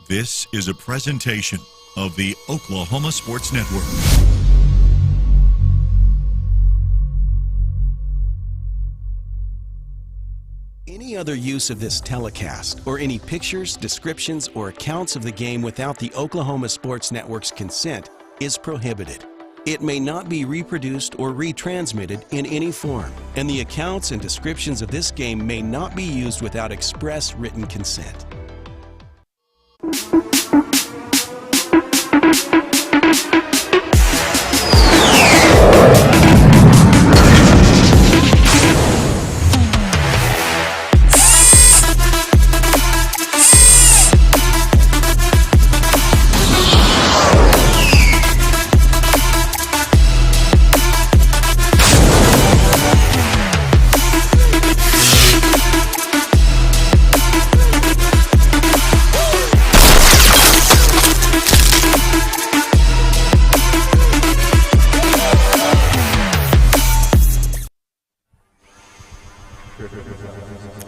This is a presentation of the Oklahoma Sports Network. Any other use of this telecast or any pictures, descriptions, or accounts of the game without the Oklahoma Sports Network's consent is prohibited. It may not be reproduced or retransmitted in any form, and the accounts and descriptions of this game may not be used without express written consent.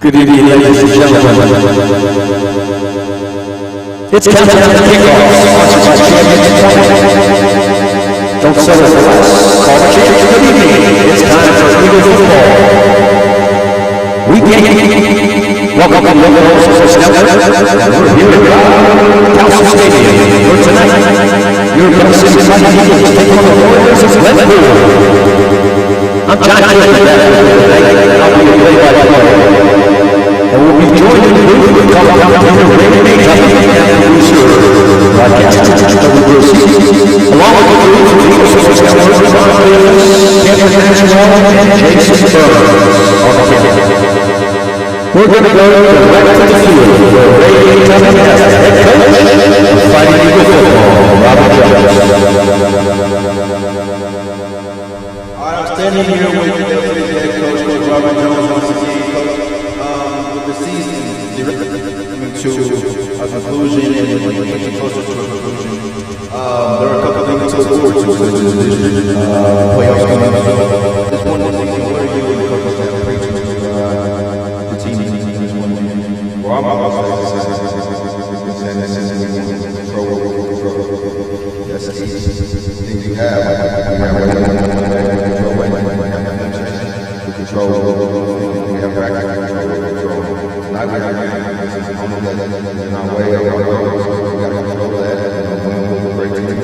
Good evening, ladies and gentlemen. It's countdown to kickoff, sponsored by Championship Point. Don't settle for less. Call the champions. Good evening. It's time for Eagle football. Welcome to the Oklahoma Sports Network. We're here at Council Stadium for tonight. Your Kansas City Eagles take on the Warriors of Glenpool. I'm John Clinton. I'll be your play-by-play. And we'll be joined in the booth with color commentator Raymond Maytop and producer broadcaster along with the crew from the Eagle Sports Network, Cameron National, and Jason Burns on the camera. We're going to go right to the field where Ray Maytop has the head coach of Fighting Eagle football, Robert Jones. I'm standing here with the deputy head coach, Robert Jones, once again, coach. With the season coming to a conclusion and getting closer to a conclusion, there are a couple of things to look forward to with this division. Playoffs coming up. This one thing, what are you and the coaches have preaching to the team this one thing? Well, I'm about to say that's the thing you have. Control. We have practice control. Not we have in our way of our road, so we got to control that and win with a great team.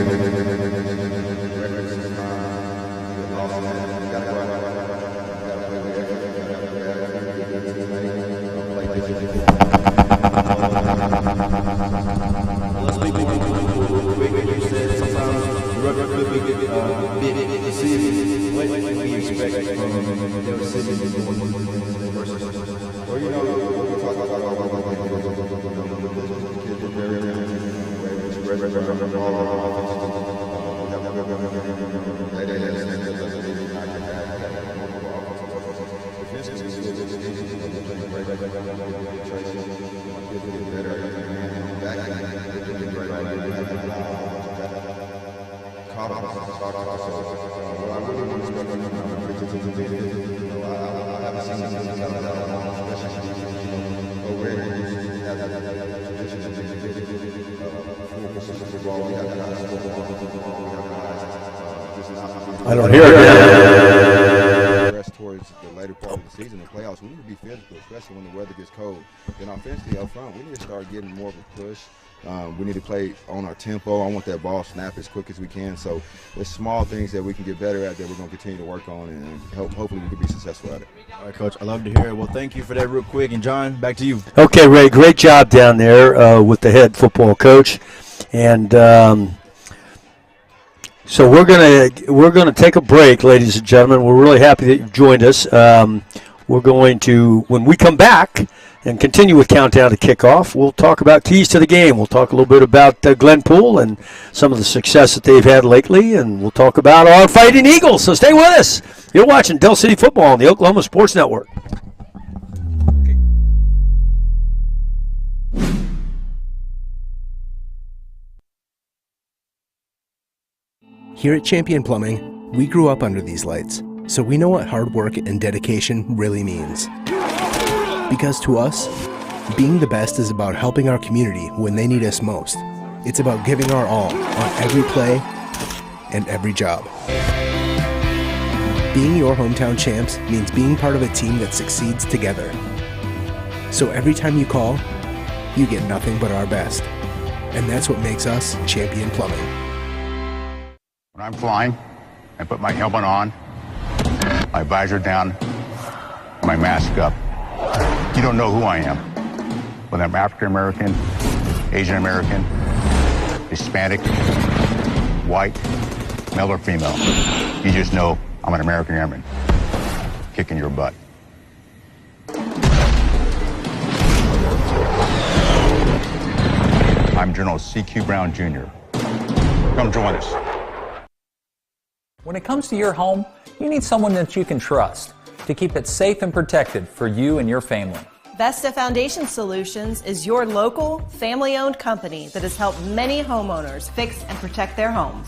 I don't hear it. Towards the later part of the season, the playoffs, we need to be physical, especially when the weather gets cold. And offensively up front, we need to start getting more of a push. We need to play on our tempo. I want that ball snap as quick as we can. So there's small things that we can get better at that we're going to continue to work on, and hopefully we can be successful at it. All right, Coach, I love to hear it. Well, thank you for that real quick. And, John, back to you. Okay, Ray, great job down there with the head football coach. And so we're gonna take a break, ladies and gentlemen. We're really happy that you've joined us. We're going to, when we come back and continue with Countdown to Kickoff, we'll talk about keys to the game. We'll talk a little bit about Glenpool and some of the success that they've had lately, and we'll talk about our Fighting Eagles. So stay with us. You're watching Del City Football on the Oklahoma Sports Network. Here at Champion Plumbing, we grew up under these lights, so we know what hard work and dedication really means. Because to us, Being the best is about helping our community when they need us most. It's about giving our all on every play and every job. Being your hometown champs means being part of a team that succeeds together. So every time you call, you get nothing but our best. And that's what makes us Champion Plumbing. When I'm flying, I put my helmet on, my visor down, my mask up. You don't know who I am. Whether I'm African American, Asian American, Hispanic, white, male or female. You just know I'm an American airman kicking your butt. I'm General C.Q. Brown Jr. Come join us. When it comes to your home, you need someone that you can trust to keep it safe and protected for you and your family. Vesta Foundation Solutions is your local, family-owned company that has helped many homeowners fix and protect their homes.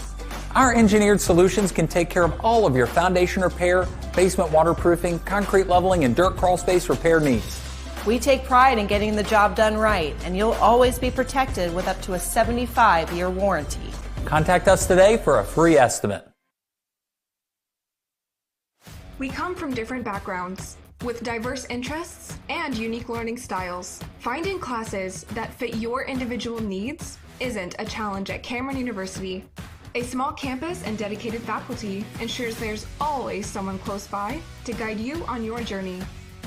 Our engineered solutions can take care of all of your foundation repair, basement waterproofing, concrete leveling, and dirt crawl space repair needs. We take pride in getting the job done right, and you'll always be protected with up to a 75-year warranty. Contact us today for a free estimate. We come from different backgrounds, with diverse interests and unique learning styles. Finding classes that fit your individual needs isn't a challenge at Cameron University. A small campus and dedicated faculty ensures there's always someone close by to guide you on your journey.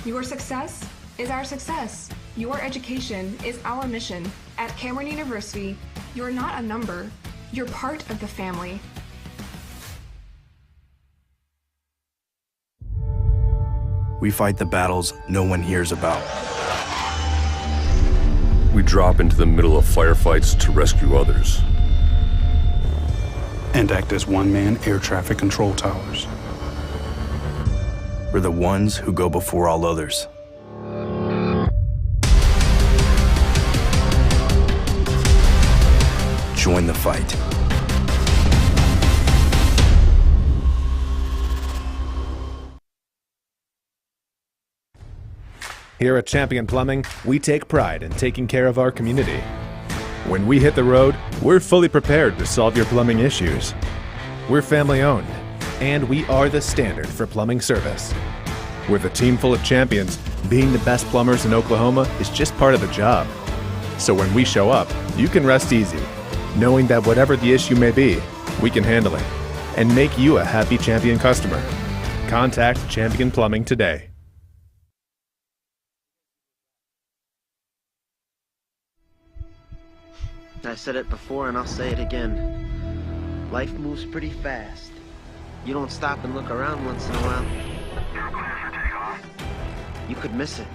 Your success is our success. Your education is our mission. At Cameron University, you're not a number, you're part of the family. We fight the battles no one hears about. We drop into the middle of firefights to rescue others. And act as one-man air traffic control towers. We're the ones who go before all others. Join the fight. Here at Champion Plumbing, we take pride in taking care of our community. When we hit the road, we're fully prepared to solve your plumbing issues. We're family owned, and we are the standard for plumbing service. With a team full of champions, being the best plumbers in Oklahoma is just part of the job. So when we show up, you can rest easy, knowing that whatever the issue may be, we can handle it and make you a happy Champion customer. Contact Champion Plumbing today. I said it before and I'll say it again. Life moves pretty fast. You don't stop and look around once in a while, you could miss it.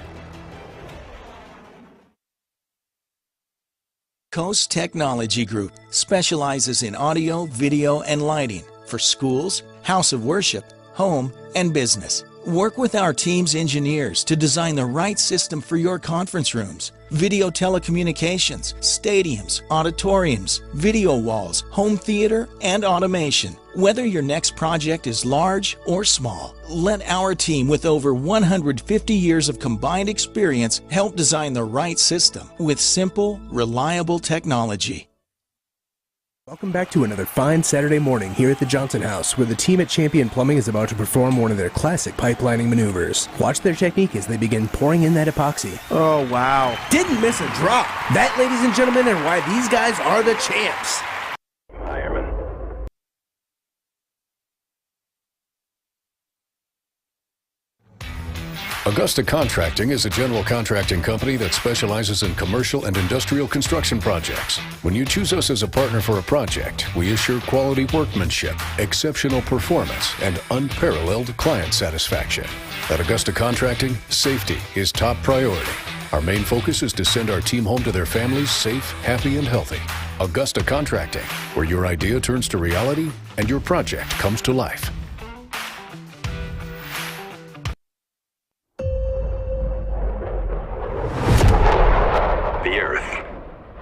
Coast Technology Group specializes in audio, video, and lighting for schools, house of worship, home, and business. Work with our team's engineers to design the right system for your conference rooms, video telecommunications, stadiums, auditoriums, video walls, home theater, and automation. Whether your next project is large or small, let our team with over 150 years of combined experience help design the right system with simple, reliable technology. Welcome back to another fine Saturday morning here at the Johnson House, where the team at Champion Plumbing is about to perform one of their classic pipelining maneuvers. Watch their technique as they begin pouring in that epoxy. Oh, wow. Didn't miss a drop. That, ladies and gentlemen, and why these guys are the champs. Augusta Contracting is a general contracting company that specializes in commercial and industrial construction projects. When you choose us as a partner for a project, we assure quality workmanship, exceptional performance, and unparalleled client satisfaction. At Augusta Contracting, safety is top priority. Our main focus is to send our team home to their families safe, happy, and healthy. Augusta Contracting, where your idea turns to reality and your project comes to life. The Earth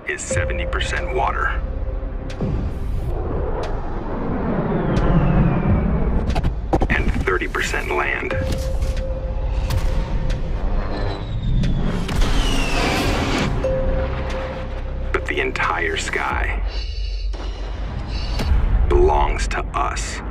is 70% water. And 30% land. belongs to us.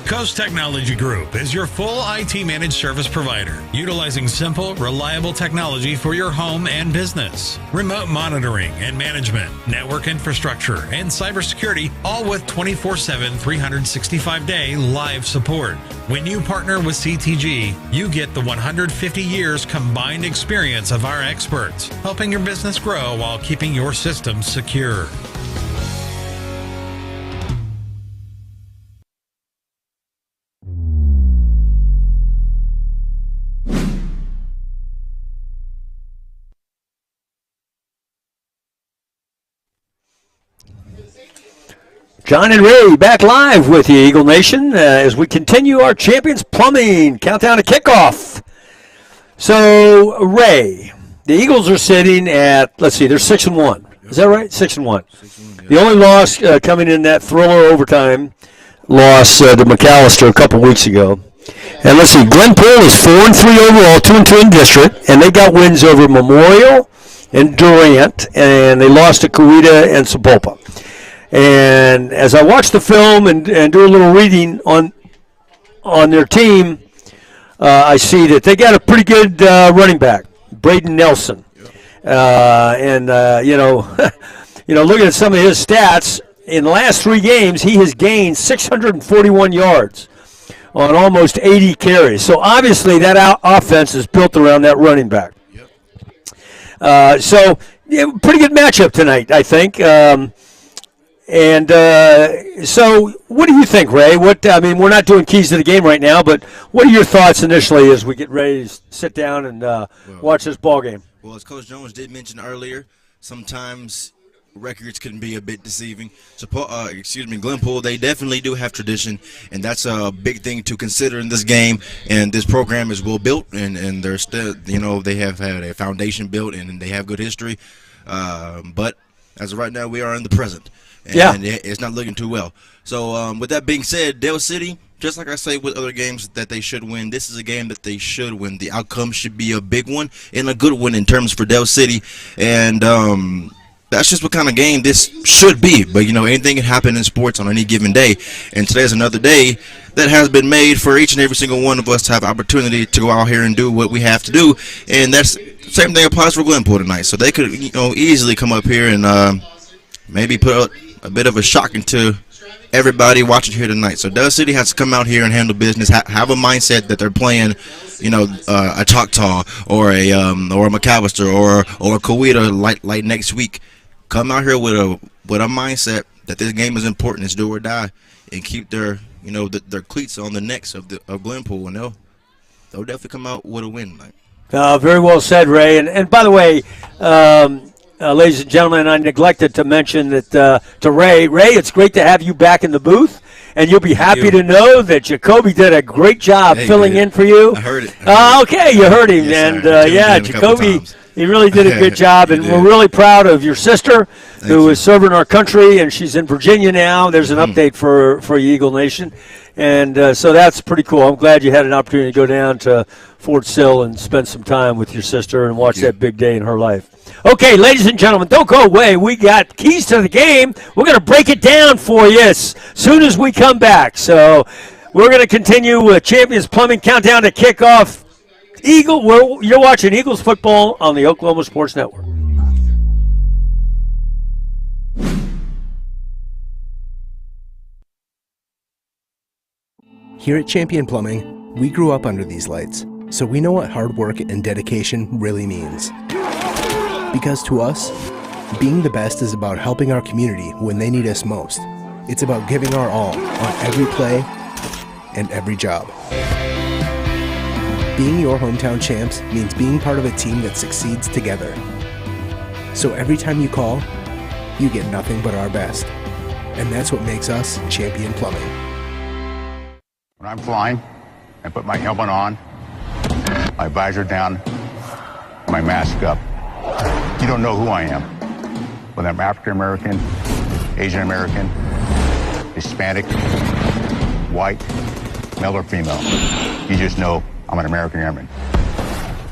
Coast Technology Group is your full IT managed service provider, utilizing simple, reliable technology for your home and business. Remote monitoring and management, network infrastructure, and cybersecurity, all with 24/7, 365-day live support. When you partner with CTG, you get the 150 years combined experience of our experts, helping your business grow while keeping your systems secure. John and Ray back live with you, Eagle Nation, as we continue our Champions Plumbing countdown to kickoff. So, Ray, the Eagles are sitting at, let's see, they're 6-1. Is that right? 6-1. The only loss coming in that thriller overtime loss to McAllister a couple weeks ago. And let's see, Glenpool is 4-3 overall, 2-2 in district, and they got wins over Memorial and Durant, and they lost to Coweta and Sapulpa. And as I watch the film and do a little reading on their team, I see that they got a pretty good running back, Braden Nelson. Looking at some of his stats, in the last 3 games, he has gained 641 yards on almost 80 carries. So obviously that offense is built around that running back. So pretty good matchup tonight, I think. So what do you think, Ray? We're not doing keys to the game right now, but what are your thoughts initially as we get ready to sit down and watch this ball game? Well, as Coach Jones did mention earlier, sometimes records can be a bit deceiving. Glenpool, they definitely do have tradition, and that's a big thing to consider in this game. And this program is well built, and they're still, they have had a foundation built, and they have good history. But as of right now, we are in the present. And it's not looking too well. So with that being said, Dale City, just like I say with other games that they should win, this is a game that they should win. The outcome should be a big one and a good one in terms for Dale City. And that's just what kind of game this should be. But, anything can happen in sports on any given day. And today's another day that has been made for each and every single one of us to have opportunity to go out here and do what we have to do. And that's the same thing applies for Glenpool tonight. So they could, easily come up here and maybe put a bit of a shock into everybody watching here tonight. So Dale City has to come out here and handle business, have a mindset that they're playing, a Choctaw or a McAllister or a Coweta like next week. Come out here with a mindset that this game is important. It's do or die, and keep their their cleats on the necks of Glenpool, and they'll definitely come out with a win tonight. Very well said, Ray. And by the way, ladies and gentlemen, I neglected to mention that to Ray. Ray, it's great to have you back in the booth, and you'll be happy to know that Jacoby did a great job filling in for you. I heard it. Okay, you heard him. Yes, Jacoby, he really did a good job, and we're really proud of your sister who is serving our country, and she's in Virginia now. There's an update for Eagle Nation, and so that's pretty cool. I'm glad you had an opportunity to go down to Fort Sill and spend some time with your sister and watch that big day in her life. Okay, ladies and gentlemen, don't go away. We got keys to the game. We're going to break it down for you as soon as we come back. So we're going to continue with Champions Plumbing Countdown to Kickoff. You're watching Eagles football on the Oklahoma Sports Network. Here at Champion Plumbing, we grew up under these lights, so we know what hard work and dedication really means. Because to us, being the best is about helping our community when they need us most. It's about giving our all on every play and every job. Being your hometown champs means being part of a team that succeeds together. So every time you call, you get nothing but our best. And that's what makes us Champion Plumbing. When I'm flying, I put my helmet on, my visor down, my mask up. You don't know who I am. Whether I'm African American, Asian American, Hispanic, white, male or female. You just know I'm an American Airman,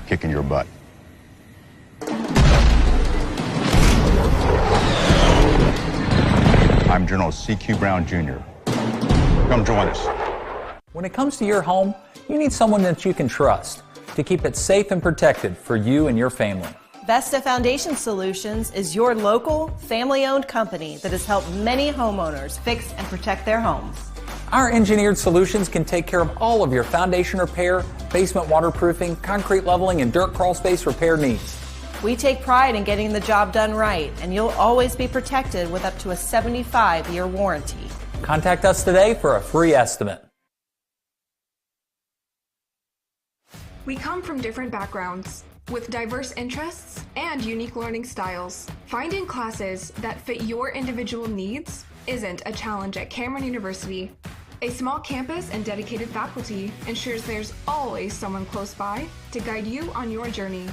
kicking your butt. I'm General C.Q. Brown Jr. Come join us. When it comes to your home, you need someone that you can trust to keep it safe and protected for you and your family. Vesta Foundation Solutions is your local, family-owned company that has helped many homeowners fix and protect their homes. Our engineered solutions can take care of all of your foundation repair, basement waterproofing, concrete leveling, and dirt crawl space repair needs. We take pride in getting the job done right, and you'll always be protected with up to a 75-year warranty. Contact us today for a free estimate. We come from different backgrounds with diverse interests and unique learning styles. Finding classes that fit your individual needs isn't a challenge at Cameron University. A small campus and dedicated faculty ensures there's always someone close by to guide you on your journey.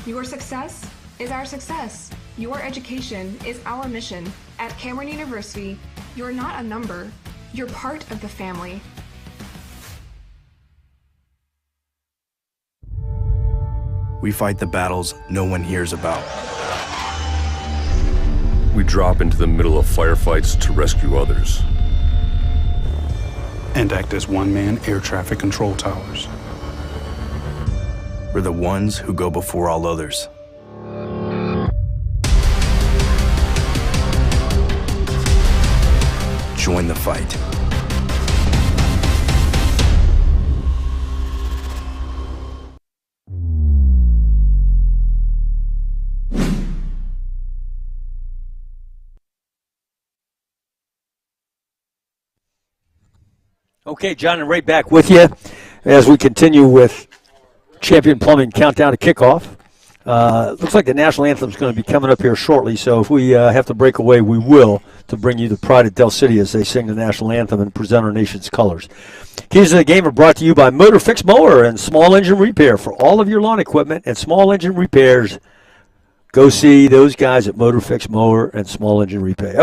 Your success is our success. Your education is our mission. At Cameron University, you're not a number, you're part of the family. We fight the battles no one hears about. We drop into the middle of firefights to rescue others. And act as one-man air traffic control towers. We're the ones who go before all others. Join the fight. Okay, John and Ray back with you as we continue with Champion Plumbing Countdown to Kickoff. Looks like the national anthem is going to be coming up here shortly, so if we have to break away, we will, to bring you the pride of Del City as they sing the national anthem and present our nation's colors. Keys to the game are brought to you by Motor Fix Mower and Small Engine Repair. For all of your lawn equipment and small engine repairs, go see those guys at Motor Fix Mower and Small Engine Repair.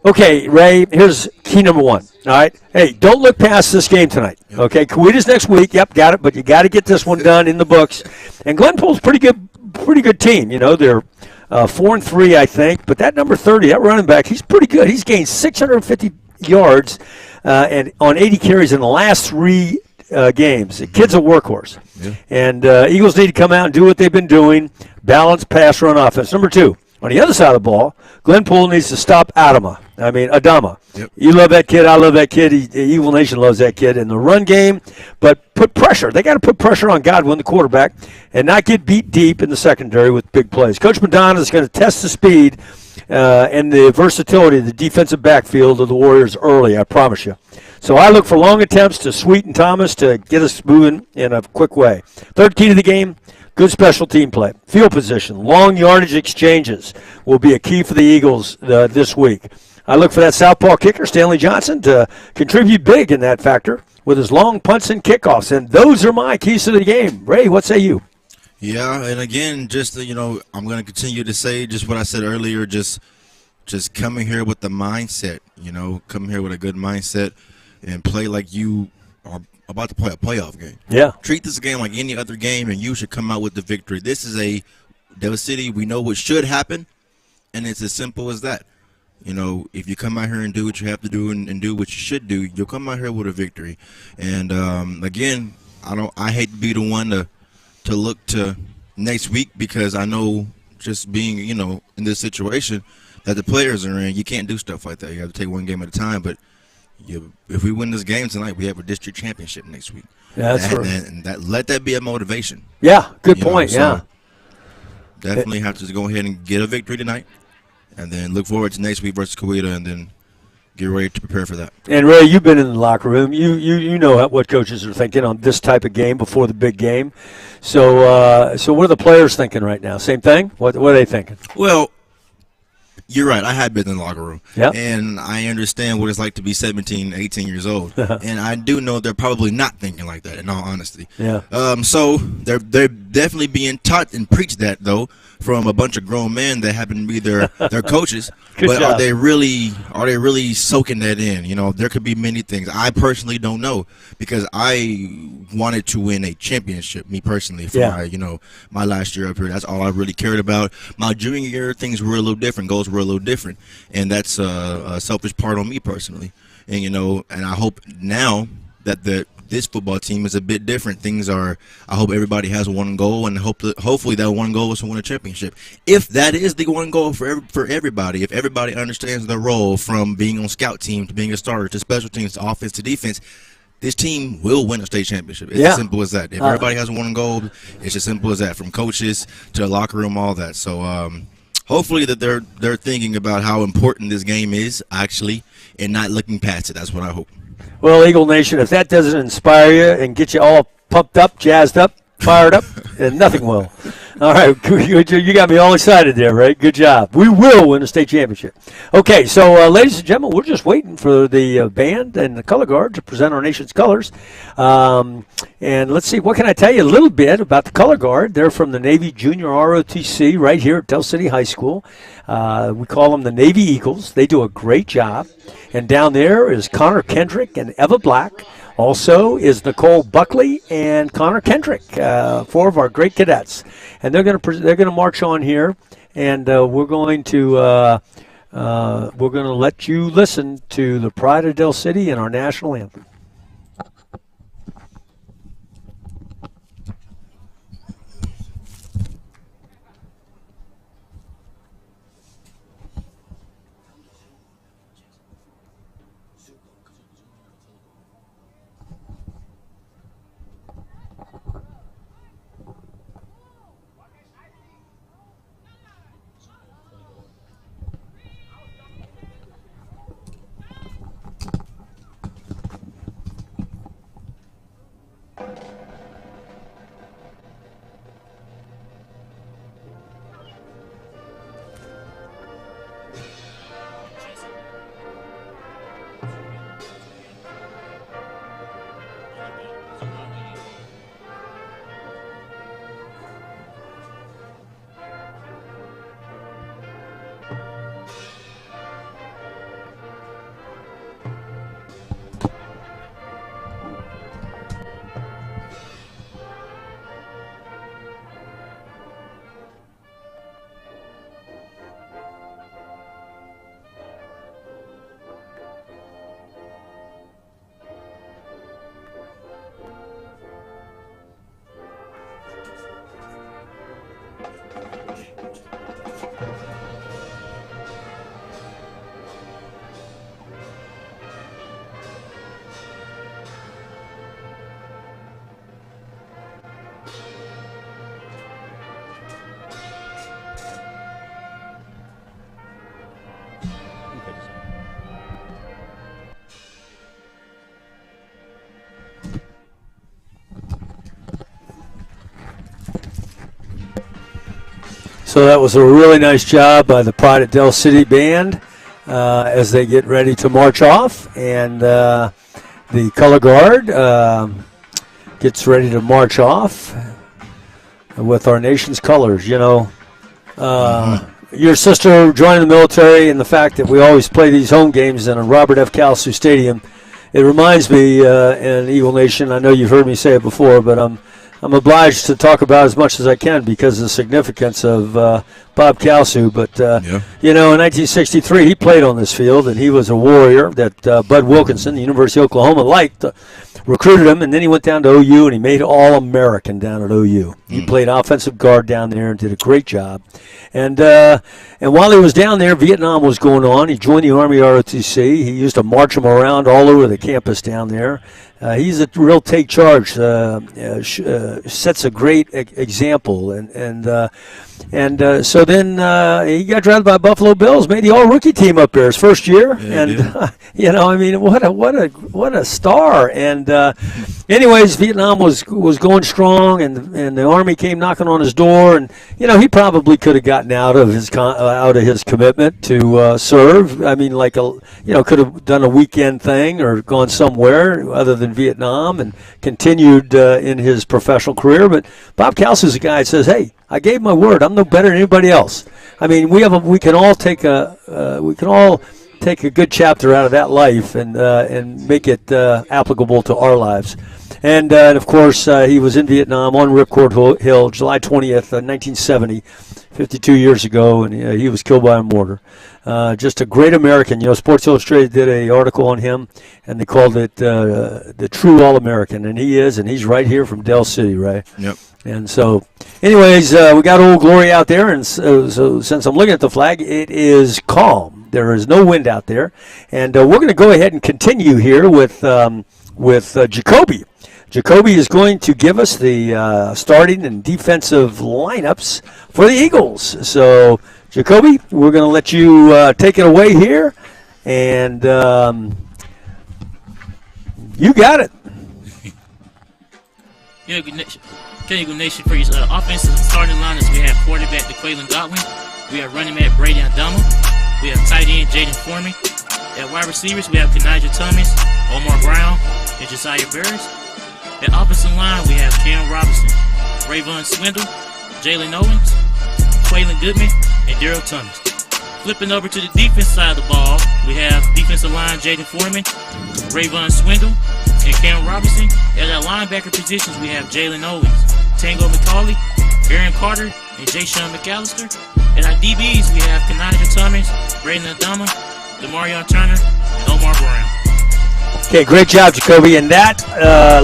Okay, Ray, here's key number one, all right? Hey, don't look past this game tonight, okay? Coweta's next week, yep, got it, but you got to get this one done in the books. And Glenpool's pretty good team, you know. They're 4-3, I think, but that number 30, that running back, he's pretty good. He's gained 650 yards and on 80 carries in the last 3 games. The kid's a workhorse. Yeah. And Eagles need to come out and do what they've been doing, balance pass run offense. Number 2. On the other side of the ball, Glenpool needs to stop Adama. Yep. You love that kid. I love that kid. Eagle Nation loves that kid in the run game. But put pressure. They got to put pressure on Godwin, the quarterback, and not get beat deep in the secondary with big plays. Coach Madonna is going to test the speed and the versatility of the defensive backfield of the Warriors early, I promise you. So I look for long attempts to Sweet and Thomas to get us moving in a quick way. Third key to the game, good special team play. Field position, long yardage exchanges will be a key for the Eagles this week. I look for that southpaw kicker, Stanley Johnson, to contribute big in that factor with his long punts and kickoffs. And those are my keys to the game. Ray, what say you? Yeah, and again, just, I'm going to continue to say just what I said earlier, just coming here with the mindset, come here with a good mindset and play like you are about to play a playoff game. Yeah. Treat this game like any other game, and you should come out with the victory. This is a Del City. We know what should happen, and it's as simple as that. If you come out here and do what you have to do and do what you should do, you'll come out here with a victory. And again, I hate to be the one to look to next week, because I know, just being in this situation that the players are in, you can't do stuff like that. You have to take one game at a time. But if we win this game tonight, we have a district championship next week. Yeah, that's true. And let that be a motivation. Yeah, good point. So definitely have to go ahead and get a victory tonight, and then look forward to next week versus Coweta, and then get ready to prepare for that. And Ray, you've been in the locker room. You know what coaches are thinking on this type of game before the big game. So what are the players thinking right now? Same thing? What are they thinking? Well, you're right. I have been in the locker room. Yep. And I understand what it's like to be 17, 18 years old. And I do know they're probably not thinking like that, in all honesty. Yeah. So they're definitely being taught and preached that, though, from a bunch of grown men that happen to be their coaches. But job. are they really soaking that in? You know, there could be many things. I personally don't know, because I wanted to win a championship, me personally, for my last year up here. That's all I really cared about. My junior year, things were a little different. Goals were a little different, and that's a selfish part on me personally. And and I hope now that this football team is a bit different. I hope everybody has one goal, and hopefully that one goal is to win a championship. If that is the one goal for everybody, if everybody understands their role, from being on scout team to being a starter to special teams to offense to defense, this team will win a state championship. It's as simple as that. If everybody has one goal, it's as simple as that, from coaches to the locker room, all that. So hopefully that they're thinking about how important this game is, actually, and not looking past it. That's what I hope. Well, Eagle Nation, if that doesn't inspire you and get you all pumped up, jazzed up, fired up, then nothing will. All right, you got me all excited there, Ray. Good job. We will win a state championship. Okay, so ladies and gentlemen, we're just waiting for the band and the color guard to present our nation's colors. And let's see, what can I tell you a little bit about the color guard? They're from the Navy Junior ROTC right here at Del City High School. We call them the Navy Eagles. They do a great job. And down there is Connor Kendrick and Eva Black. Also is Nicole Buckley and Connor Kendrick, 4 of our great cadets, and they're going to march on here, and we're going to let you listen to the Pride of Del City and our national anthem. So that was a really nice job by the Pride of Del City band as they get ready to march off, and the color guard gets ready to march off with our nation's colors. Your sister joining the military, and the fact that we always play these home games in a Robert F. Calsu Stadium, it reminds me, in Eagle Nation, I know you've heard me say it before, but I'm obliged to talk about as much as I can because of the significance of Bob Calsu. But, in 1963, he played on this field, and he was a warrior that Bud Wilkinson, the University of Oklahoma, liked, recruited him, and then he went down to OU, and he made All-American down at OU. He played offensive guard down there and did a great job. And while he was down there, Vietnam was going on. He joined the Army ROTC. He used to march him around all over the campus down there. He's a real take charge, sets a great example, and And so then he got drafted by Buffalo Bills, made the all-rookie team up there his first year. Yeah, and, you know, I mean, what a star. And anyways, Vietnam was going strong, and the Army came knocking on his door. And, you know, he probably could have gotten out of his commitment to serve. I mean, could have done a weekend thing or gone somewhere other than Vietnam and continued in his professional career. But Bob Kals is a guy that says, hey, I gave my word. I'm no better than anybody else. I mean, we can all take a good chapter out of that life and make it applicable to our lives. And of course, he was in Vietnam on Ripcord Hill, July 20th, 1970, 52 years ago, and he was killed by a mortar. Just a great American. You know, Sports Illustrated did an article on him, and they called it the true All-American, and he is, and he's right here from Del City, right? Yep. And so, anyways, we got Old Glory out there, and so since I'm looking at the flag, it is calm. There is no wind out there, and we're going to go ahead and continue here with Jacoby. Jacoby is going to give us the starting and defensive lineups for the Eagles. So, Jacoby, we're going to let you take it away here, and you got it. Yeah, Eagle Nation for your offensive starting lineups. We have quarterback DeQuaylen Godwin. We have running back Brady Adama. We have tight end Jaden Foreman. At wide receivers, we have Kenija Thomas, Omar Brown, and Josiah Barris. At offensive line, we have Cam Robinson, Rayvon Swindle, Jalen Owens, Quaylen Goodman, and Daryl Thomas. Flipping over to the defense side of the ball, we have defensive line Jaden Foreman, Rayvon Swindle, and Cam Robinson. At our linebacker positions, we have Jalen Owens, Tango McCauley, Aaron Carter, and Jay-Sean McAllister. At our DBs, we have Kenija Thomas, Braden Adama, Demarion Turner, and Omar Brown. Okay, great job, Jacoby. And that,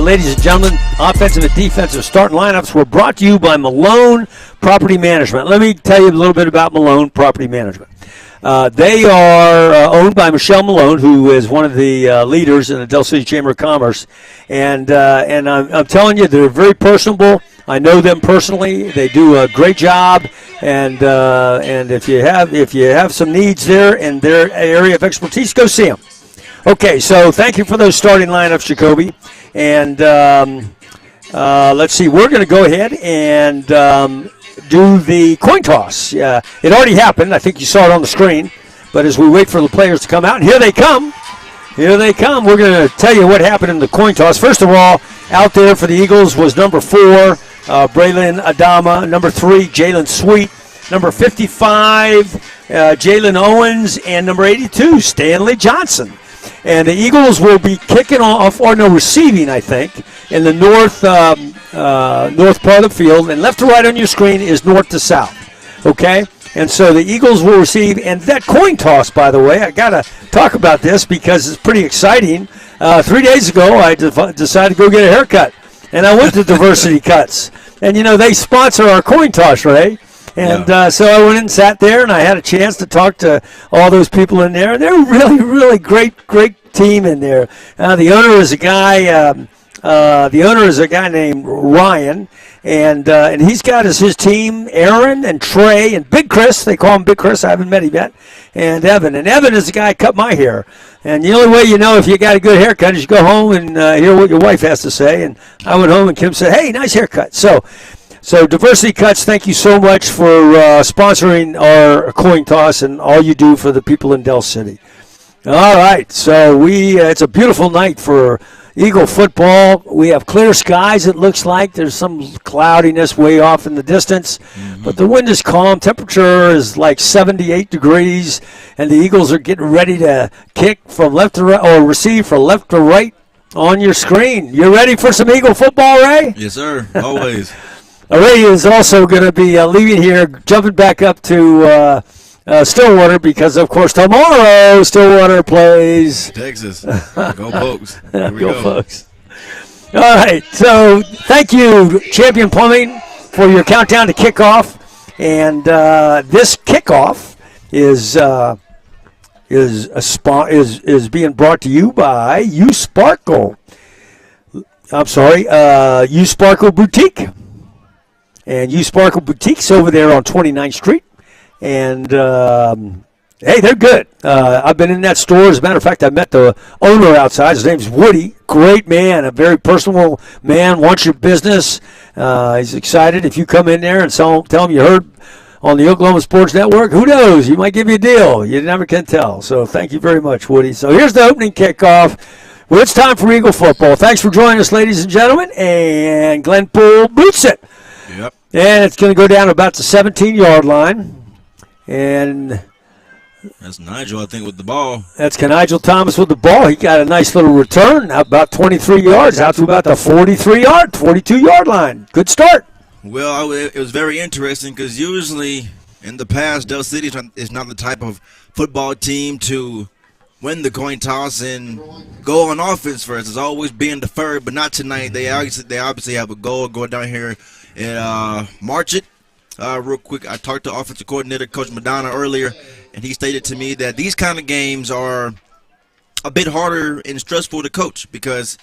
ladies and gentlemen, offensive and defensive starting lineups were brought to you by Malone Property Management. Let me tell you a little bit about Malone Property Management. They are owned by Michelle Malone, who is one of the leaders in the Del City Chamber of Commerce. And I'm telling you, they're very personable. I know them personally. They do a great job. And if you have some needs there in their area of expertise, go see them. Okay, so thank you for those starting lineups, Jacoby. And let's see, we're going to go ahead and do the coin toss. It already happened. I think you saw it on the screen. But as we wait for the players to come out, and here they come. Here they come. We're going to tell you what happened in the coin toss. First of all, out there for the Eagles was number 4, Braylon Adama. Number 3, Jalen Sweet. Number 55, Jalen Owens. And number 82, Stanley Johnson. And the Eagles will be kicking off, or no, receiving, I think, in the north part of the field. And left to right on your screen is north to south. Okay? And so the Eagles will receive, and that coin toss, by the way, I got to talk about this because it's pretty exciting. 3 days ago, I decided to go get a haircut. And I went to Diversity Cuts. And, you know, they sponsor our coin toss, right? And so I went and sat there, and I had a chance to talk to all those people in there. They're really, really great team in there. The owner is a guy. Named Ryan, and he's got as his team Aaron and Trey and Big Chris. They call him Big Chris. I haven't met him yet. And Evan. And Evan is the guy who cut my hair. And the only way you know if you got a good haircut is you go home and hear what your wife has to say. And I went home and Kim said, "Hey, nice haircut." So Diversity Cuts, thank you so much for sponsoring our coin toss and all you do for the people in Del City. All right, so it's a beautiful night for Eagle football. We have clear skies, it looks like. There's some cloudiness way off in the distance, but the wind is calm. Temperature is like 78 degrees, and the Eagles are getting ready to kick from left to right, or receive from left to right on your screen. You ready for some Eagle football, Ray? Yes, sir. Always. Ray is also going to be leaving here, jumping back up to Stillwater because, of course, tomorrow Stillwater plays Texas. Go Pokes. Here we go, folks. All right. So thank you, Champion Plumbing, for your countdown to kickoff. And this kickoff is being brought to you by U Sparkle. I'm sorry, U Sparkle Boutique. And U Sparkle Boutiques over there on 29th Street. And, hey, they're good. I've been in that store. As a matter of fact, I met the owner outside. His name's Woody. Great man, a very personal man, wants your business. He's excited. If you come in there and tell him you heard on the Oklahoma Sports Network, who knows? He might give you a deal. You never can tell. So thank you very much, Woody. So here's the opening kickoff. Well, it's time for Eagle football. Thanks for joining us, ladies and gentlemen. And Glenpool boots it. Yep. And it's going to go down about the 17-yard line. And that's Nigel, I think, with the ball. That's Nigel Thomas with the ball. He got a nice little return, about 23 yards, out to about the 42-yard line. Good start. Well, it was very interesting because usually in the past, Del City is not the type of football team to win the coin toss and go on offense first. It's always being deferred, but not tonight. They obviously have a goal, go down here and march it. Real quick, I talked to offensive coordinator Coach Madonna earlier, and he stated to me that these kind of games are a bit harder and stressful to coach because,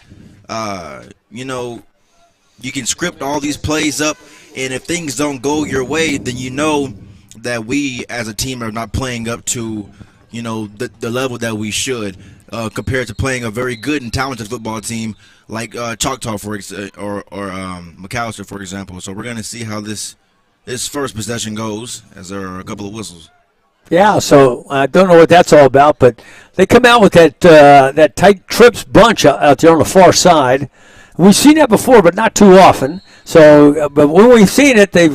you can script all these plays up, and if things don't go your way, then you know that we as a team are not playing up to, the level that we should compared to playing a very good and talented football team like Choctaw, or McAllister, for example. So we're going to see how this first possession goes, as there are a couple of whistles. Yeah, so I don't know what that's all about, but they come out with that tight trips bunch out there on the far side. We've seen that before, but not too often. So, but when we've seen it, they've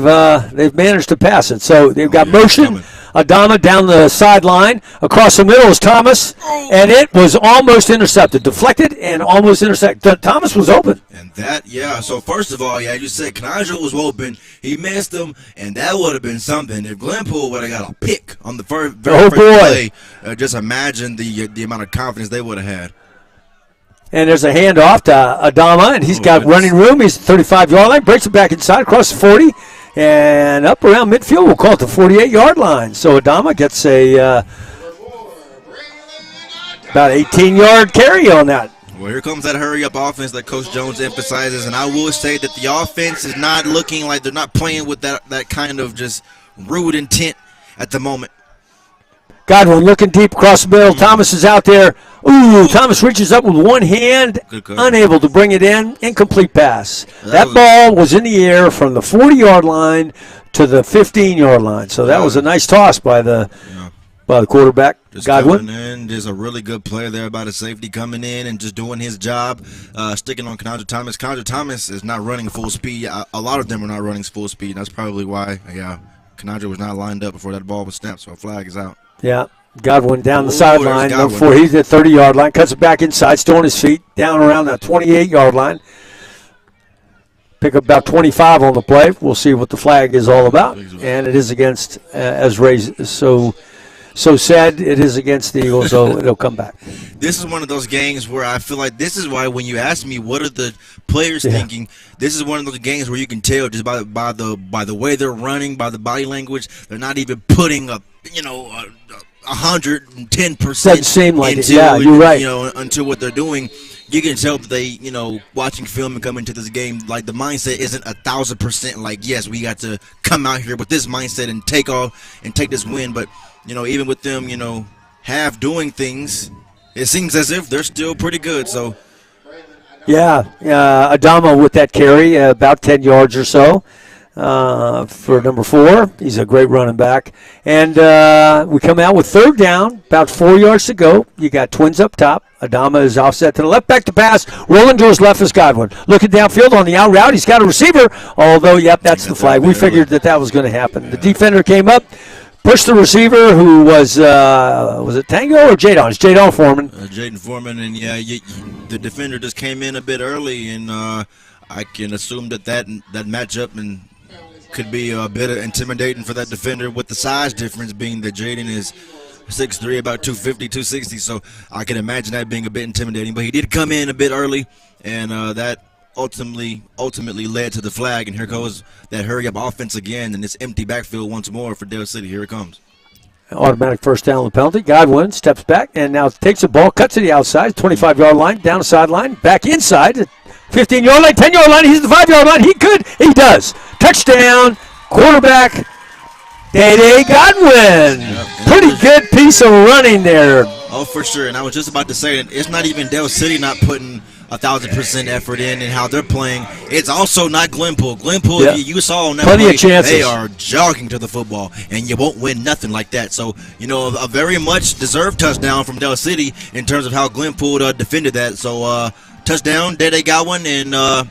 managed to pass it. So they've got motion. Adama down the sideline. Across the middle is Thomas, and it was almost intercepted. Deflected and almost intercepted. Thomas was open. And so first of all, you said Kanaja was open. He missed him, and that would have been something. If Glenpool would have got a pick on the very first play, just imagine the amount of confidence they would have had. And there's a handoff to Adama, and he's got running room. He's at the 35-yard line, breaks it back inside, across the 40, and up around midfield. We'll call it the 48-yard line. So Adama gets about 18-yard carry on that. Well, here comes that hurry-up offense that Coach Jones emphasizes, and I will say that the offense is not looking like they're not playing with that kind of just rude intent at the moment. Godwin looking deep across the middle. Thomas is out there. Ooh, Thomas reaches up with one hand, unable to bring it in. Incomplete pass. That ball was in the air from the 40-yard line to the 15-yard line. So that was a nice toss by the quarterback, Godwin. And there's a really good player there by the safety coming in and just doing his job, sticking on Kanaja Thomas. Kanaja Thomas is not running full speed. A lot of them are not running full speed. That's probably why, Kanaja was not lined up before that ball was snapped, so a flag is out. Yeah, Godwin down the sideline. Before he's at the 30-yard line, cuts it back inside, still on his feet, down around the 28-yard line. Pick up about 25 on the play. We'll see what the flag is all about. And it is against, as Ray so said, it is against the Eagles, so it'll come back. This is one of those games where I feel like this is why when you ask me what are the players thinking, this is one of those games where you can tell just by the way they're running, by the body language, they're not even putting up 110%. Doesn't seem like it. Yeah, you're right. Until what they're doing, you can tell that they, watching film and coming to this game, like the mindset isn't 1,000% like, yes, we got to come out here with this mindset and take off and take this win. But, even with them, half doing things, it seems as if they're still pretty good. So, yeah, Adama with that carry, about 10 yards or so. For number 4. He's a great running back. And we come out with third down, about 4 yards to go. You got twins up top. Adama is offset to the left, back to pass. Rolling to his left is Godwin. Looking downfield on the out route. He's got a receiver, although, that's the flag. We figured that was going to happen. The defender came up, pushed the receiver, who was it Tango or Jadon? It's Jadon Foreman. Jaden Foreman, and the defender just came in a bit early, and I can assume that matchup and could be a bit intimidating for that defender with the size difference being that Jaden is 6'3", about 250, 260. So I can imagine that being a bit intimidating. But he did come in a bit early, and that ultimately led to the flag. And here goes that hurry-up offense again, and this empty backfield once more for Dale City. Here it comes. Automatic first down on the penalty. Godwin steps back and now takes the ball, cuts to the outside, 25-yard line, down the sideline, back inside, 15-yard line, 10-yard line. He's the 5-yard line. He does. Touchdown, quarterback, Day Godwin. Pretty good piece of running there. Oh, for sure. And I was just about to say, it's not even Dell City not putting 1,000% effort in and how they're playing. It's also not Glenpool. Glenpool, you saw on that plenty play, of chances. They are jogging to the football, and you won't win nothing like that. So, a very much deserved touchdown from Dell City in terms of how Glenpool defended that. So, touchdown, Day Godwin, and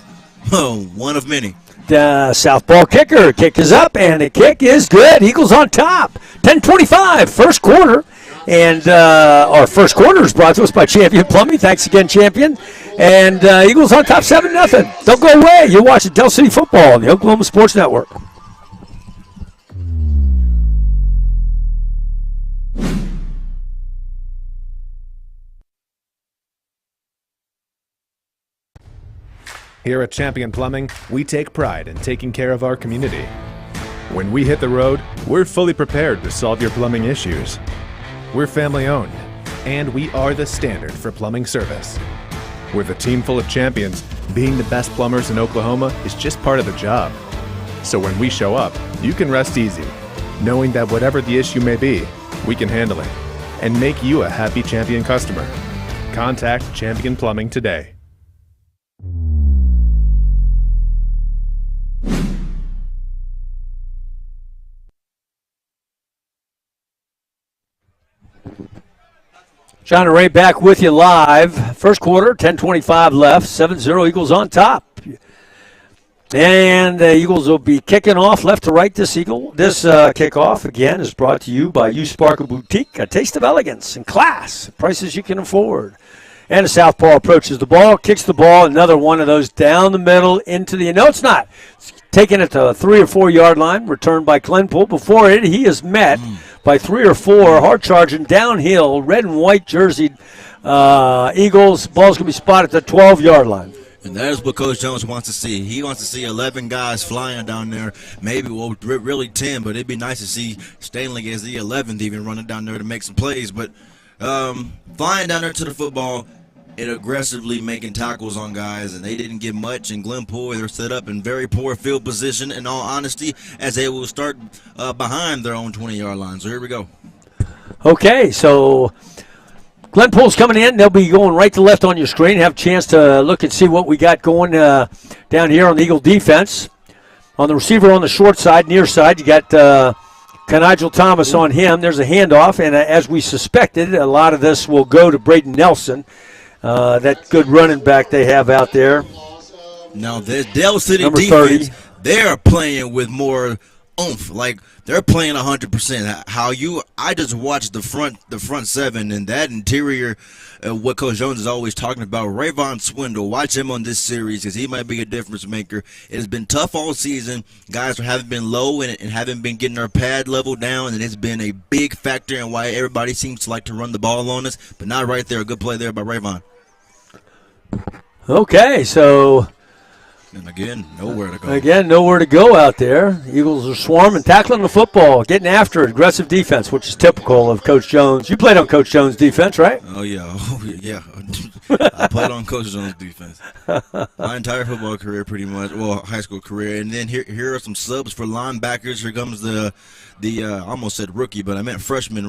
one of many. Southpaw kicker. Kick is up, and the kick is good. Eagles on top. 10:25, first quarter. And our first quarter is brought to us by Champion Plumbing. Thanks again, Champion. And Eagles on top 7-0. Don't go away. You're watching Del City football on the Oklahoma Sports Network. Here at Champion Plumbing, we take pride in taking care of our community. When we hit the road, we're fully prepared to solve your plumbing issues. We're family owned, and we are the standard for plumbing service. With a team full of champions, being the best plumbers in Oklahoma is just part of the job. So when we show up, you can rest easy, knowing that whatever the issue may be, we can handle it and make you a happy Champion customer. Contact Champion Plumbing today. John and Ray back with you live. First quarter, 10:25 left, 7-0 Eagles on top. And the Eagles will be kicking off left to right this kickoff, again, is brought to you by U Sparkle Boutique, a taste of elegance and class, prices you can afford. And the southpaw approaches the ball, kicks the ball, another one of those down the middle into the – no, it's not. It's taking it to a 3 or 4 yard line, returned by Glenpool. Before it, he is met by 3 or 4 hard-charging downhill, red and white jerseyed Eagles. Ball's going to be spotted at the 12-yard line. And that is what Coach Jones wants to see. He wants to see 11 guys flying down there, maybe, really 10, but it'd be nice to see Stanley as the 11th even running down there to make some plays. But flying down there to the football and aggressively making tackles on guys, and they didn't get much. And Glenpool, they're set up in very poor field position, in all honesty, as they will start behind their own 20-yard line. So here we go. Okay, so Glenpool's coming in. They'll be going right to left on your screen. Have a chance to look and see what we got going down here on the Eagle defense. On the receiver on the short side, near side, you got Kanigel Thomas on him. There's a handoff, and as we suspected, a lot of this will go to Braden Nelson. That good running back they have out there. Now, the Del City Number defense, 30. they're playing with more oomph. Like, they're playing 100%. I just watched the front seven and that interior, what Coach Jones is always talking about. Rayvon Swindle, watch him on this series because he might be a difference maker. It has been tough all season. Guys haven't been low and haven't been getting their pad level down, and it's been a big factor in why everybody seems to like to run the ball on us. But not right there. A good play there by Rayvon. Okay, so and again, nowhere to go. Again, nowhere to go out there. Eagles are swarming, tackling the football, getting after it. Aggressive defense, which is typical of Coach Jones. You played on Coach Jones' defense, right? Oh, yeah. I played on Coach Jones' defense. My entire football career, pretty much. Well, high school career. And then here are some subs for linebackers. Here comes the I almost said rookie, but I meant freshman,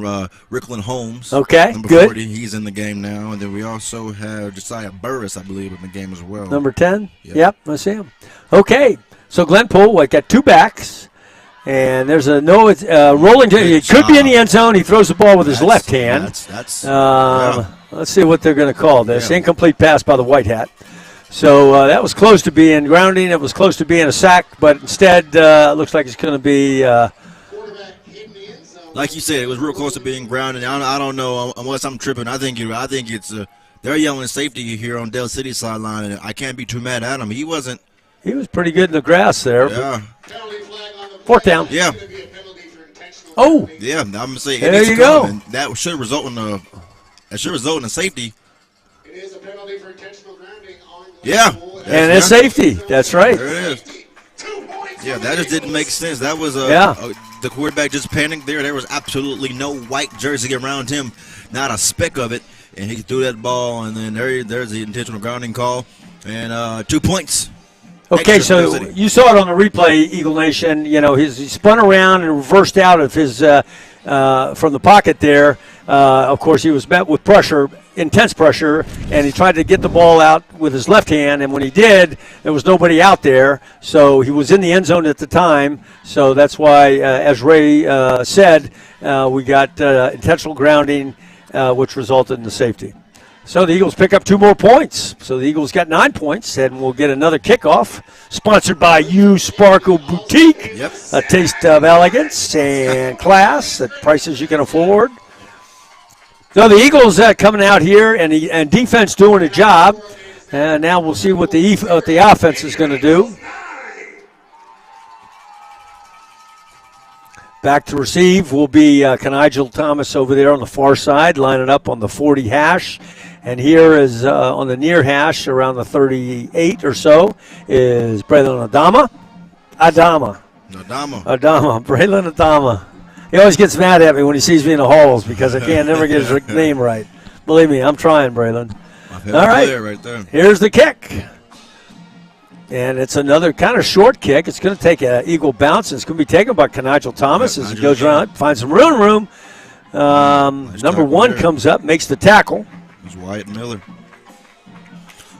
Ricklin Holmes. Okay, number good. 40. He's in the game now. And then we also have Josiah Burris, I believe, in the game as well. Number 10? Yep, I see him. Okay, so Glenpool, got two backs. And there's a rolling. It could be in the end zone. He throws the ball with his left hand. Let's see what they're going to call this. Yeah. Incomplete pass by the white hat. So that was close to being grounding. It was close to being a sack, but instead looks like it's going to be like you said, it was real close to being grounded. I don't know unless I'm tripping. I think it's they're yelling safety here on Del City sideline, and I can't be too mad at him. He was pretty good in the grass there. Yeah. Fourth down. Yeah. Oh. Yeah, I'm gonna say there you go. And that should result in a safety. It is a penalty for intentional grounding on Yeah. And it's safety. That's right. There it is. Yeah, that just didn't make sense. That was the quarterback just panicked there. There was absolutely no white jersey around him, not a speck of it, and he threw that ball, and then there's the intentional grounding call, and 2 points. Okay, so you saw it on the replay, Eagle Nation. You know, he spun around and reversed out of his from the pocket there. Of course, he was met with pressure, intense pressure, and he tried to get the ball out with his left hand, and when he did, there was nobody out there, so he was in the end zone at the time. So that's why, as Ray said, we got intentional grounding, which resulted in the safety. So the Eagles pick up 2 more points. So the Eagles got 9 points, and we'll get another kickoff, sponsored by U Sparkle Boutique, a taste of elegance and class at prices you can afford. So the Eagles coming out here and defense doing a job. And now we'll see what the offense is going to do. Back to receive will be Nigel Thomas over there on the far side, lining up on the 40 hash. And here is on the near hash, around the 38 or so, is Braylon Adama. Braylon Adama. He always gets mad at me when he sees me in the halls because I can't never get his name right. Believe me, I'm trying, Braylon. All right, there. Here's the kick. And it's another kind of short kick. It's going to take an Eagle bounce. It's going to be taken by Nigel Thomas as he goes around, finds some room. Number 1 comes up, makes the tackle. It's Wyatt Miller.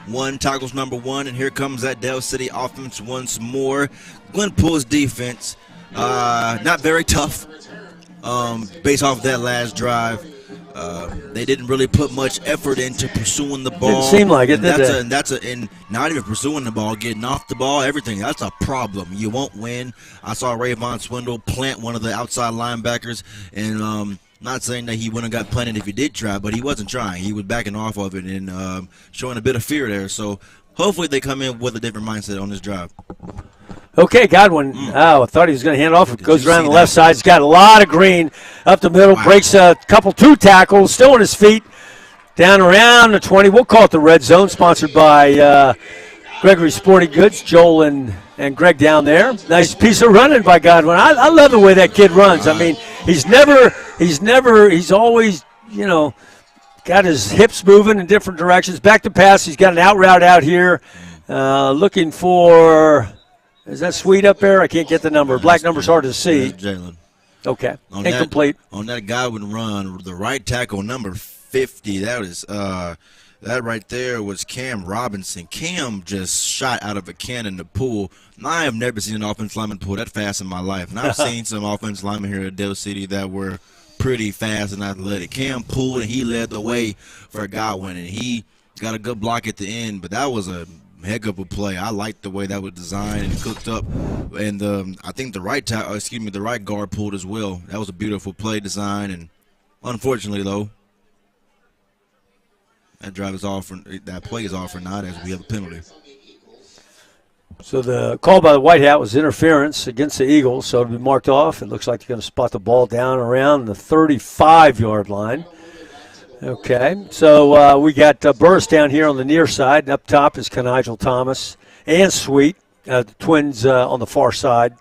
1 tackles number 1, and here comes that Del City offense once more. Glenpool's defense, not very tough. Based off that last drive, they didn't really put much effort into pursuing the ball. Didn't seem like it, did it? And not even pursuing the ball, getting off the ball, everything. That's a problem. You won't win. I saw Rayvon Swindle plant one of the outside linebackers, and not saying that he wouldn't have got planted if he did try, but he wasn't trying. He was backing off of it and showing a bit of fear there. So hopefully they come in with a different mindset on this drive. Okay, Godwin. Oh, I thought he was going to hand off. It goes around the left side. He's got a lot of green up the middle. Wow. Breaks a couple 2 tackles. Still on his feet. Down around the 20. We'll call it the red zone. Sponsored by Gregory Sporting Goods. Joel and Greg down there. Nice piece of running by Godwin. I love the way that kid runs. I mean, he's always, got his hips moving in different directions. Back to pass. He's got an out route out here. Looking for... Is that Sweet up there? I can't get the number. Black number's hard to see. Jalen. Okay. Incomplete. On that Godwin run, the right tackle, number 50, that right there was Cam Robinson. Cam just shot out of a cannon to pool. I have never seen an offensive lineman pull that fast in my life. And I've seen some offensive linemen here at Del City that were pretty fast and athletic. Cam pulled, and he led the way for Godwin, and he got a good block at the end. But that was a heck of a play. I liked the way that was designed and cooked up, and I think the right guard pulled as well. That was a beautiful play design, and unfortunately though, that play is off for not, as we have a penalty. So the call by the White Hat was interference against the Eagles, so it'll be marked off. It looks like they're going to spot the ball down around the 35-yard line. Okay, so we got Burris down here on the near side, and up top is Nigel Thomas and Sweet, the twins on the far side.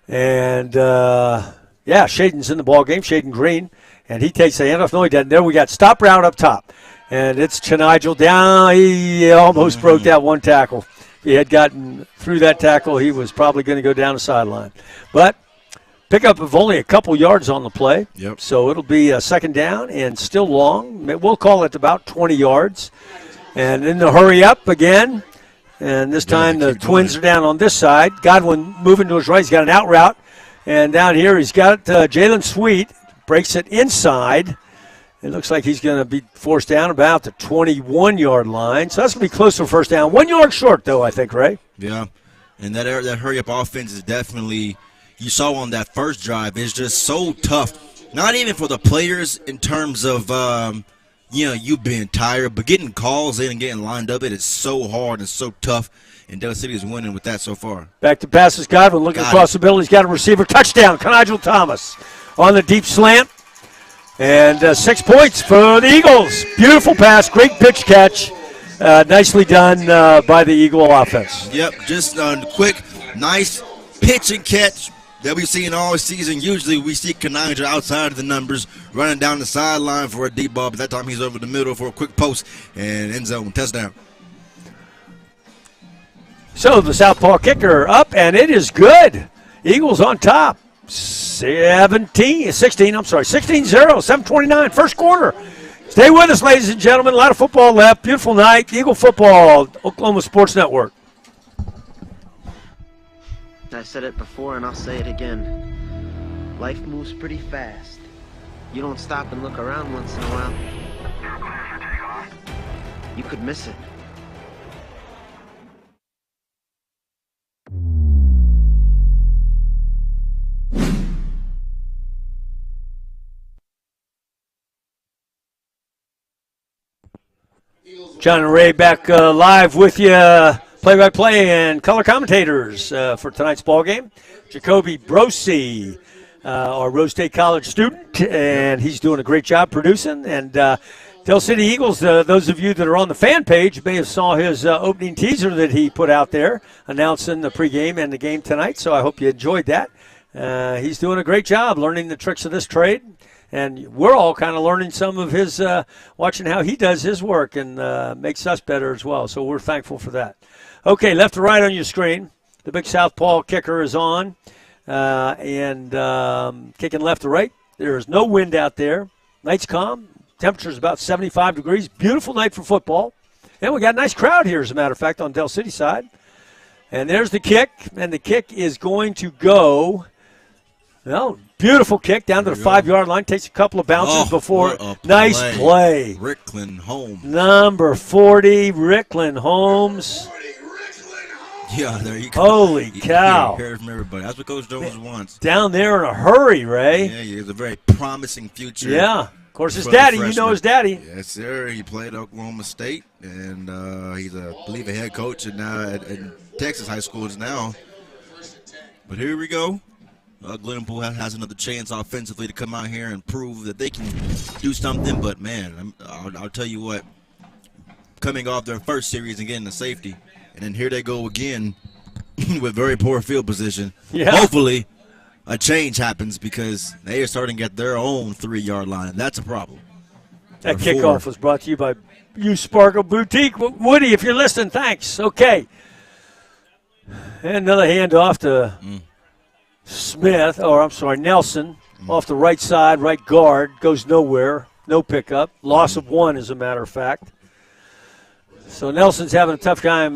And, Shaden's in the ball game, Shaden Green, and he takes the handoff. No, he doesn't. There we got stop route up top, and it's Nigel down. He almost broke that 1 tackle. If he had gotten through that tackle, he was probably going to go down the sideline. But pickup of only a couple yards on the play. Yep. So it'll be a second down and still long. We'll call it about 20 yards. And then the hurry up again. And this time the Twins are down on this side. Godwin moving to his right. He's got an out route. And down here he's got Jalen Sweet. Breaks it inside. It looks like he's going to be forced down about the 21-yard line. So that's going to be close to a first down. 1 yard short, though, I think, Ray. Yeah. And that hurry-up offense is definitely – you saw on that first drive, is just so tough. Not even for the players in terms of, you being tired, but getting calls in and getting lined up, it is so hard and so tough. And Del City is winning with that so far. Back to passes, Godwin looking across the middle. He's got a receiver. Touchdown, Nigel Thomas on the deep slant. And 6 points for the Eagles. Beautiful pass, great pitch catch. Nicely done by the Eagle offense. Yep, just quick, nice pitch and catch that we've seen all season. Usually we see Kananja outside of the numbers running down the sideline for a deep ball, but that time he's over the middle for a quick post and end zone touchdown. So the southpaw kicker up, and it is good. Eagles on top. 16-0, 7:29, first quarter. Stay with us, ladies and gentlemen. A lot of football left. Beautiful night. Eagle football, Oklahoma Sports Network. I said it before and I'll say it again. Life moves pretty fast. You don't stop and look around once in a while, you could miss it. John and Ray back live with you, play-by-play and color commentators for tonight's ball game. Jacoby Brosi, our Rose State College student, and he's doing a great job producing. And Del City Eagles, those of you that are on the fan page may have saw his opening teaser that he put out there announcing the pregame and the game tonight, so I hope you enjoyed that. He's doing a great job learning the tricks of this trade. And we're all kind of learning some of his, watching how he does his work, and makes us better as well. So we're thankful for that. Okay, left to right on your screen. The big southpaw kicker is on, and kicking left to right. There is no wind out there. Night's calm. Temperature's about 75 degrees. Beautiful night for football. And we got a nice crowd here, as a matter of fact, on Del City side. And there's the kick, and the kick is going to go, well, beautiful kick down to the 5-yard line. Takes a couple of bounces before. Nice play. Rickland Holmes. Number 40, Rickland Holmes. Yeah, there you go. Holy cow. You heard from everybody. That's what Coach Jones wants. Down there in a hurry, Ray. Yeah, he has a very promising future. Yeah. Of course, his daddy. You know his daddy. Yes, sir. He played at Oklahoma State, and he's, I believe, a head coach now at Texas high schools now. But here we go. Glenpool has another chance offensively to come out here and prove that they can do something. But, man, I'll tell you what, coming off their first series and getting the safety, and then here they go again with very poor field position. Yeah. Hopefully a change happens because they are starting at their own 3-yard line, and that's a problem. That kickoff was brought to you by U Sparkle Boutique. Woody, if you're listening, thanks. Okay. And another handoff to Nelson, off the right side, right guard, goes nowhere, no pickup, loss of 1 as a matter of fact. So Nelson's having a tough time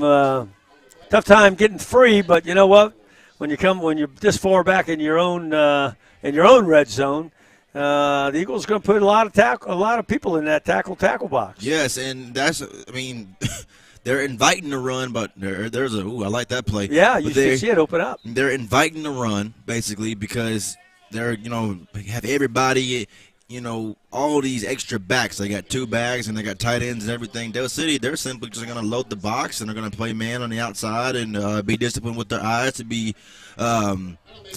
getting free, but you know what? When you're this far back in your own red zone, the Eagles are going to put a lot of people in that tackle box. Yes, and they're inviting the run, but there's I like that play. Yeah, you should see it open up. They're inviting the run, basically, because they're, have everybody, all these extra backs. They got 2 bags, and they got tight ends and everything. Del City, they're simply just going to load the box, and they're going to play man on the outside and be disciplined with their eyes to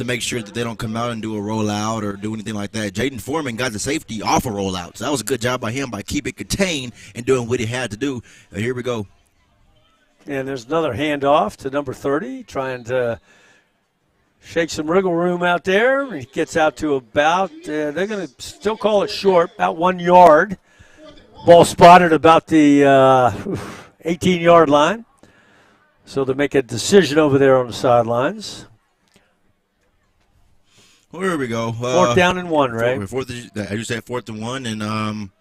make sure that they don't come out and do a rollout or do anything like that. Jaden Foreman got the safety off a rollout, so that was a good job by him by keeping it contained and doing what he had to do. Here we go. And there's another handoff to number 30, trying to shake some wriggle room out there. He gets out to about, they're going to still call it short, about 1 yard. Ball spotted about the 18-yard line. So they make a decision over there on the sidelines. Well, here we go. 4th down and 1, right? I just said 4th and 1, and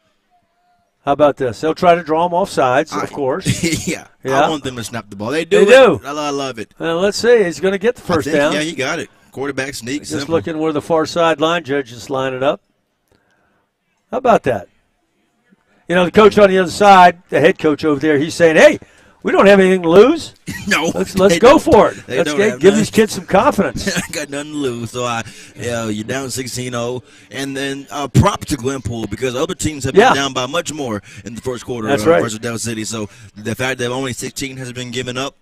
how about this? They'll try to draw them off sides, of course. Yeah. I want them to snap the ball. They do. I love it. Well, let's see. He's going to get the first down. Yeah, he got it. Quarterback sneak. Just simple. Looking where the far sideline judges line it up. How about that? The coach on the other side, the head coach over there, he's saying, hey, we don't have anything to lose. No. Let's go for it. Let's give these kids some confidence. I got nothing to lose. So you're down 16-0. And then prop to Glenpool because other teams have been down by much more in the first quarter versus Del City. So the fact that only 16 has been given up,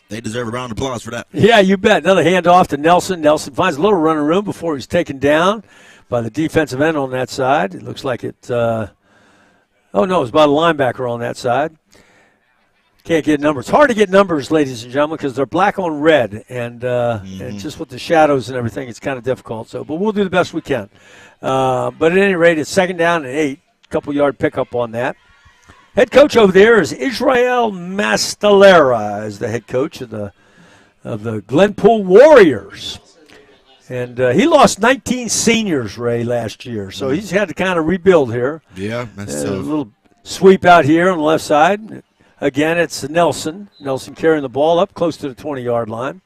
they deserve a round of applause for that. Yeah, you bet. Another handoff to Nelson. Nelson finds a little running room before he's taken down by the defensive end on that side. It looks like it. It was by the linebacker on that side. Can't get numbers. It's hard to get numbers, ladies and gentlemen, because they're black on red, and just with the shadows and everything, it's kind of difficult. So, but we'll do the best we can. But at any rate, it's 2nd down and 8. Couple-yard pickup on that. Head coach over there is Israel Mastalera, as the head coach of the Glenpool Warriors. And he lost 19 seniors, Ray, last year. So he's had to kind of rebuild here. Yeah, that's a little sweep out here on the left side. Again, it's Nelson. Nelson carrying the ball up close to the 20-yard line.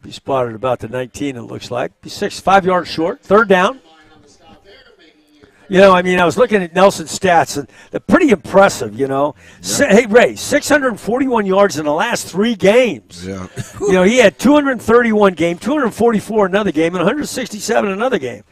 Be spotted about the 19, it looks like. Be 5 yards short. Third down. I was looking at Nelson's stats, and they're pretty impressive, Yeah. Hey, Ray, 641 yards in the last 3 games. Yeah. He had 231 game, 244 another game, and 167 another game.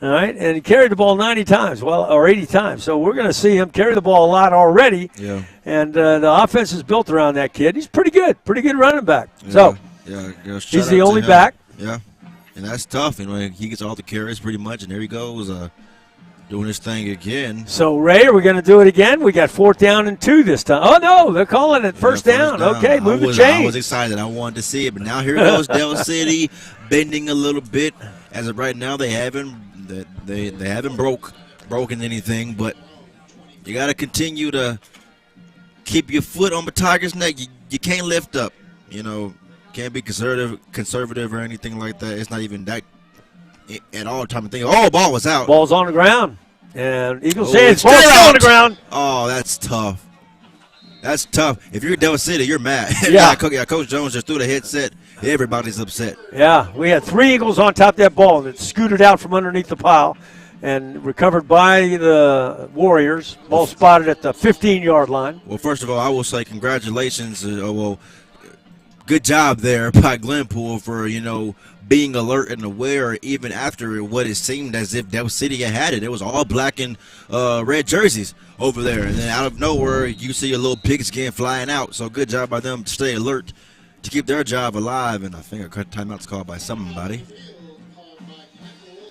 All right, and he carried the ball 90 times, or 80 times. So we're going to see him carry the ball a lot already. Yeah. And the offense is built around that kid. He's pretty good running back. Yeah. So he's the only back. Yeah, and that's tough. He gets all the carries pretty much, and there he goes. Doing his thing again. So, Ray, are we going to do it again? We got 4th down and 2 this time. Oh, no, they're calling it first down. Okay, move the chain. I was excited. I wanted to see it. But now here goes Del City bending a little bit. As of right now, they haven't broken anything. But you got to continue to keep your foot on the Tigers' neck. You can't lift up. Can't be conservative or anything like that. It's not even that at all time of thinking, ball was out. Ball's on the ground. And Eagles say it's ball's on the ground. Oh, that's tough. That's tough. If you're Del City, you're mad. Yeah. Coach Jones just threw the headset. Everybody's upset. Yeah, we had 3 Eagles on top of that ball that scooted out from underneath the pile and recovered by the Warriors. Ball spotted at the 15-yard line. Well, first of all, I will say congratulations. Good job there by Glenpool for, being alert and aware even after what it seemed as if Del City had it. It was all black and red jerseys over there. And then out of nowhere, you see a little pigskin flying out. So good job by them to stay alert to keep their job alive. And I think a timeout's called by somebody.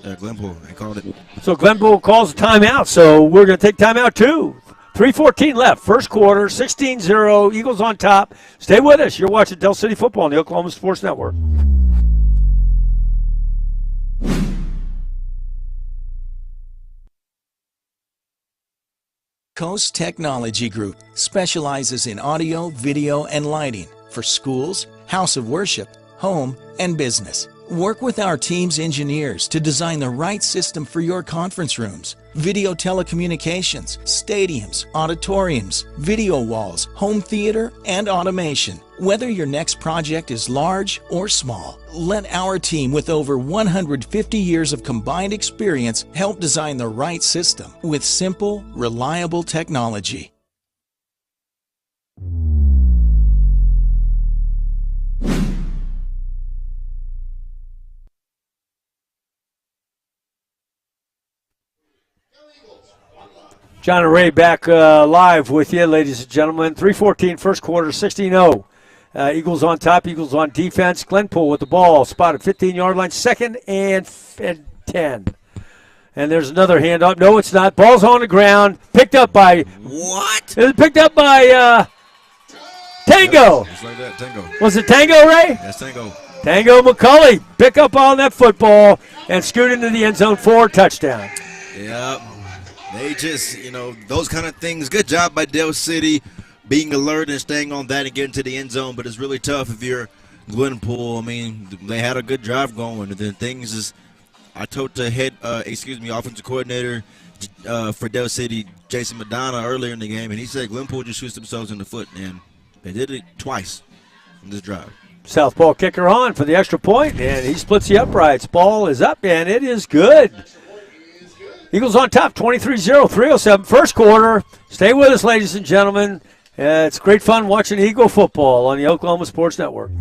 Glenpool, they called it. So Glenpool calls a timeout. So we're going to take timeout too. 3:14 left. First quarter, 16-0. Eagles on top. Stay with us. You're watching Del City football on the Oklahoma Sports Network. Coast Technology Group specializes in audio, video, and lighting for schools, house of worship, home, and business. Work with our team's engineers to design the right system for your conference rooms, video telecommunications, stadiums, auditoriums, video walls, home theater, and automation. Whether your next project is large or small, let our team with over 150 years of combined experience help design the right system with simple, reliable technology. John and Ray back live with you, ladies and gentlemen. 3:14 first quarter, 16-0. Eagles on top, Eagles on defense. Glenpool with the ball, spotted 15-yard line, 2nd and 10. And there's another handoff. No, it's not. Ball's on the ground. Picked up by... What? It was picked up by Tango. Just like that, Tango. Was it Tango, Ray? That's Tango. Tango McCulley. Pick up on that football and scoot into the end zone for a touchdown. Yep. They just, those kind of things. Good job by Del City being alert and staying on that and getting to the end zone. But it's really tough if you're Glenpool. I mean, they had a good drive going. And then things is, I told the offensive coordinator for Del City, Jason Madonna, earlier in the game, and he said Glenpool just shoots themselves in the foot. And they did it twice in this drive. Southpaw kicker on for the extra point, and he splits the uprights. Ball is up, and it is good. Eagles on top, 23-0, 3:07, first quarter. Stay with us, ladies and gentlemen. It's great fun watching Eagle football on the Oklahoma Sports Network.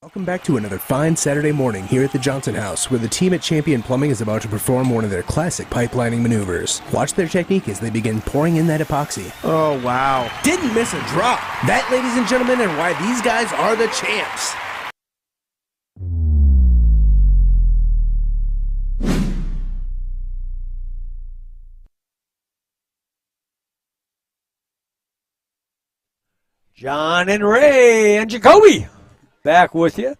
Welcome back to another fine Saturday morning here at the Johnson House, where the team at Champion Plumbing is about to perform one of their classic pipelining maneuvers. Watch their technique as they begin pouring in that epoxy. Oh, wow. Didn't miss a drop. That, ladies and gentlemen, and why these guys are the champs. John and Ray and Jacoby back with you.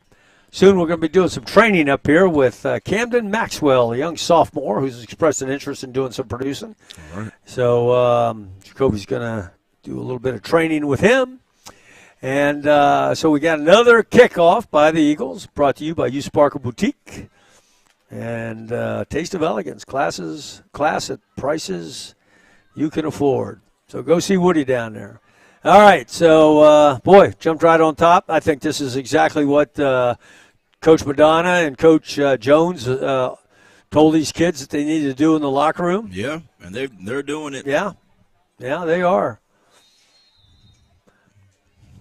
soon we're going to be doing some training up here with Camden Maxwell, a young sophomore who's expressed an interest in doing some producing. All right. So Jacoby's going to do a little bit of training with him. And so we got another kickoff by the Eagles, brought to you by U Sparkle Boutique and Taste of Elegance, class at prices you can afford. So go see Woody down there. All right, so, boy, jumped right on top. I think this is exactly what Coach Madonna and Coach Jones told these kids that they needed to do in the locker room. Yeah, and they're doing it. Yeah, they are.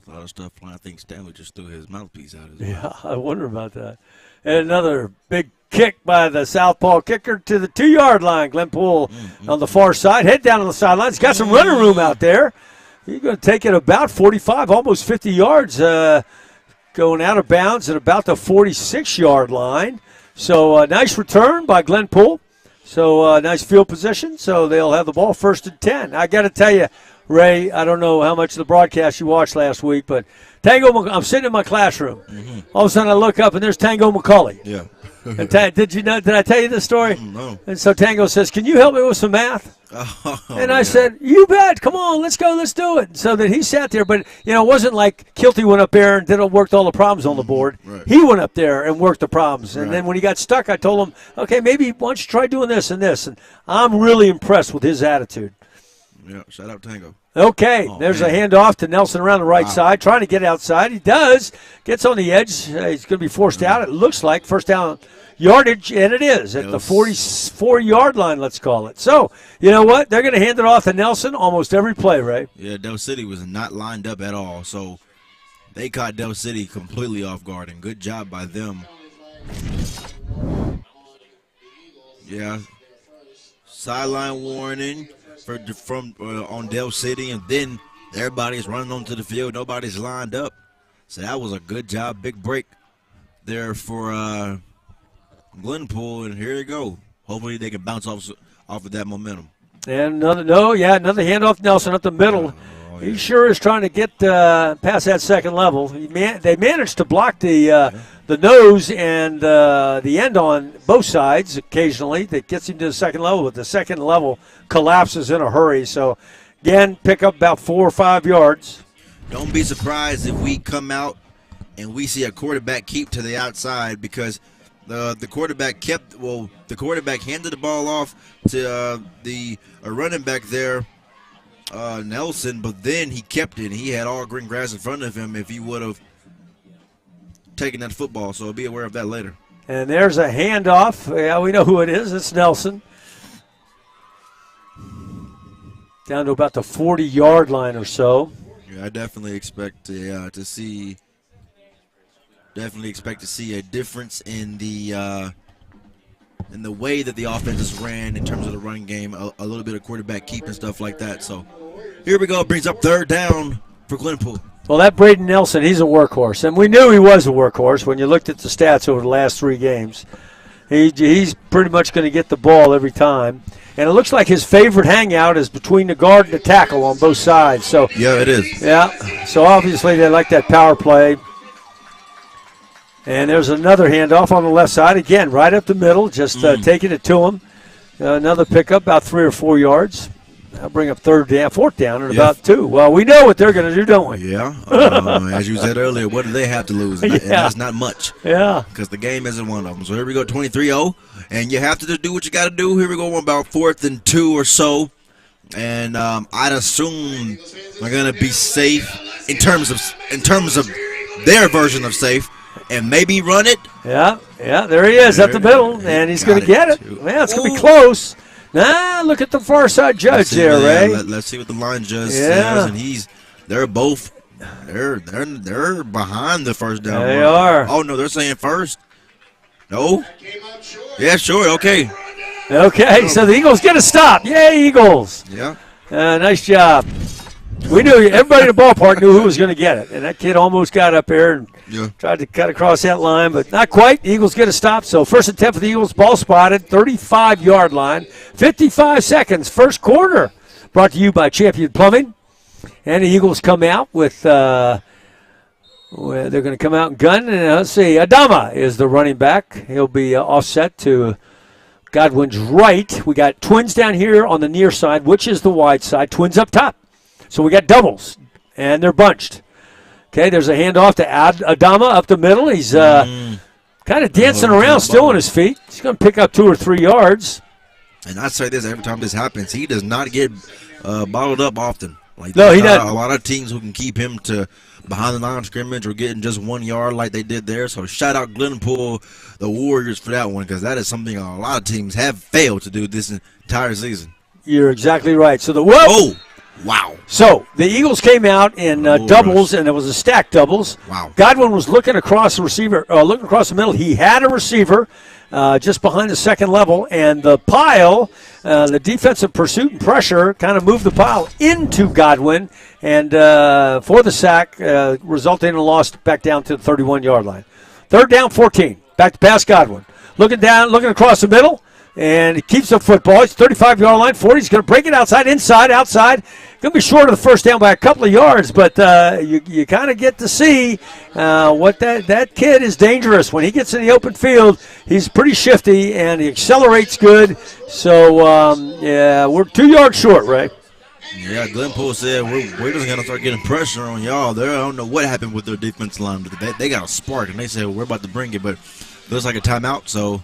A lot of stuff. I think Stanley just threw his mouthpiece out as well. Yeah, I wonder about that. And another big kick by the southpaw kicker to the 2-yard line. Glenpool on the far side. Head down on the sideline. He's got some running room out there. He's going to take it about 45, almost 50 yards, going out of bounds at about the 46-yard line. So nice return by Glenpool. So nice field position. So they'll have the ball 1st and 10. I got to tell you, Ray, I don't know how much of the broadcast you watched last week, but I'm sitting in my classroom. All of a sudden I look up and there's Tango McCulley. Yeah. And did I tell you this story? No. And so Tango says, "Can you help me with some math?" And I said, "You bet. Come on, let's go. Let's do it." So then he sat there, but it wasn't like Kilty went up there and worked all the problems on the board. Right. He went up there and worked the problems. And Right. then when he got stuck, I told him, "Okay, maybe why don't you try doing this and this?" And I'm really impressed with his attitude. Yeah, shout out Tango. Okay, there's a handoff to Nelson around the right side, trying to get outside. He does. Gets on the edge. He's going to be forced out. It looks like first down yardage, and it is at the 44-yard line, let's call it. So, you know what? They're going to hand it off to Nelson almost every play, right? Yeah, Del City was not lined up at all, so they caught Del City completely off guard, and good job by them. Yeah, sideline warning from on Del City, and then everybody's running onto the field. Nobody's lined up, so that was a good job. Big break there for Glenpool, and here they go. Hopefully they can bounce off of that momentum. And another handoff Nelson up the middle. He sure is trying to get past that second level. They managed to block the nose and the end on both sides occasionally. That gets him to the second level, but the second level collapses in a hurry. So, again, pick up about 4 or 5 yards. Don't be surprised if we come out and we see a quarterback keep to the outside, because the quarterback handed the ball off to the running back there, Nelson, but then he kept it. He had all green grass in front of him if he would have taken that football, so be aware of that later. And there's a handoff. Yeah, we know who it is. It's Nelson. Down to about the 40-yard line or so. Yeah, I definitely expect to see a difference in the way that the offenses ran in terms of the run game, a little bit of quarterback keep and stuff like that. So here we go. Brings up 3rd down for Glenpool. Well, that Braden Nelson, he's a workhorse, and we knew he was a workhorse when you looked at the stats over the last 3 games. He's pretty much going to get the ball every time. And it looks like his favorite hangout is between the guard and the tackle on both sides. So yeah, it is. Yeah, so obviously they like that power play. And there's another handoff on the left side. Again, right up the middle, just taking it to him. Another pickup, about 3 or 4 yards. That'll bring up 4th down in about 2. Well, we know what they're going to do, don't we? Yeah. As you said earlier, what do they have to lose? And that's not much. Yeah. Because the game isn't one of them. So here we go, 23-0. And you have to just do what you got to do. Here we go, about 4th and 2 or so. And I'd assume they're going to be safe in terms of their version of safe. And maybe run it. Yeah, there he is at the middle, and he's going to get it. Man, it's going to be close. Look at the far side judge there, Ray. Let's see what the line judge says. And they're behind the first down. They are. Oh no, they're saying first. No. Yeah, sure. Okay. Okay, so the Eagles get a stop. Yay, Eagles. Yeah. Nice job. We knew everybody in the ballpark knew who was going to get it, and that kid almost got up there and tried to cut across that line, but not quite. The Eagles get a stop, so 1st and 10 for the Eagles. Ball spotted, 35-yard line, 55 seconds, first quarter. Brought to you by Champion Plumbing, and the Eagles come out with Well, they're going to come out and gun. And let's see, Adama is the running back. He'll be offset to Godwin's right. We got twins down here on the near side, which is the wide side. Twins up top. So we got doubles, and they're bunched. Okay, there's a handoff to Adama up the middle. He's kind of dancing around, still on his feet. He's going to pick up 2 or 3 yards. And I say this every time this happens, he does not get bottled up often. Like, no, he doesn't. A lot of teams who can keep him to behind the line of scrimmage or getting just 1 yard like they did there. So shout out Glenpool, the Warriors, for that one, because that is something a lot of teams have failed to do this entire season. You're exactly right. So Wow. So the Eagles came out in doubles, and it was a stacked doubles. Wow. Godwin was looking across the receiver, looking across the middle. He had a receiver just behind the second level, and the pile, the defensive pursuit and pressure kind of moved the pile into Godwin, and for the sack, resulting in a loss back down to the 31-yard line. 3rd down, 14. Back to pass Godwin. Looking down, looking across the middle. And he keeps the football. It's 35-yard line, 40. He's going to break it outside, outside. Going to be short of the first down by a couple of yards, but you kind of get to see what that kid is dangerous. When he gets in the open field, he's pretty shifty, and he accelerates good. So, we're 2 yards short, Ray. Yeah, Glenpool said we're just going to start getting pressure on y'all. I don't know what happened with their defense line, but they got a spark, and they said we're about to bring it, but it looks like a timeout, so.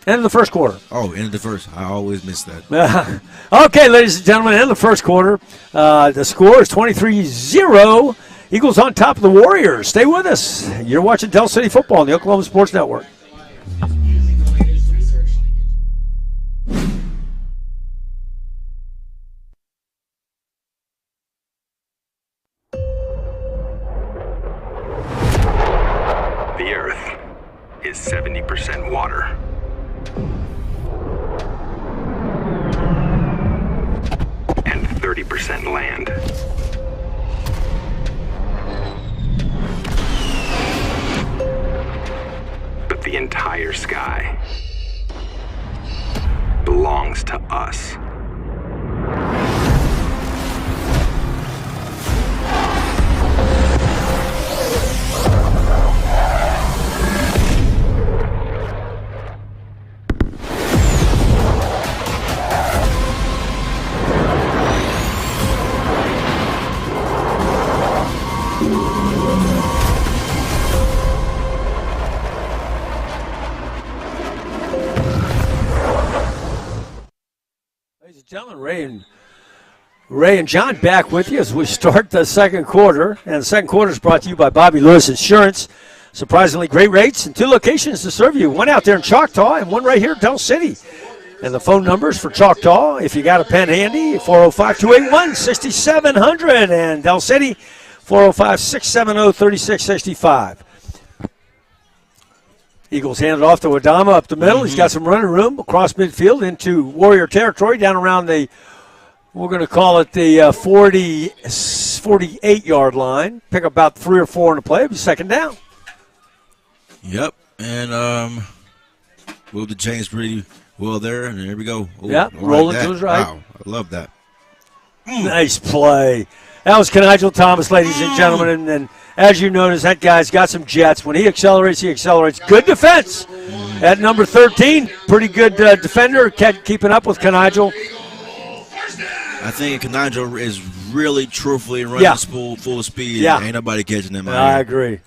End of the first quarter. Oh, end of the first. I always miss that. Okay, ladies and gentlemen, end of the first quarter. The score is 23-0. Eagles on top of the Warriors. Stay with us. You're watching Del City Football on the Oklahoma Sports Network. The Earth is 70% water. And 30% land. But the entire sky belongs to us. Ladies and gentlemen, Ray and John back with you as we start the second quarter. And the second quarter is brought to you by Bobby Lewis Insurance. Surprisingly great rates and 2 locations to serve you. One out there in Choctaw and one right here in Del City. And the phone numbers for Choctaw, if you got a pen handy, 405-281-6700. And Del City, 405-670-3665. Eagles hand it off to Adama up the middle. He's got some running room across midfield into Warrior territory down around the, we're going to call it the 48-yard line. Pick up about 3 or 4 in the play. It'll be second down. Yep, and moved the chains pretty well there, and there we go. Ooh, yeah, rolling to his right. Wow, I love that. Nice play. That was Nigel Thomas, ladies and gentlemen, and as you notice, that guy's got some jets. When he accelerates, he accelerates. Good defense at number 13. Pretty good defender, keeping up with Nigel. I think Nigel is really, truthfully running full speed. Yeah. Ain't nobody catching him. I agree.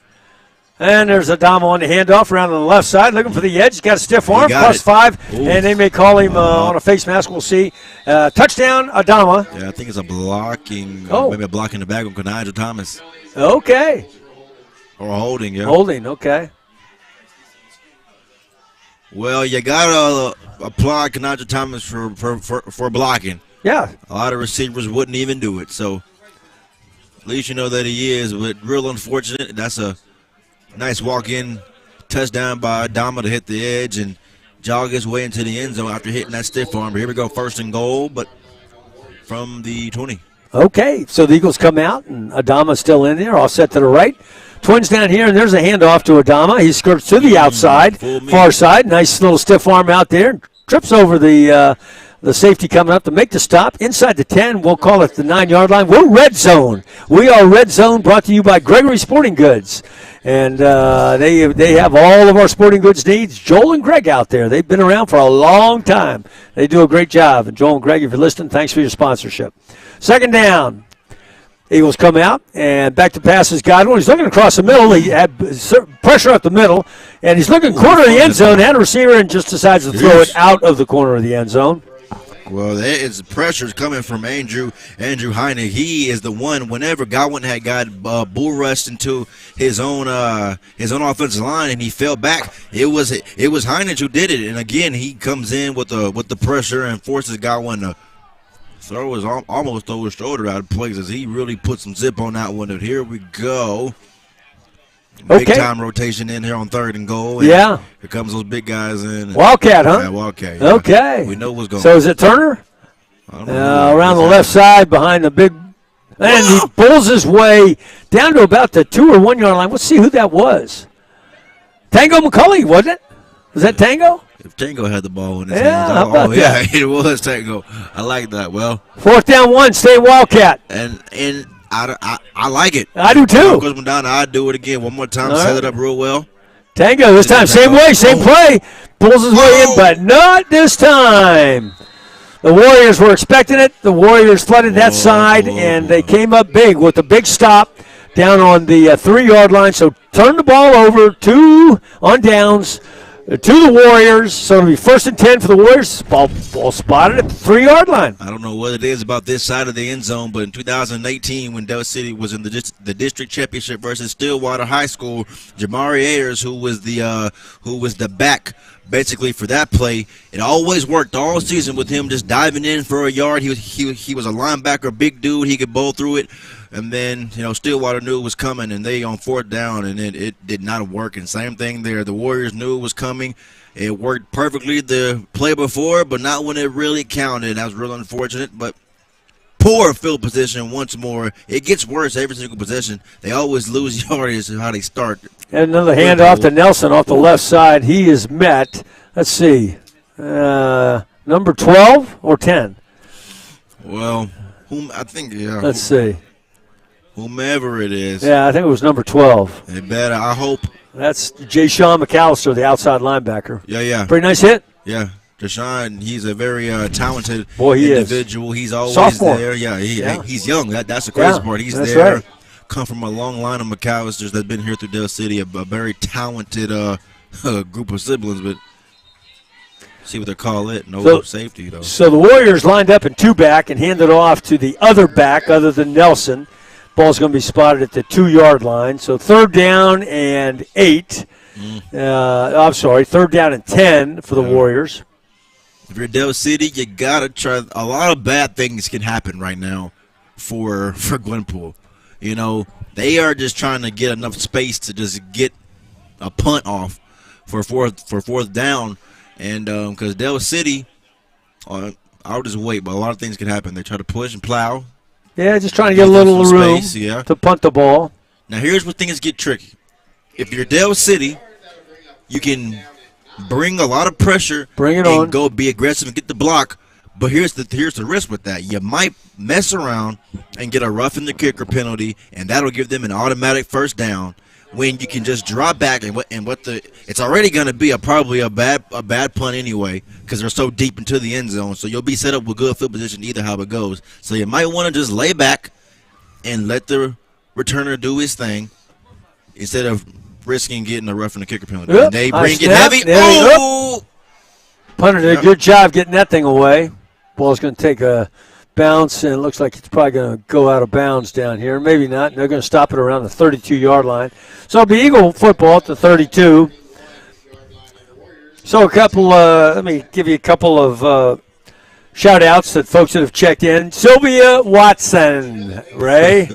And there's Adama on the handoff around on the left side, looking for the edge. He's got a stiff arm, +5, and they may call him on a face mask. We'll see. Touchdown, Adama. Yeah, I think it's a blocking, maybe a block in the back of Nigel Thomas. Okay. Or holding, yeah. Holding, okay. Well, you got to apply Nigel Thomas for blocking. Yeah. A lot of receivers wouldn't even do it, so at least you know that he is. But real unfortunate, that's a nice walk-in touchdown by Adama to hit the edge and jog his way into the end zone after hitting that stiff arm. But here we go, 1st and goal, but from the 20. Okay, so the Eagles come out, and Adama's still in there, all set to the right. Twins down here, and there's a handoff to Adama. He skirts to the outside, far side. Nice little stiff arm out there. Trips over the the safety coming up to make the stop inside the 10. We'll call it the 9-yard line. We're Red Zone. We are Red Zone, brought to you by Gregory Sporting Goods. And they have all of our sporting goods needs. Joel and Greg out there. They've been around for a long time. They do a great job. And Joel and Greg, if you're listening, thanks for your sponsorship. Second down. Eagles come out, and back to pass is Godwin. He's looking across the middle. He had pressure up the middle, and he's looking corner of the end zone, had a receiver, and just decides to throw it out of the corner of the end zone. Well, it's pressure coming from Andrew Heine. He is the one. Whenever Godwin had got bull rushed into his own offensive line and he fell back, it was Heine who did it. And again, he comes in with the pressure and forces Godwin to almost throw his shoulder out of place as he really put some zip on that one. And here we go. Big time rotation in here on 3rd and goal. And yeah. Here comes those big guys in. Wildcat, huh? Yeah, Wildcat. Yeah. Okay. We know what's going on. So is it Turner? Around the left side behind the big. And he pulls his way down to about the 2 or 1 yard line. Let's see who that was. Tango McCulley, wasn't it? Was that Tango? If Tango had the ball in his hands. How about that? It was Tango. I like that. Well, 4th down 1, stay Wildcat. And I like it. I do too. Goes down. I'd do it again one more time. Set it up real well. Tango this time, same way, same play. Pulls his way in, but not this time. The Warriors were expecting it. The Warriors flooded that side, and they came up big with a big stop down on the 3-yard line. So turn the ball over, 2 on downs. To the Warriors, so it'll be 1st and 10 for the Warriors. Ball spotted at the 3-yard line. I don't know what it is about this side of the end zone, but in 2018, when Del City was in the district championship versus Stillwater High School, Jamari Ayers, who was the back basically for that play, it always worked all season with him just diving in for a yard. He was a linebacker, big dude. He could bowl through it. And then, Stillwater knew it was coming, and they on 4th down, and it did not work. And same thing there. The Warriors knew it was coming. It worked perfectly the play before, but not when it really counted. That was real unfortunate. But poor field position once more. It gets worse every single possession. They always lose yardage how they start. And another handoff to Nelson off the left side. He is met. Let's see. Number 12 or 10? Well, I think, yeah. Let's see. Whomever it is. Yeah, I think it was number 12. They better, I hope. That's Jay Sean McAllister, the outside linebacker. Yeah. Pretty nice hit. Yeah. Deshaun, he's a very talented individual. He's always sophomore. there. Yeah, he's young. That's the crazy part. He's there. Right. Come from a long line of McAllisters that's been here through Del City, a very talented group of siblings, but see what they call it. No safety, though. So the Warriors lined up in 2-back and handed off to the other back other than Nelson. Ball's going to be spotted at the 2-yard line. So 3rd down and 8. I'm sorry, 3rd down and 10 for the Warriors. If you're Del City, you got to try. A lot of bad things can happen right now for Glenpool. They are just trying to get enough space to just get a punt off for 4th down. And because Del City, I'll just wait, but a lot of things can happen. They try to push and plow. Yeah, just trying to get a little room to punt the ball. Now, here's where things get tricky. If you're Del City, you can bring a lot of pressure and go be aggressive and get the block. But here's the risk with that. You might mess around and get a roughing the kicker penalty, and that'll give them an automatic 1st down. When you can just drop back it's already going to be probably a bad punt anyway because they're so deep into the end zone. So you'll be set up with good field position either how it goes. So you might want to just lay back and let the returner do his thing instead of risking getting a roughing the kicker penalty. Yep. And they bring it heavy. Punter did a good job getting that thing away. Ball's going to take a bounce, and it looks like it's probably going to go out of bounds down here. Maybe not. They're going to stop it around the 32-yard line. So it'll be Eagle football at the 32. So let me give you a couple of shout-outs that folks that have checked in. Sylvia Watson, Ray.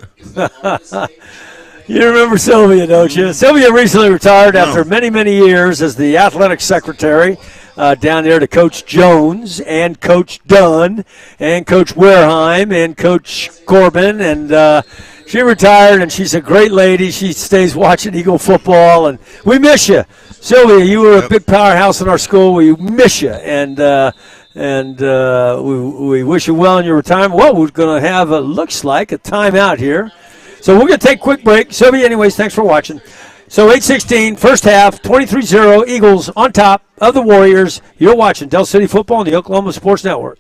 You remember Sylvia, don't you? Sylvia recently retired after many, many years as the athletic secretary down there to Coach Jones and Coach Dunn and Coach Wareheim and Coach Corbin. And she retired, and she's a great lady. She stays watching Eagle football, and we miss you. Sylvia, you were a big powerhouse in our school. We miss you. And And we wish you well in your retirement. Well, we're going to have, looks like, a timeout here. So we're going to take a quick break. Sylvia, anyways, thanks for watching. So 8-16, first half, 23-0, Eagles on top of the Warriors. You're watching Del City Football on the Oklahoma Sports Network.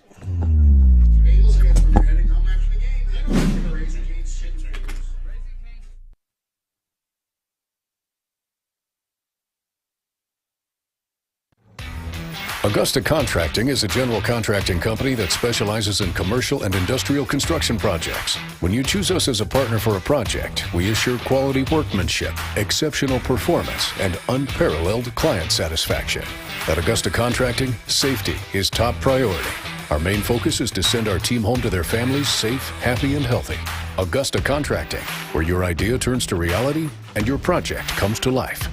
Augusta Contracting is a general contracting company that specializes in commercial and industrial construction projects. When you choose us as a partner for a project, we assure quality workmanship, exceptional performance, and unparalleled client satisfaction. At Augusta Contracting, safety is top priority. Our main focus is to send our team home to their families safe, happy, and healthy. Augusta Contracting, where your idea turns to reality and your project comes to life.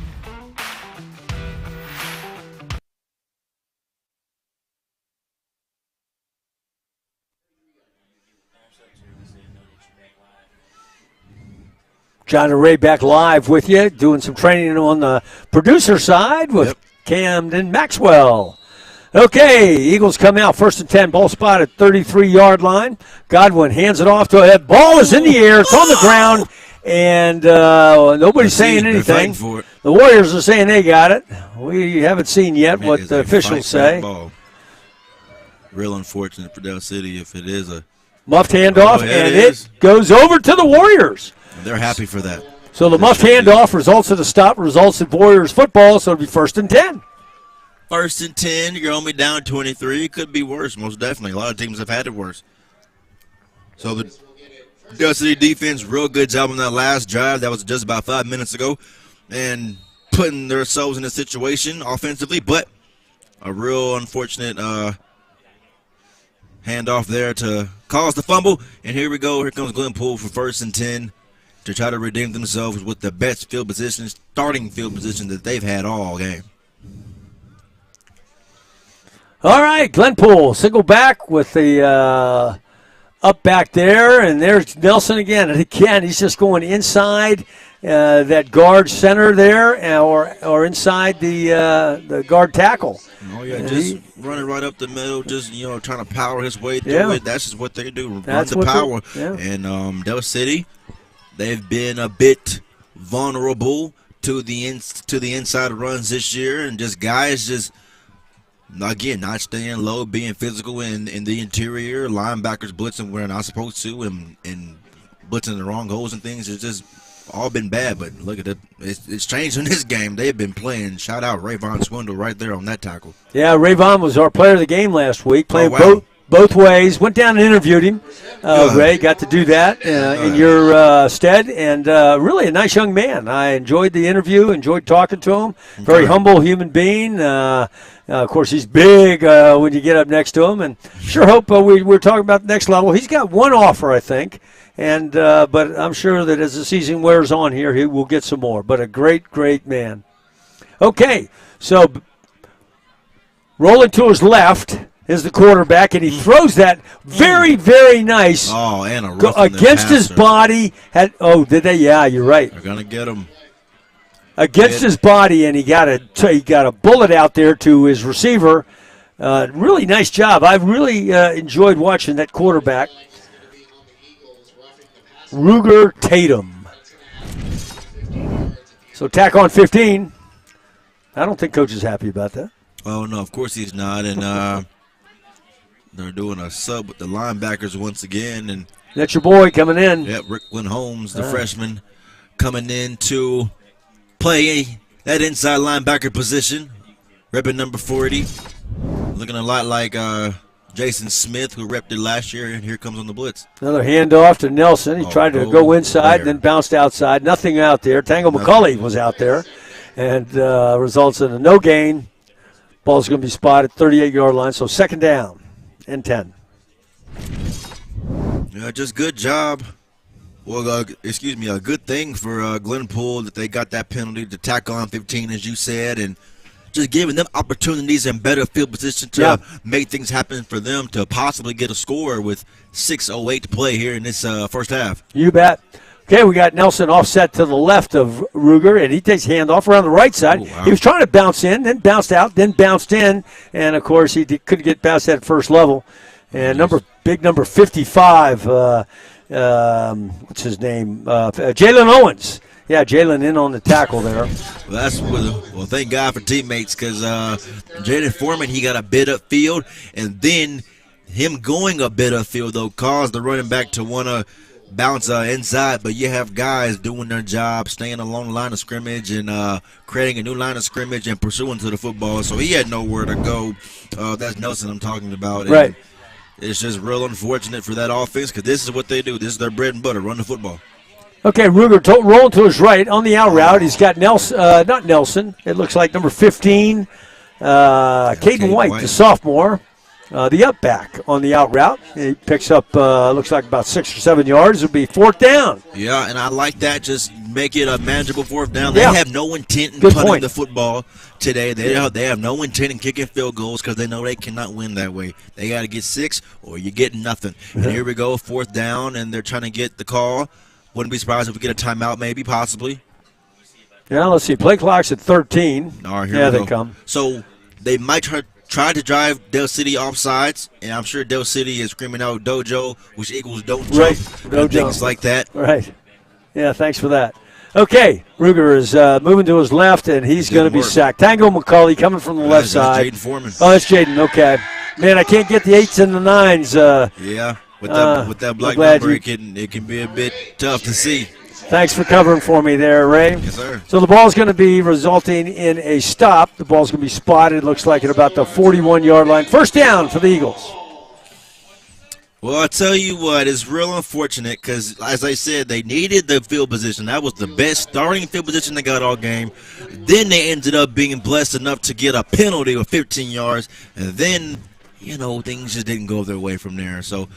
John and Ray back live with you, doing some training on the producer side with Camden Maxwell. Okay, Eagles come out, 1st and 10, ball spot at 33-yard line. Godwin hands it off to that ball is in the air, it's on the ground, and nobody's saying anything. The Warriors are saying they got it. We haven't seen yet what the officials say. Real unfortunate for Del City if it is a muffed handoff, and it goes over to the Warriors. They're happy for that. So the muffed handoff results in a stop, results in Warriors football, so it'll be 1st and 10. 1st and 10, you're only down 23. It could be worse, most definitely. A lot of teams have had it worse. So the Del City defense, real good job on that last drive. That was just about 5 minutes ago. And putting themselves in a situation offensively, but a real unfortunate handoff there to cause the fumble. And here we go. Here comes Glenpool for 1st and 10 to try to redeem themselves with the best field position, starting field position that they've had all game. All right, Glenpool, single back with the up back there, and there's Nelson again. And again, he's just going inside that guard center there, or inside the guard tackle. Oh yeah, just running right up the middle, just trying to power his way through it. That's just what they do, run the power. And Del City, they've been a bit vulnerable to the inside runs this year, and just guys just. Again, not staying low, being physical in the interior, linebackers blitzing where they're not supposed to, and blitzing the wrong holes and things. It's just all been bad, but look at it. It's changed in this game. They've been playing. Shout out Rayvon Swindle right there on that tackle. Yeah, Rayvon was our player of the game last week, playing both ways. Went down and interviewed him. Ray got to do that in your stead, and really a nice young man. I enjoyed the interview, enjoyed talking to him. Very humble human being. Of course, he's big when you get up next to him, and sure hope we're talking about the next level. He's got one offer, I think, and but I'm sure that as the season wears on here, he will get some more. But a great, great man. Okay, so rolling to his left is the quarterback, and he throws that very, very nice and against his body. Did they? Yeah, you're right. They're gonna get him. Against his body, and he got a bullet out there to his receiver. Really nice job. I've really enjoyed watching that quarterback, Ruger Tatum. So tack on 15. I don't think Coach is happy about that. Oh, no, of course he's not. And they're doing a sub with the linebackers once again. And that's your boy coming in. Yep, Rickland Holmes, the freshman, coming in to play that inside linebacker position, repping number 40, looking a lot like Jason Smith, who repped it last year, and here comes on the blitz. Another handoff to Nelson. He tried to go inside, then bounced outside. Nothing out there. Tango McCulley was out there, and results in a no gain. Ball's going to be spotted 38-yard line, so 2nd down and 10. Yeah, just good job. Well, a good thing for Glenpool that they got that penalty to tack on 15, as you said, and just giving them opportunities and better field position to make things happen for them to possibly get a score with 6:08 to play here in this first half. You bet. Okay, we got Nelson offset to the left of Ruger, and he takes handoff around the right side. Oh, wow. He was trying to bounce in, then bounced out, then bounced in, and, of course, he couldn't get past that first level. And big number 55, what's his name? Jalen Owens. Yeah, Jalen in on the tackle there. Well, thank God for teammates, because Jaden Foreman, he got a bit upfield, and then him going a bit upfield, though, caused the running back to want to bounce inside, but you have guys doing their job, staying along the line of scrimmage and creating a new line of scrimmage and pursuing to the football. So he had nowhere to go. That's Nelson I'm talking about. Right. And it's just real unfortunate for that offense, because this is what they do. This is their bread and butter, run the football. Okay, Ruger rolling to his right on the out route. He's got Nelson, not Nelson. It looks like number 15, Caden White, the sophomore. The up back on the out route. He picks up, looks like about 6 or 7 yards. It'll be 4th down. Yeah, and I like that. Just make it a manageable 4th down. Yeah. They have no intent in punting the football today. They have no intent in kicking field goals, because they know they cannot win that way. They got to get 6 or you get nothing. And here we go, 4th down, and they're trying to get the call. Wouldn't be surprised if we get a timeout, maybe, possibly. Yeah, let's see. Play clock's at 13. All right, here yeah, we go. They come. So they might try to drive Del City offsides, and I'm sure Del City is screaming out dojo, which equals don't jump. Right, and things like that. Right. Yeah, thanks for that. Okay, Ruger is moving to his left, and he's going to be sacked. Tango McCauley coming from the left side. Jaden Foreman. Oh, that's Jaden. Okay. Man, I can't get the 8s and the 9s. Yeah, with that black number, it can be a bit tough to see. Thanks for covering for me there, Ray. Yes, sir. So the ball's going to be resulting in a stop. The ball's going to be spotted, looks like, at about the 41-yard line. 1st down for the Eagles. Well, I tell you what, it's real unfortunate, because, as I said, they needed the field position. That was the best starting field position they got all game. Then they ended up being blessed enough to get a penalty of 15 yards, and then, things just didn't go their way from there. So,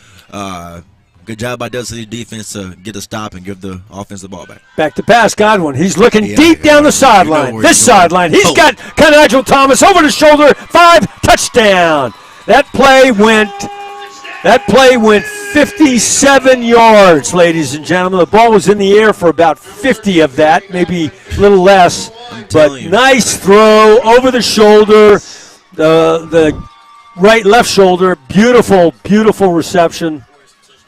good job by Del City defense to get a stop and give the offense the ball back. Back to pass, Godwin. He's looking deep down the sideline. This sideline. He's got Nigel Thomas over the shoulder. 5, touchdown. That play went 57 yards, ladies and gentlemen. The ball was in the air for about 50 of that, maybe a little less. But nice throw over the shoulder, the left shoulder. Beautiful, beautiful reception.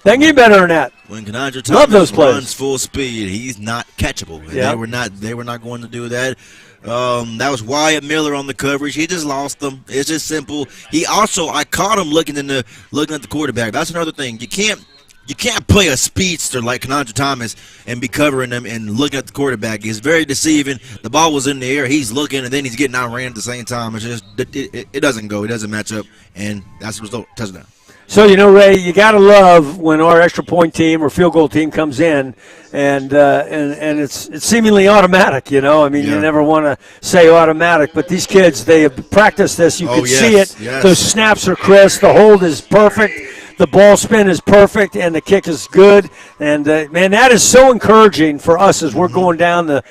Doesn't get better than that. When Nigel Love those Thomas plays. runs full speed, he's not catchable. And Yeah. They were not going to do that. That was Wyatt Miller on the coverage. He just lost them. It's just simple. I caught him looking at the quarterback. That's another thing. You can't play a speedster like Kananja Thomas and be covering them and looking at the quarterback. It's very deceiving. The ball was in the air. He's looking, and then he's getting outran at the same time. It's just it doesn't go. It doesn't match up, and that's the result. Touchdown. So, Ray, you got to love when our extra point team or field goal team comes in, and it's seemingly automatic, You never want to say automatic, but these kids, they have practiced this. You can see it. Yes. Those snaps are crisp. The hold is perfect. The ball spin is perfect, and the kick is good. And, man, that is so encouraging for us as we're going down the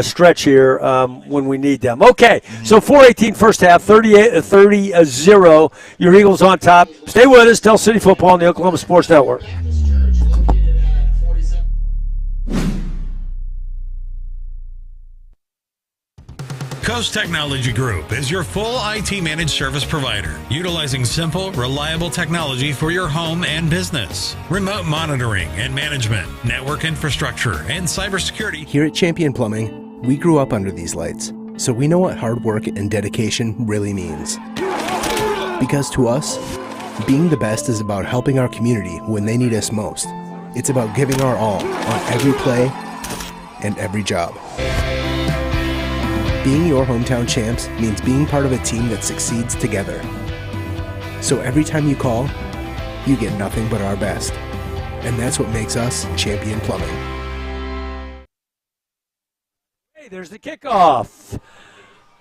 stretch here when we need them. Okay, so 4:18 first half, 30-0. Your Eagles on top. Stay with us. Del City Football on the Oklahoma Sports Network. Coast Technology Group is your full IT managed service provider, utilizing simple, reliable technology for your home and business. Remote monitoring and management, network infrastructure, and cybersecurity. Here at Champion Plumbing, we grew up under these lights, so we know what hard work and dedication really means. Because to us, being the best is about helping our community when they need us most. It's about giving our all on every play and every job. Being your hometown champs means being part of a team that succeeds together. So every time you call, you get nothing but our best. And that's what makes us Champion Plumbing. Hey, there's the kickoff.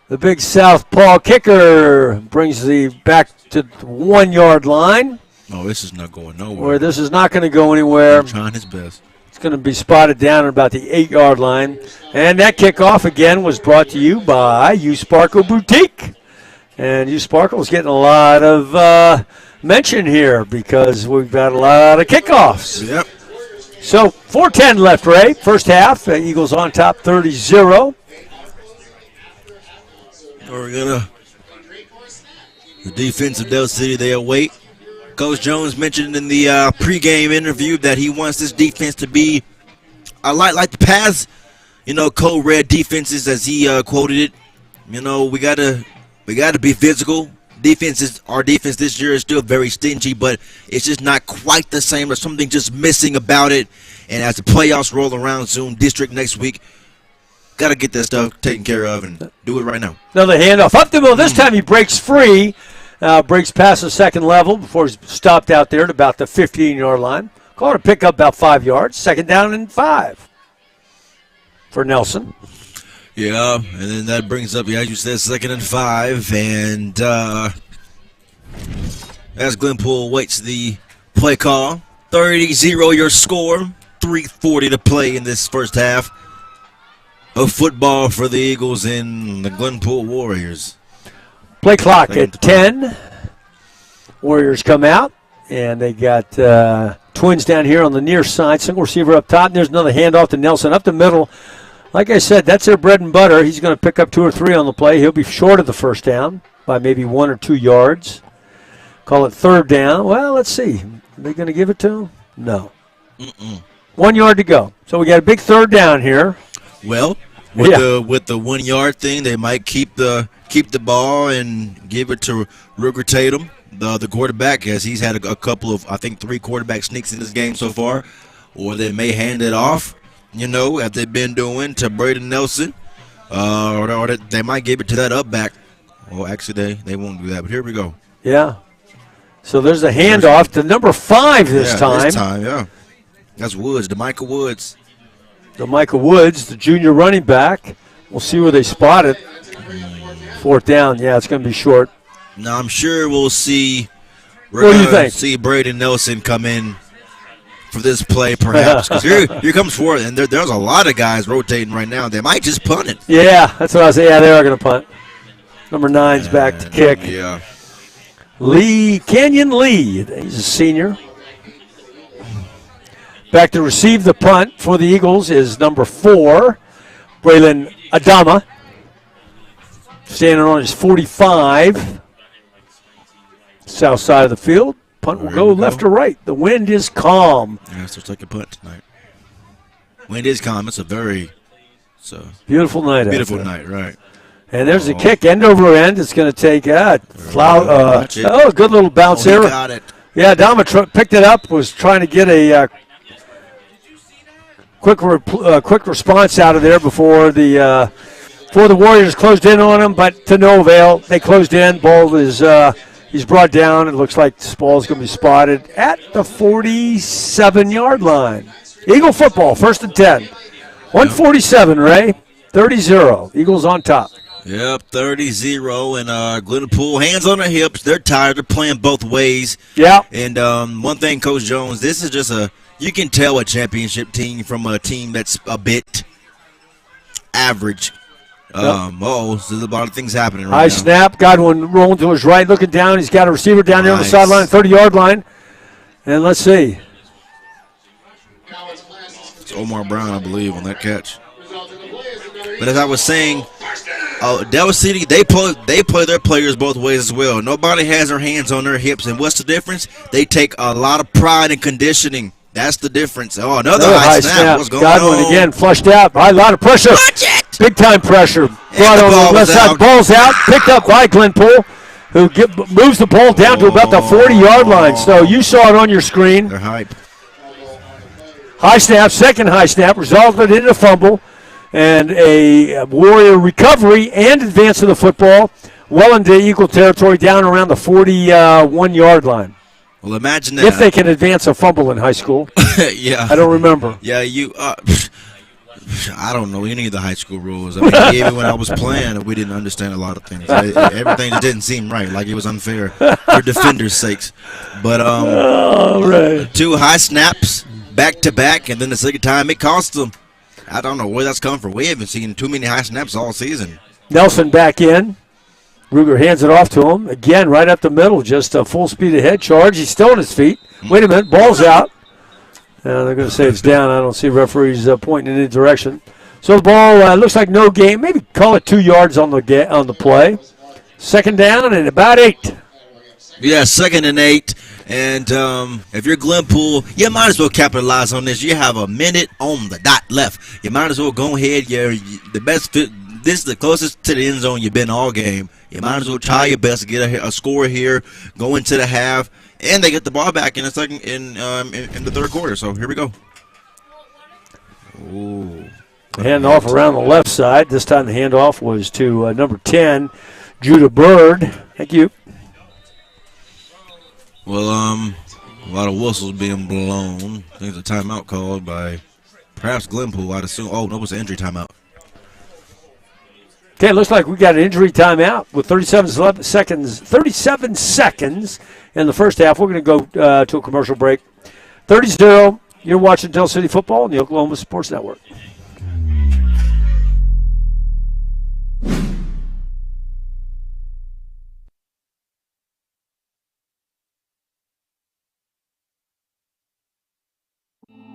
The big southpaw kicker brings the back to the 1-yard line. Oh, this is not going nowhere. Where this is not going to go anywhere. He's trying his best. It's going to be spotted down at about the 8-yard line. And that kickoff, again, was brought to you by U Sparkle Boutique. And U Sparkle is getting a lot of mention here because we've got a lot of kickoffs. Yep. So 4:10 left, Ray. First half. Eagles on top 30-0. The defense of Del City, they await. Coach Jones mentioned in the pregame interview that he wants this defense to be a lot like the past, code red defenses, as he quoted it. We gotta be physical. Our defense this year is still very stingy, but it's just not quite the same. There's something just missing about it. And as the playoffs roll around, Zoom District next week, got to get that stuff taken care of and do it right now. Another handoff up the middle. This time he breaks free, breaks past the second level before he's stopped out there at about the 15-yard line. Called a pickup about 5 yards. Second down and 5 for Nelson. Yeah, and then that brings up, as you said, 2nd and 5. And as Glenpool waits the play call, 30-0 your score, 3:40 to play in this first half of football for the Eagles and the Glenpool Warriors. Play clock at 10. Warriors come out, and they got twins down here on the near side. Single receiver up top, and there's another handoff to Nelson up the middle. Like I said, that's their bread and butter. He's going to pick up 2 or 3 on the play. He'll be short of the first down by maybe 1 or 2 yards. Call it 3rd down. Well, let's see. Are they going to give it to him? No. 1 yard to go. So we got a big 3rd down here. Well, with the 1 yard thing, they might keep the ball and give it to Ruger Tatum, the quarterback, as he's had a couple of, I think, 3 quarterback sneaks in this game so far. Or they may hand it off, as they've been doing, to Braden Nelson. Or they might give it to that up back. Well, actually, they won't do that, but here we go. Yeah. So there's a handoff to number 5 this time. This time, yeah. That's Woods, DeMichael Woods. DeMichael Woods, the junior running back. We'll see where they spot it. 4th down. Yeah, it's going to be short. Now, I'm sure we'll see. What do you think? See Braden Nelson come in for this play, perhaps. Because here comes 4th, and there's a lot of guys rotating right now. They might just punt it. Yeah, that's what I was saying. Yeah, they are going to punt. Number 9's back to kick. Yeah. Canyon Lee. He's a senior. Back to receive the punt for the Eagles is number 4, Braylon Adama. Standing on his 45. South side of the field. Punt will go left or right. The wind is calm. Yeah, so it's like a punt tonight. Wind is calm. It's a beautiful night. Beautiful night, right. And there's a kick, end over end. It's going to take good little bounce there. He got it. Yeah, Adama picked it up, was trying to get a quick response out of there before the Warriors closed in on him, but to no avail. They closed in. Ball is he's brought down. It looks like this ball is going to be spotted at the 47-yard line. Eagle football, 1st and 10. 147, Ray. 30-0. Eagles on top. Yep, 30-0, and Glenpool, hands on their hips. They're tired. They're playing both ways. Yeah. And one thing, Coach Jones, this is just you can tell a championship team from a team that's a bit average. There's a lot of things happening right now. High snap. Godwin rolling to his right, looking down. He's got a receiver down there on the sideline, 30-yard line. And let's see. It's Omar Brown, I believe, on that catch. But as I was saying, Del City, they play their players both ways as well. Nobody has their hands on their hips. And what's the difference? They take a lot of pride in conditioning. That's the difference. Oh, another high snap. What's going Godwin on? Again, flushed out. A lot of pressure. Watch it! Big time pressure. Brought on the left side. Ball's out. Picked up by Glenpool, who moves the ball down to about the 40-yard line. So you saw it on your screen. They're hype. High snap, second high snap, resulted in a fumble and a Warrior recovery and advance of the football well into equal territory down around the 41-yard line. Well, imagine that. If they can advance a fumble in high school. Yeah. I don't remember. Yeah, I don't know any of the high school rules. I mean, even when I was playing, we didn't understand a lot of things. Everything just didn't seem right, like it was unfair for defenders' sakes. But right. 2 high snaps back-to-back, and then the second time it cost them. I don't know where that's come from. We haven't seen too many high snaps all season. Nelson back in. Ruger hands it off to him. Again, right up the middle, just a full speed ahead charge. He's still on his feet. Wait a minute, ball's out. They're going to say it's down. I don't see referees pointing in any direction. So the ball looks like no game. Maybe call it 2 yards on the play. Second down and about 8. Yeah, 2nd and 8. And if you're Glenpool, you might as well capitalize on this. You have a minute on the dot left. You might as well go ahead. This is the closest to the end zone you've been all game. You might as well try your best to get a score here, go into the half, and they get the ball back in the third quarter. So here we go. Ooh. Handoff around the left side. This time the handoff was to number 10, Judah Bird. Thank you. Well, a lot of whistles being blown. I think it's a timeout called by perhaps Glenpool, I'd assume. Oh, no, it was an injury timeout. Okay, it looks like we got an injury timeout with 37 seconds in the first half. We're going to go to a commercial break. 30-0. You're watching Tell City Football on the Oklahoma Sports Network.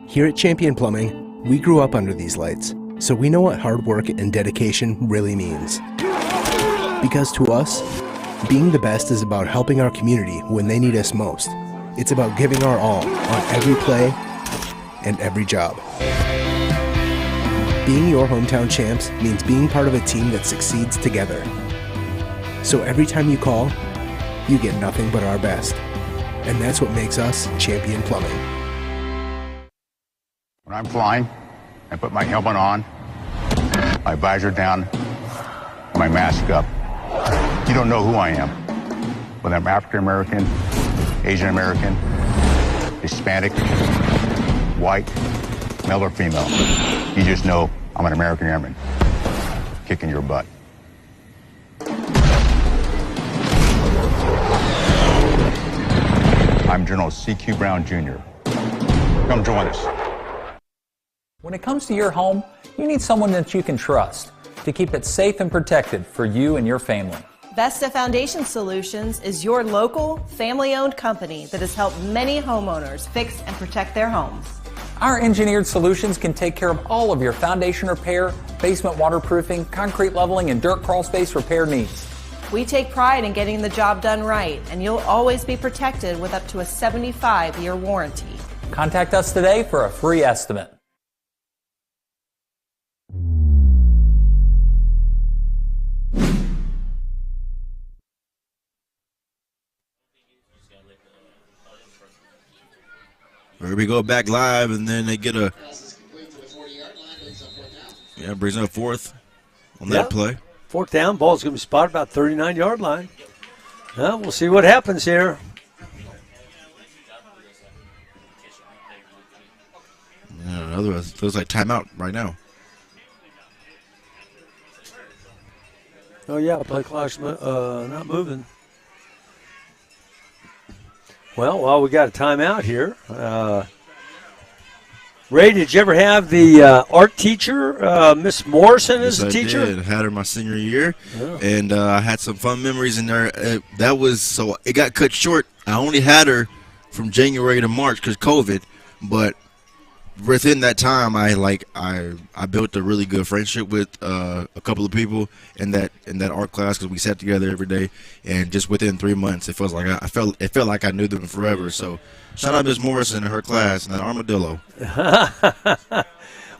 Here at Champion Plumbing, we grew up under these lights, so we know what hard work and dedication really means. Because to us, being the best is about helping our community when they need us most. It's about giving our all on every play and every job. Being your hometown champs means being part of a team that succeeds together. So every time you call, you get nothing but our best. And that's what makes us Champion Plumbing. When I'm flying, I put my helmet on, my visor down, my mask up. You don't know who I am. Whether I'm African American, Asian American, Hispanic, white, male or female. You just know I'm an American airman kicking your butt. I'm General C.Q. Brown Jr. Come join us. When it comes to your home, you need someone that you can trust to keep it safe and protected for you and your family. Vesta Foundation Solutions is your local, family-owned company that has helped many homeowners fix and protect their homes. Our engineered solutions can take care of all of your foundation repair, basement waterproofing, concrete leveling, and dirt crawl space repair needs. We take pride in getting the job done right, and you'll always be protected with up to a 75-year warranty. Contact us today for a free estimate. Here we go back live, and then they get brings up 4th on that play. 4th down, ball's going to be spotted about 39-yard line. Well, we'll see what happens here. Yeah, otherwise, it feels like timeout right now. Oh, yeah, play clock's not moving. Well, we got a timeout here. Ray, did you ever have the art teacher, Miss Morrison, as a teacher? I did. Had her my senior year, and I had some fun memories in there. It got cut short. I only had her from January to March because COVID, but within that time, I built a really good friendship with a couple of people in that art class because we sat together every day, and just within 3 months, it felt like I knew them forever. So, shout out Miss Morrison and her class and that armadillo.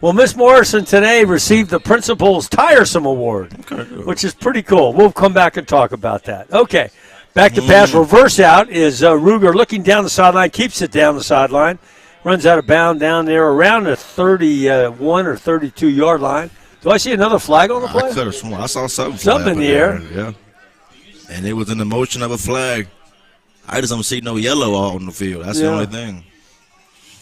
Well, Miss Morrison today received the Principal's Tiresome Award, which is pretty cool. We'll come back and talk about that. Okay, back to pass. Reverse out is Ruger looking down the sideline, keeps it down the sideline. Runs out of bounds down there around the 31 or 32-yard line. Do I see another flag on the play? I could have sworn I saw something. Something in the air. Yeah. And it was in the motion of a flag. I just don't see no yellow out on the field. That's the only thing.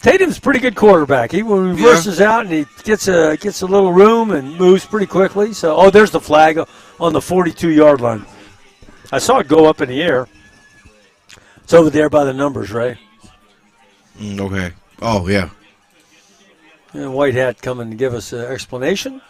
Tatum's a pretty good quarterback. He reverses out and he gets a little room and moves pretty quickly. So, there's the flag on the 42-yard line. I saw it go up in the air. It's over there by the numbers, Ray. Okay. Oh, yeah. And White Hat coming to give us an explanation.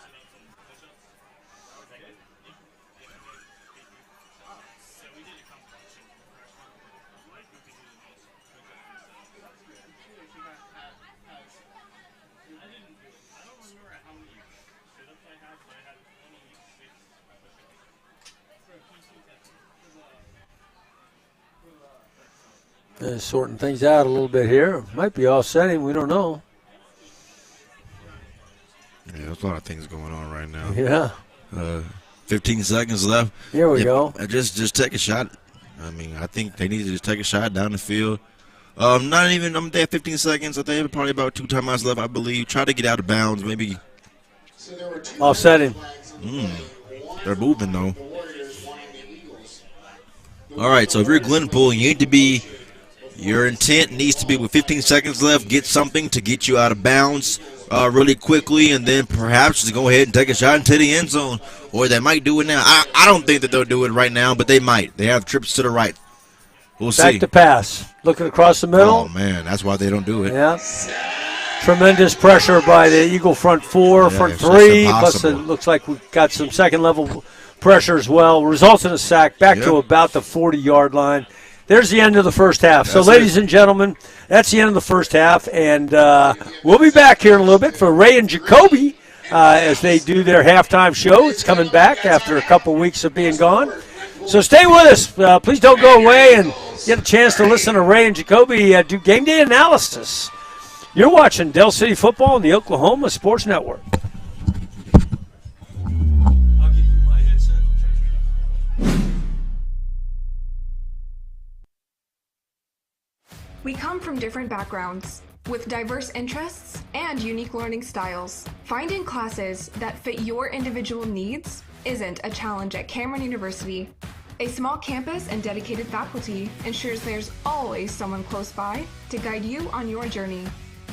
Sorting things out a little bit here. Might be offsetting. We don't know. Yeah, there's a lot of things going on right now. Yeah. 15 seconds left. Here we go. Just take a shot. I mean, I think they need to just take a shot down the field. Not even, they have 15 seconds. I think probably about 2 timeouts left, I believe. Try to get out of bounds, maybe. Offsetting. They're moving, though. All right, so if you're Glenpool, you need to be, your intent needs to be with 15 seconds left, get something to get you out of bounds really quickly, and then perhaps just go ahead and take a shot into the end zone. Or they might do it now. I don't think that they'll do it right now, but they might. They have trips to the right. We'll see. Back to pass. Looking across the middle. Oh, man, that's why they don't do it. Yeah. Tremendous pressure by the Eagle front 4, front 3. Plus it looks like we've got some second-level pressure as well. Results in a sack back to about the 40-yard line. There's the end of the first half. So, ladies and gentlemen, that's the end of the first half. And we'll be back here in a little bit for Ray and Jacoby as they do their halftime show. It's coming back after a couple weeks of being gone. So stay with us. Please don't go away and get a chance to listen to Ray and Jacoby do game day analysis. You're watching Del City Football on the Oklahoma Sports Network. We come from different backgrounds with diverse interests and unique learning styles. Finding classes that fit your individual needs isn't a challenge at Cameron University. A small campus and dedicated faculty ensures there's always someone close by to guide you on your journey.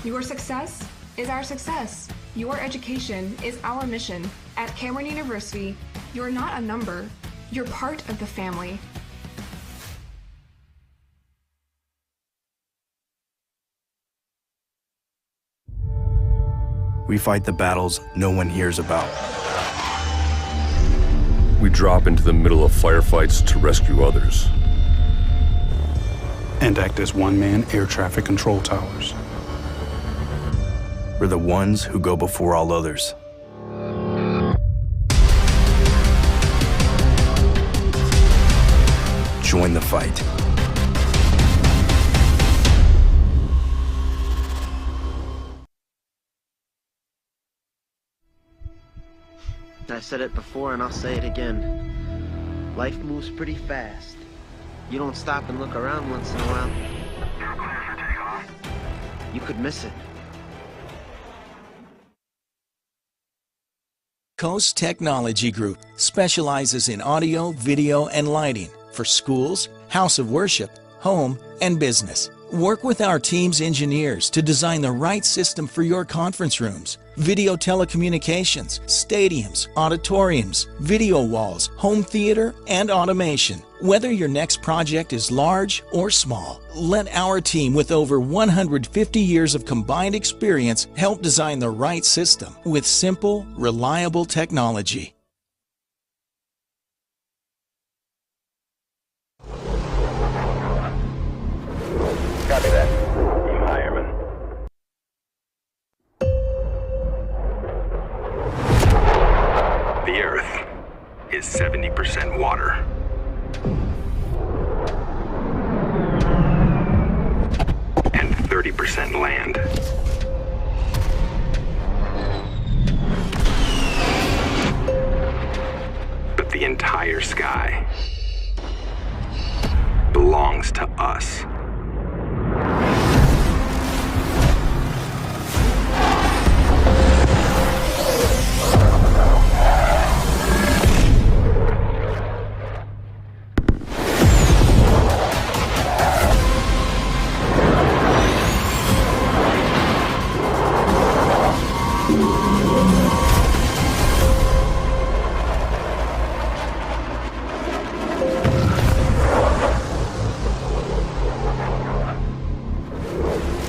Your success is our success. Your education is our mission. At Cameron University, you're not a number, you're part of the family. We fight the battles no one hears about. We drop into the middle of firefights to rescue others. And act as one-man air traffic control towers. We're the ones who go before all others. Join the fight. I said it before and I'll say it again. Life moves pretty fast. You don't stop and look around once in a while, you could miss it. Coast Technology Group specializes in audio, video, and lighting for schools, house of worship, home, and business. Work with our team's engineers to design the right system for your conference rooms, video telecommunications, stadiums, auditoriums, video walls, home theater, and automation. Whether your next project is large or small, let our team with over 150 years of combined experience help design the right system with simple, reliable technology. Copy that. Team Hireman. The Earth is 70% water. And 30% land. But the entire sky belongs to us.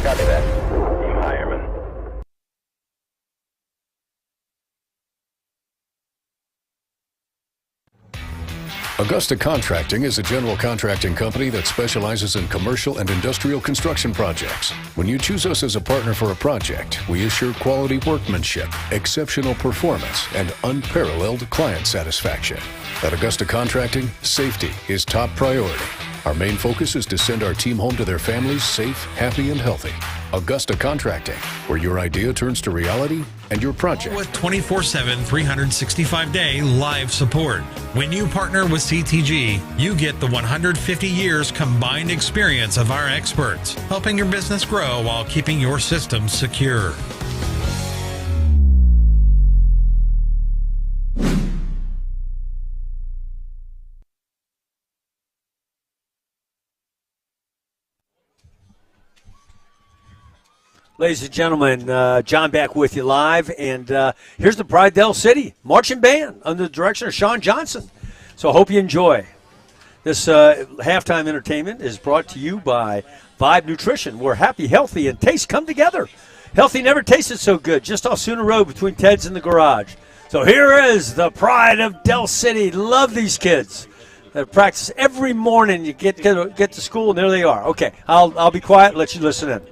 Copy that. Team Hireman. Augusta Contracting is a general contracting company that specializes in commercial and industrial construction projects. When you choose us as a partner for a project, we assure quality workmanship, exceptional performance, and unparalleled client satisfaction. At Augusta Contracting, safety is top priority. Our main focus is to send our team home to their families safe, happy, and healthy. Augusta Contracting, where your idea turns to reality and your project. With 24/7, 365-day live support. When you partner with CTG, you get the 150 years combined experience of our experts, helping your business grow while keeping your systems secure. Ladies and gentlemen, John back with you live, and here's the Pride City Marching Band under the direction of Sean Johnson. So I hope you enjoy. This halftime entertainment is brought to you by Vibe Nutrition, where happy, healthy, and taste come together. Healthy never tasted so good, just off Sooner Road between Ted's and the garage. So here is the Pride of Del City. Love these kids. They practice every morning. You get to school, and there they are. Okay, I'll be quiet, let you listen in.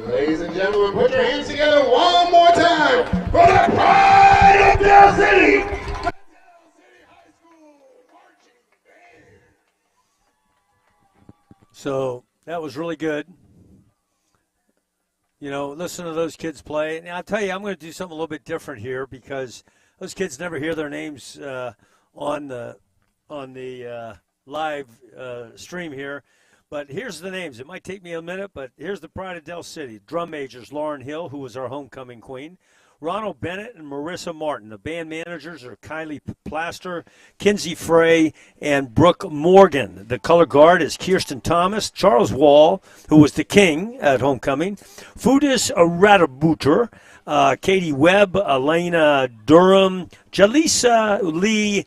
Ladies and gentlemen, put your hands together one more time for the pride of Del City. So that was really good. You know, listen to those kids play. And I'll tell you, I'm going to do something a little bit different here because those kids never hear their names on the live stream here. But here's the names. It might take me a minute, but here's the pride of Del City. Drum majors, Lauren Hill, who was our homecoming queen. Ronald Bennett and Marissa Martin. The band managers are Kylie Plaster, Kinsey Frey, and Brooke Morgan. The color guard is Kirsten Thomas, Charles Wall, who was the king at homecoming, Foodis Radabuter, Katie Webb, Elena Durham, Jalisa Lee,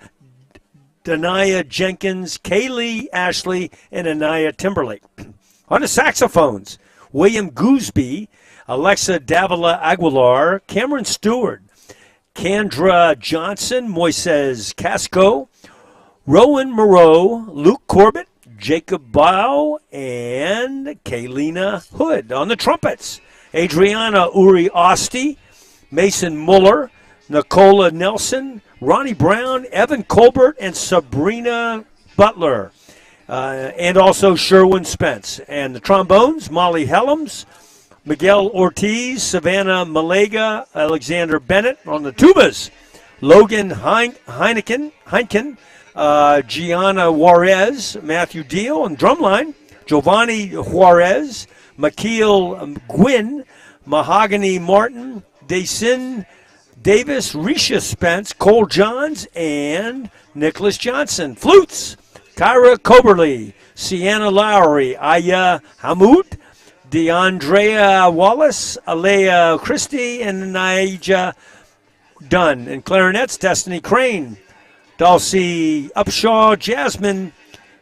Dania Jenkins, Kaylee Ashley, and Anaya Timberlake. On the saxophones, William Gooseby, Alexa Davila Aguilar, Cameron Stewart, Kendra Johnson, Moises Casco, Rowan Moreau, Luke Corbett, Jacob Bow, and Kaylina Hood. On the trumpets, Adriana Uri Osti, Mason Muller, Nicola Nelson, Ronnie Brown, Evan Colbert, and Sabrina Butler, and also Sherwin Spence. And the trombones, Molly Helms, Miguel Ortiz, Savannah Malega, Alexander Bennett. On the tubas, Logan Heineken, Gianna Juarez, Matthew Deal. On drumline, Giovanni Juarez, Makeel Gwynn, Mahogany Martin, Dayson Davis, Risha Spence, Cole Johns, and Nicholas Johnson. Flutes, Kyra Coberly, Sienna Lowry, Aya Hamoud, DeAndrea Wallace, Alea Christie, and Naija Dunn. And clarinets, Destiny Crane, Dulcie Upshaw, Jasmine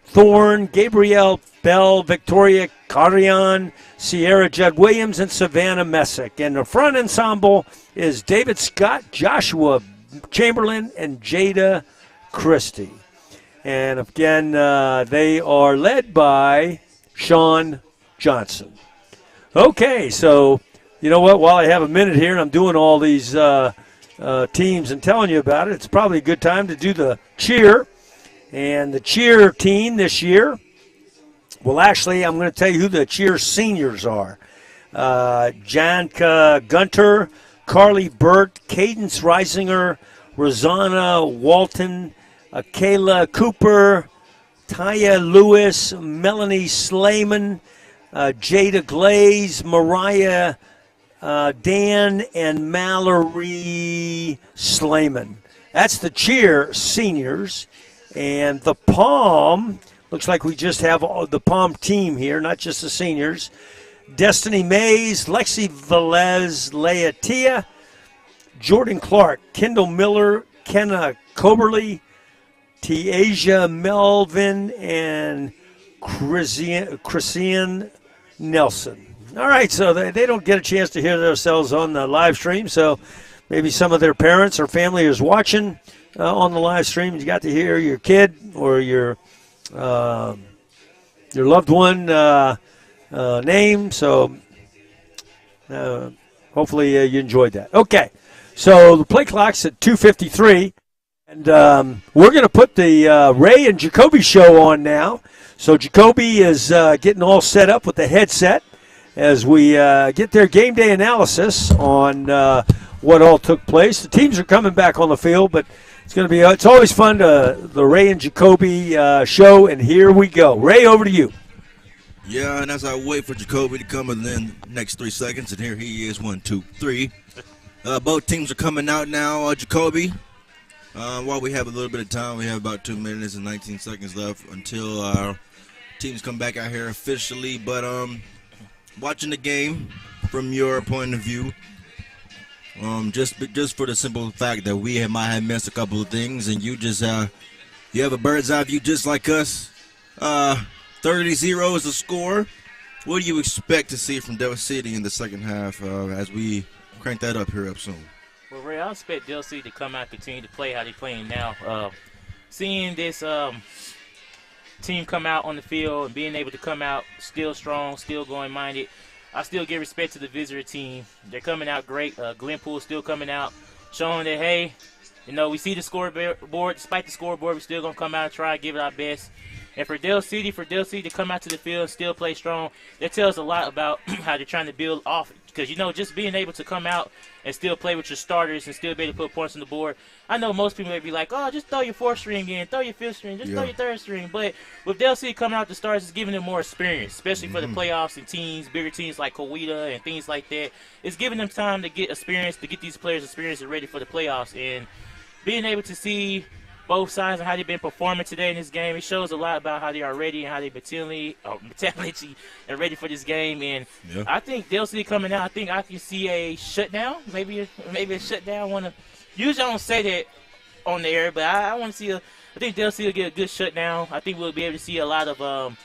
Thorne, Gabrielle Bell, Victoria Carrion, Sierra Judd Williams, and Savannah Messick. And the front ensemble is David Scott, Joshua Chamberlain, and Jada Christie. And again, they are led by Sean Johnson. Okay, so you know what? While I have a minute here and I'm doing all these teams and telling you about it, it's probably a good time to do the cheer. And the cheer team this year, well, actually, I'm going to tell you who the cheer seniors are. Janka Gunter, Carly Burt, Cadence Reisinger, Rosanna Walton, Kayla Cooper, Taya Lewis, Melanie Slayman, Jada Glaze, Mariah Dan, and Mallory Slayman. That's the cheer seniors. And the Palm, looks like we just have the Palm team here, not just the seniors. Destiny Mays, Lexi Velez, Leah Tia, Jordan Clark, Kendall Miller, Kenna Coberly, Tiasia Melvin, and Christian Nelson. All right, so they don't get a chance to hear themselves on the live stream, so maybe some of their parents or family is watching on the live stream. You got to hear your kid or your loved one name, so hopefully you enjoyed that. Okay, so the play clock's at 2:53, and we're going to put the Ray and Jacoby show on now. So Jacoby is getting all set up with the headset as we get their game day analysis on what all took place. The teams are coming back on the field, but it's always fun the Ray and Jacoby show, and here we go. Ray, over to you. Yeah, and as I wait for Jacoby to come in the next 3 seconds, and here he is, 1, 2, 3. Both teams are coming out now. Jacoby, while we have a little bit of time, we have about 2 minutes and 19 seconds left until our teams come back out here officially. But watching the game from your point of view, just for the simple fact that we might have missed a couple of things, and you just you have a bird's eye view just like us. 30-0 is the score. What do you expect to see from Del City in the second half as we crank that up here up soon? Well, Ray, I expect Del City to come out and continue to play how they're playing now. Seeing this team come out on the field and being able to come out still strong, still going minded, I still give respect to the visitor team. They're coming out great. Glenpool is still coming out, showing that, hey, we see the scoreboard. Despite the scoreboard, we're still going to come out and try and give it our best. And for Dell City to come out to the field and still play strong, that tells a lot about how they're trying to build off. Because, just being able to come out and still play with your starters and still be able to put points on the board. I know most people may be like, oh, just throw your fourth string in, throw your fifth string, just throw your third string. But with Dell City coming out the stars, it's giving them more experience, especially for the playoffs and teams, bigger teams like Coweta and things like that. It's giving them time to get experience, to get these players experience and ready for the playoffs. And being able to see both sides and how they've been performing today in this game, it shows a lot about how they are ready and how they mentality and ready for this game. And I think Dell City coming out, I think I can see a shutdown, maybe a shutdown. Usually I don't say that on the air, but I want to see I think Dell City will get a good shutdown. I think we'll be able to see a lot of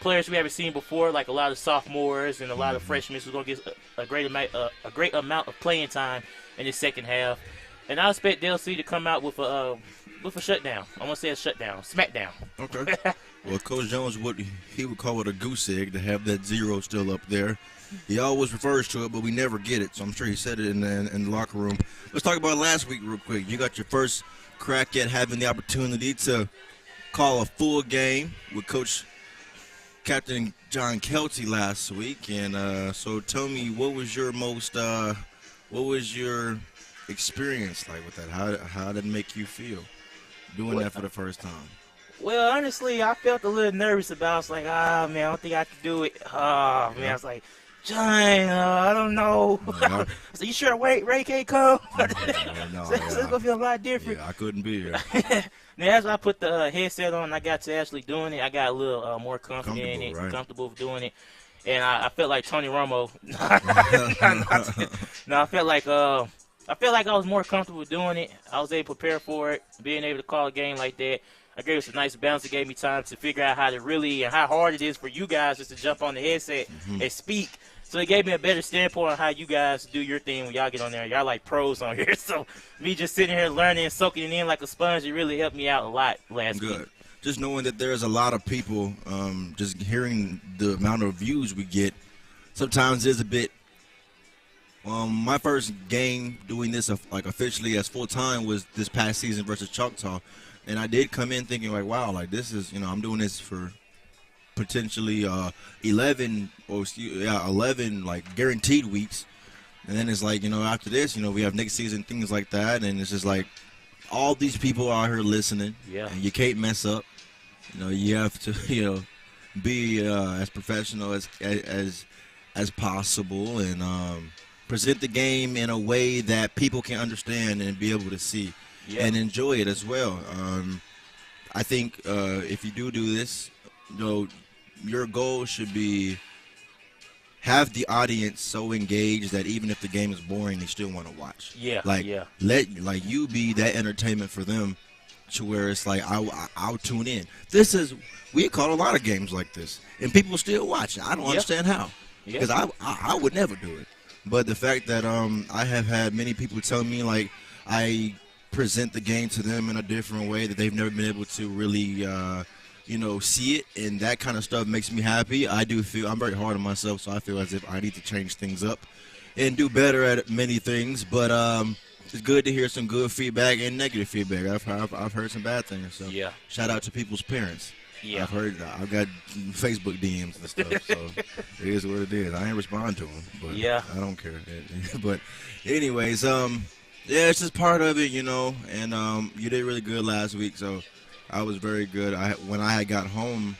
players we haven't seen before, like a lot of sophomores and a lot of freshmen who's going to get a great amount of playing time in the second half. And I expect Dell City to come out with a shutdown. I'm going to say a shutdown. Smackdown. Okay. Well, Coach Jones, he would call it a goose egg to have that 0 still up there. He always refers to it, but we never get it, so I'm sure he said it in the locker room. Let's talk about last week real quick. You got your first crack at having the opportunity to call a full game with Captain John Kelty last week. And so tell me, what was your experience like with that? How did it make you feel doing that for the first time? Well, honestly, I felt a little nervous about it. I was like, man, I don't think I could do it. I was like, John, I don't know. I said, you sure Ray can't come? So it's going to feel a lot different. Yeah, I couldn't be here. Now, as I put the headset on, I got to actually doing it. I got a little more confident in it, comfortable with doing it. And I felt like Tony Romo. No, I felt like I was more comfortable doing it. I was able to prepare for it, being able to call a game like that. I gave us a nice bounce. It gave me time to figure out how to really and how hard it is for you guys just to jump on the headset and speak. So it gave me a better standpoint on how you guys do your thing when y'all get on there. Y'all like pros on here. So me just sitting here learning and soaking it in like a sponge, it really helped me out a lot last week. Just knowing that there's a lot of people, just hearing the amount of views we get, sometimes is a bit. My first game doing this like officially as full-time was this past season versus Choctaw. And I did come in thinking like, wow, like this is, I'm doing this for potentially 11 like guaranteed weeks. And then it's like, after this, we have next season, things like that. And it's just like all these people out here listening. Yeah. And you can't mess up. You have to, be as professional as possible and present the game in a way that people can understand and be able to see. Yeah. And enjoy it as well. I think if you do this, your goal should be have the audience so engaged that even if the game is boring, they still want to watch. Yeah. Let you be that entertainment for them, to where it's like I'll tune in. We caught a lot of games like this, and people still watch. I don't understand how, because I would never do it. But the fact that I have had many people tell me like I present the game to them in a different way that they've never been able to really, see it, and that kind of stuff makes me happy. I do feel I'm very hard on myself, so I feel as if I need to change things up and do better at many things. But it's good to hear some good feedback and negative feedback. I've heard some bad things. So shout out to people's parents. Yeah, I've got Facebook DMs and stuff, so it is what it is. I ain't respond to them, but I don't care. But anyways, it's just part of it, and you did really good last week, so I was very good. When I had got home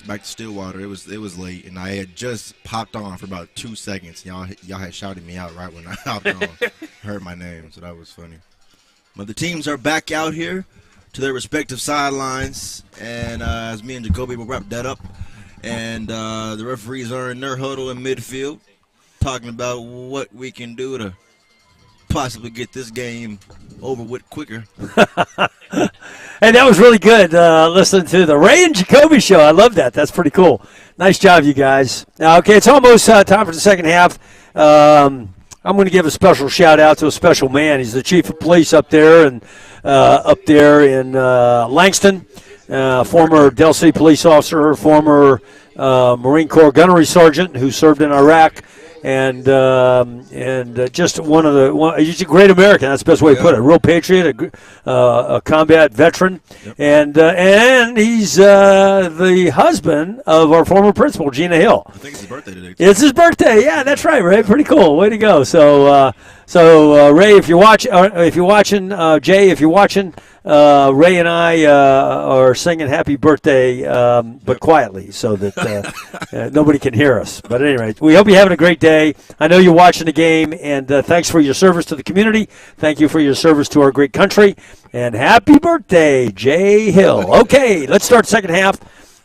back to Stillwater, it was late, and I had just popped on for about 2 seconds. Y'all had shouted me out right when I hopped on, heard my name, so that was funny. But the teams are back out here to their respective sidelines, and as me and Jacoby will wrap that up, and the referees are in their huddle in midfield, talking about what we can do to possibly get this game over with quicker. Hey, that was really good. Listening to the Ray and Jacoby show. I love that. That's pretty cool. Nice job, you guys. Okay, it's almost time for the second half. I'm going to give a special shout out to a special man. He's the chief of police up there in Langston, former Del City police officer, former Marine Corps gunnery sergeant who served in Iraq. And just he's a great American. That's the best way to put it. A real patriot, a combat veteran, and he's the husband of our former principal, Gina Hill. I think it's his birthday today. It's his birthday. Yeah, that's right, Ray. Pretty cool. Way to go. So Ray, if you're watching, Jay, if you're watching, Ray and I are singing happy birthday, but quietly so that nobody can hear us. But at any rate, we hope you're having a great day. I know you're watching the game, and thanks for your service to the community. Thank you for your service to our great country. And happy birthday, Jay Hill. Okay, let's start second half.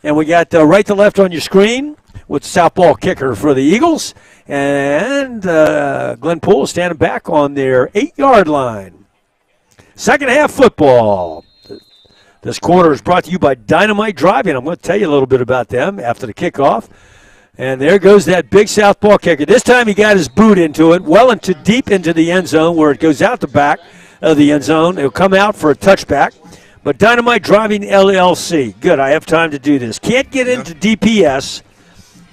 And we got right to left on your screen with southpaw kicker for the Eagles. And Glenpool is standing back on their 8-yard line. Second half football. This quarter is brought to you by Dynamite Driving. I'm going to tell you a little bit about them after the kickoff. And there goes that big southpaw kicker. This time he got his boot into it, deep into the end zone where it goes out the back of the end zone. It'll come out for a touchback. But Dynamite Driving LLC. Good, I have time to do this. Can't get into DPS.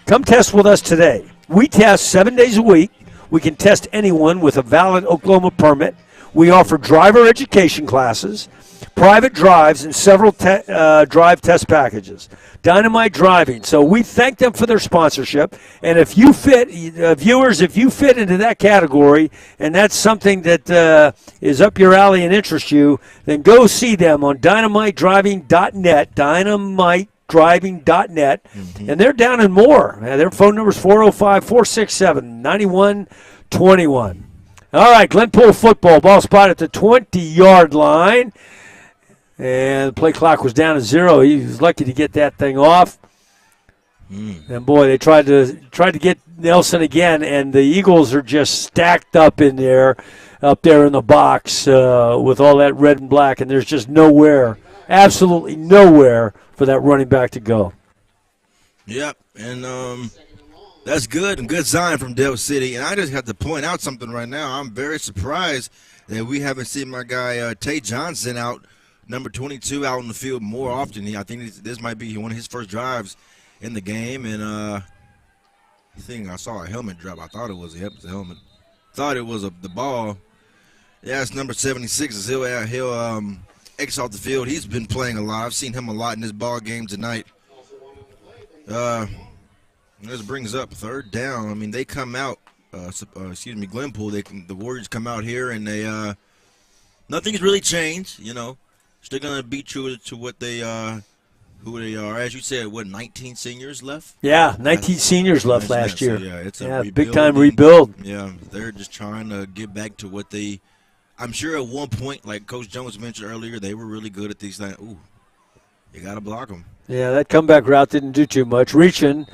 Come test with us today. We test 7 days a week. We can test anyone with a valid Oklahoma permit. We offer driver education classes, private drives, and several drive test packages. Dynamite Driving. So we thank them for their sponsorship. And if you fit, viewers, if you fit into that category and that's something that is up your alley and interests you, then go see them on dynamitedriving.net, dynamitedriving.net. And they're down in Moore. Their phone number is 405-467-9121. All right, Glenpool football. Ball spot at the 20-yard line. And the play clock was down to 0. He was lucky to get that thing off. And, boy, they tried to get Nelson again, and the Eagles are just stacked up in there, up there in the box with all that red and black, and there's just nowhere, absolutely nowhere for that running back to go. Yep, and that's good and good sign from Del City. And I just have to point out something right now. I'm very surprised that we haven't seen my guy Tate Johnson out, number 22, out on the field more often. I think this might be one of his first drives in the game. And I think I saw a helmet drop. I thought it was a helmet. Thought it was the ball. Yeah, it's number 76. He'll X off the field. He's been playing a lot. I've seen him a lot in this ball game tonight. This brings up third down. I mean, they come out, Glenpool, the Warriors come out here and they, nothing's really changed, Still going to be true to what they, who they are. As you said, 19 seniors left? Yeah, 19 seniors left last year. So, yeah, it's a big-time rebuild. Yeah, they're just trying to get back to what they, I'm sure at one point, like Coach Jones mentioned earlier, they were really good at these things. Ooh, you got to block them. Yeah, that comeback route didn't do too much. Reaching,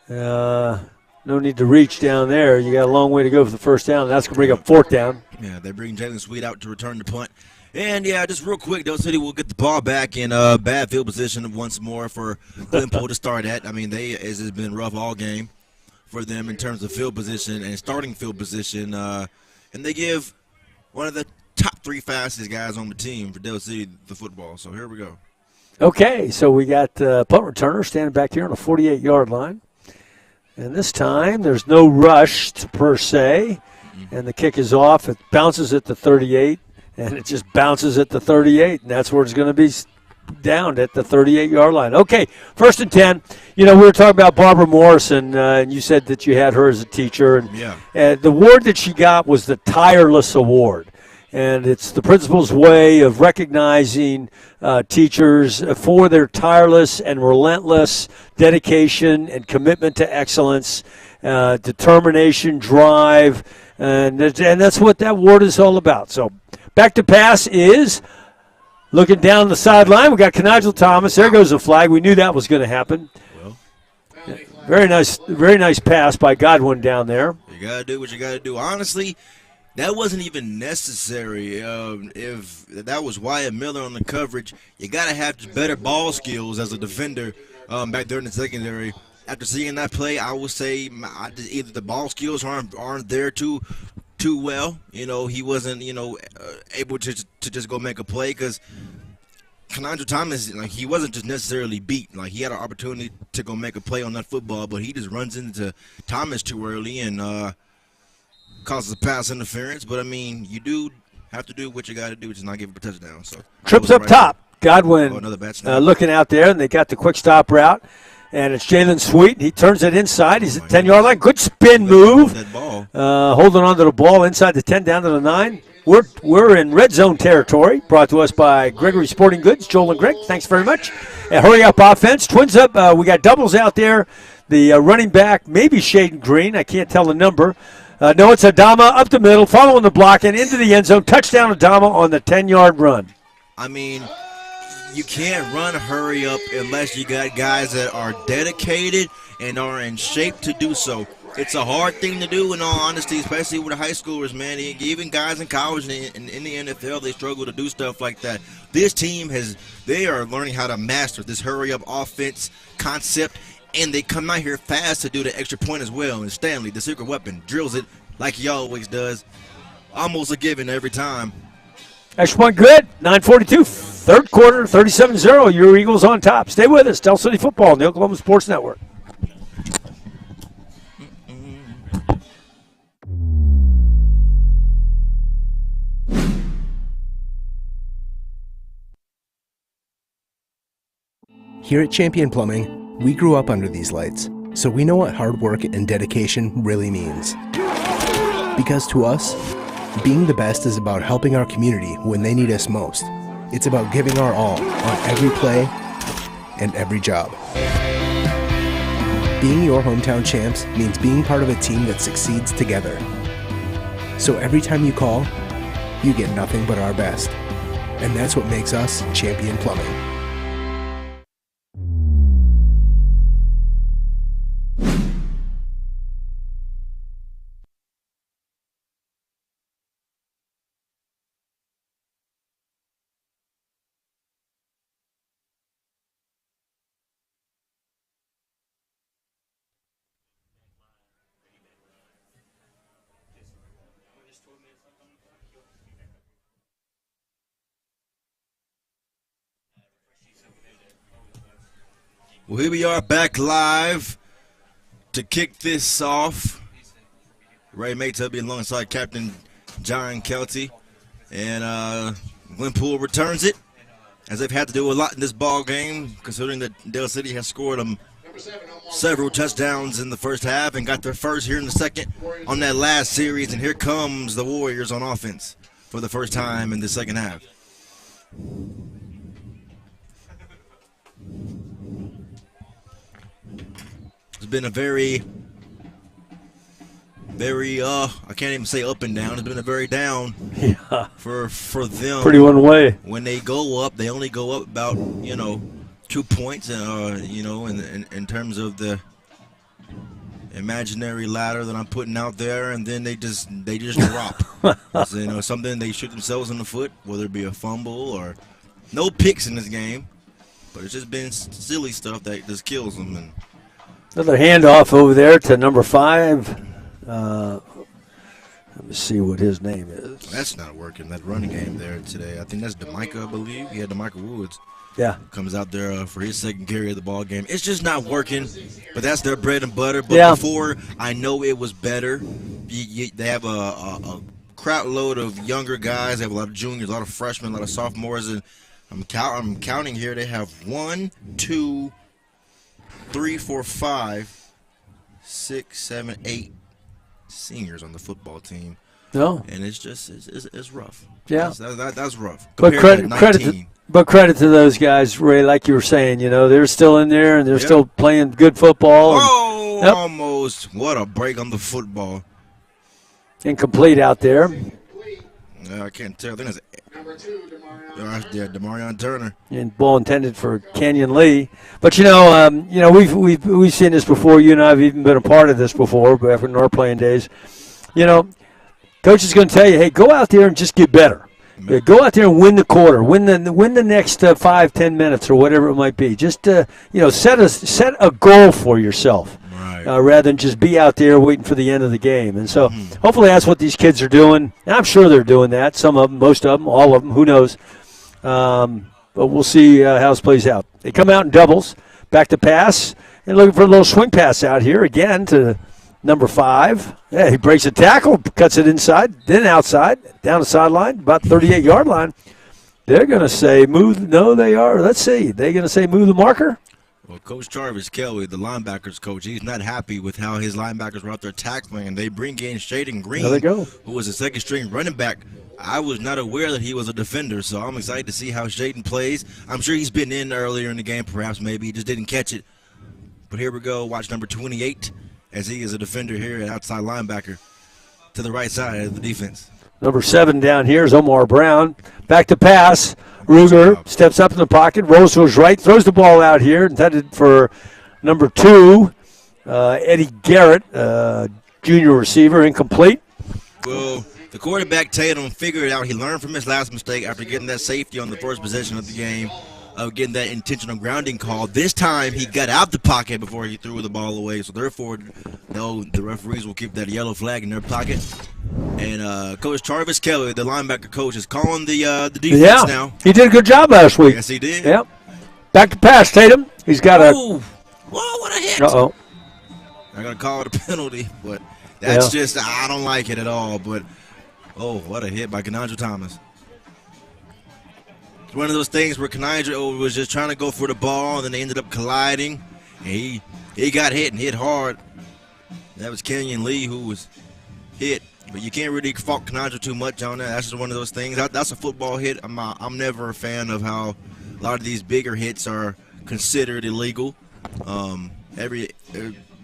no need to reach down there. You got a long way to go for the first down. That's going to bring up fourth down. Yeah, they bring Jalen Sweet out to return the punt. And, yeah, just real quick, Del City will get the ball back in bad field position once more for Glenpool to start at. I mean, it's been rough all game for them in terms of field position and starting field position. And they give one of the top 3 fastest guys on the team for Del City the football. So here we go. Okay, so we got punt returner standing back here on the 48-yard line. And this time there's no rush per se. And the kick is off. It bounces at the 38. And it just bounces at the 38, and that's where it's going to be down at the 38-yard line. Okay, 1st and 10. We were talking about Barbara Morrison, and you said that you had her as a teacher. And the award that she got was the Tireless Award. And it's the principal's way of recognizing teachers for their tireless and relentless dedication and commitment to excellence, determination, drive, and that's what that award is all about. So back to pass is looking down the sideline. We got Kenigel Thomas. There goes the flag. We knew that was going to happen. Very nice pass by Godwin down there. You got to do what you got to do. Honestly, that wasn't even necessary. If that was Wyatt Miller on the coverage, you got to have better ball skills as a defender back there in the secondary. After seeing that play, I would say either the ball skills aren't there too well. He wasn't able to just go make a play because Kanandra Thomas, like, he wasn't just necessarily beat. Like, he had an opportunity to go make a play on that football, but he just runs into Thomas too early and causes a pass interference. But, I mean, you do have to do what you got to do, which is not give up a touchdown. So trips up top. Godwin looking out there, and they got the quick stop route. And it's Jalen Sweet. He turns it inside. He's at 10-yard line. Good spin move. Holding on to the ball inside the 10, down to the 9. We're in red zone territory, brought to us by Gregory Sporting Goods. Joel and Greg, thanks very much. Hurry up offense. Twins up. We got doubles out there. The running back, maybe Shaden Green. I can't tell the number. No, it's Adama up the middle, following the block, and into the end zone. Touchdown Adama on the 10-yard run. I mean, you can't run hurry up unless you got guys that are dedicated and are in shape to do so. It's a hard thing to do, in all honesty, especially with the high schoolers, man. Even guys in college and in the NFL, they struggle to do stuff like that. This team they are learning how to master this hurry-up offense concept, and they come out here fast to do the extra point as well. And Stanley, the secret weapon, drills it like he always does. Almost a given every time. Extra point good. 9:42, third quarter, 37-0. Your Eagles on top. Stay with us. Del City Football on the Oklahoma Sports Network. Here at Champion Plumbing, we grew up under these lights, so we know what hard work and dedication really means. Because to us, being the best is about helping our community when they need us most. It's about giving our all on every play and every job. Being your hometown champs means being part of a team that succeeds together. So every time you call, you get nothing but our best. And that's what makes us Champion Plumbing. Well, here we are back live to kick this off. Ray Maytub be alongside Captain John Kelty. And Glenpool returns it, as they've had to do a lot in this ball game, considering that Del City has scored several touchdowns in the first half and got their first here in the second on that last series. And here comes the Warriors on offense for the first time in the second half. It's been a very, I can't even say up and down. It's been a very down for them. Pretty one way. When they go up, they only go up about, 2 points, in terms of the imaginary ladder that I'm putting out there, and then they just drop. So, something they shoot themselves in the foot, whether it be a fumble or no picks in this game, but it's just been silly stuff that just kills them. And another handoff over there to number 5. Let me see what his name is. That's not working, that running game there today. I think that's DeMicah, I believe. He had DeMicah Woods. Yeah. Comes out there for his second carry of the ball game. It's just not working, but that's their bread and butter. But before, I know it was better. They have a crowd load of younger guys. They have a lot of juniors, a lot of freshmen, a lot of sophomores. And I'm counting here. They have 1, 2, 3, 4, 5, 6, 7, 8 seniors on the football team. No. And it's just it's rough. Yeah. That's rough. But credit to those guys, Ray, like you were saying, they're still in there and they're still playing good football. Oh, almost. What a break on the football. Incomplete out there. I can't tell. I think it's Demarion Turner. And ball intended for Kenyon Lee. But we've seen this before. You and I have even been a part of this before, but in our playing days. Coach is going to tell you, hey, go out there and just get better. Yeah, go out there and win the quarter, win the next 5-10 minutes or whatever it might be. Just set a goal for yourself, rather than just be out there waiting for the end of the game. And so hopefully that's what these kids are doing. And I'm sure they're doing that. Some of them, most of them, all of them. Who knows? but we'll see how this plays out. They come out in doubles, back to pass, and looking for a little swing pass out here again to number 5. Yeah, he breaks a tackle, cuts it inside, then outside, down the sideline, about 38-yard line. They're going to say move. No, they are. Let's see. They're going to say move the marker. Well, Coach Jarvis Kelly, the linebackers coach, he's not happy with how his linebackers were out there tackling, and they bring in Shaden Green, there they go, who was a second-string running back. I was not aware that he was a defender, so I'm excited to see how Shaden plays. I'm sure he's been in earlier in the game, perhaps maybe he just didn't catch it. But here we go. Watch number 28 as he is a defender here at outside linebacker to the right side of the defense. Number 7 down here is Omar Brown. Back to pass. Ruger steps up in the pocket, rolls to his right, throws the ball out here, intended for number 2, Eddie Garrett, junior receiver, incomplete. Well, the quarterback, Tatum, figured it out. He learned from his last mistake after getting that safety on the first possession of the game, getting that intentional grounding call. This time, he got out the pocket before he threw the ball away, so therefore, no, the referees will keep that yellow flag in their pocket. And Coach Jarvis Kelly, the linebacker coach, is calling the defense now. He did a good job last week. Yes, he did. Yep. Back to pass, Tatum. He's got whoa, what a hit. Uh-oh. They're going to call it a penalty, but that's just, I don't like it at all. But, oh, what a hit by Kenandra Thomas. It's one of those things where Kenandra was just trying to go for the ball, and then they ended up colliding. And he got hit and hit hard. That was Kenyon Lee who was hit. But you can't really fault Kenandra too much on that. That's just one of those things. That's a football hit. I'm never a fan of how a lot of these bigger hits are considered illegal.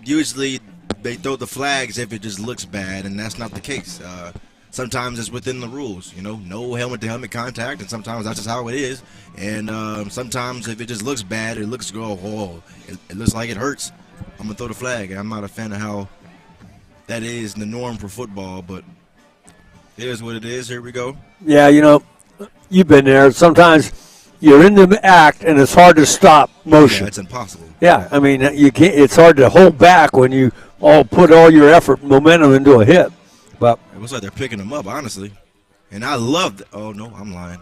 Usually they throw the flags if it just looks bad, and that's not the case. Sometimes it's within the rules, no helmet-to-helmet contact, and sometimes that's just how it is. And sometimes if it just looks bad, it looks it looks like it hurts, I'm gonna throw the flag. I'm not a fan of how that is the norm for football, but it is what it is. Here we go. Yeah, you've been there. Sometimes you're in the act, and it's hard to stop motion. Yeah, it's impossible. Yeah, I mean, you can't. It's hard to hold back when you put all your effort, momentum into a hit. But it looks like they're picking them up, honestly. And I love that. Oh no, I'm lying.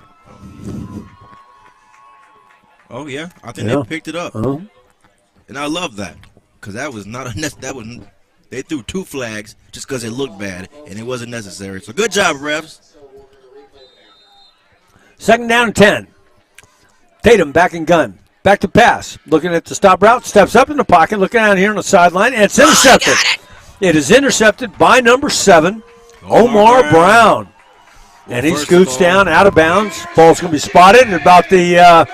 Oh yeah, I think they picked it up. Uh-huh. And I love that because that was not a They threw 2 flags just because it looked bad, and it wasn't necessary. So good job, refs. 2nd down and 10. Tatum back and gun. Back to pass. Looking at the stop route. Steps up in the pocket. Looking out here on the sideline. And it's intercepted. It is intercepted by number 7, Omar Brown. And he scoots down out of bounds. Ball's going to be spotted at about the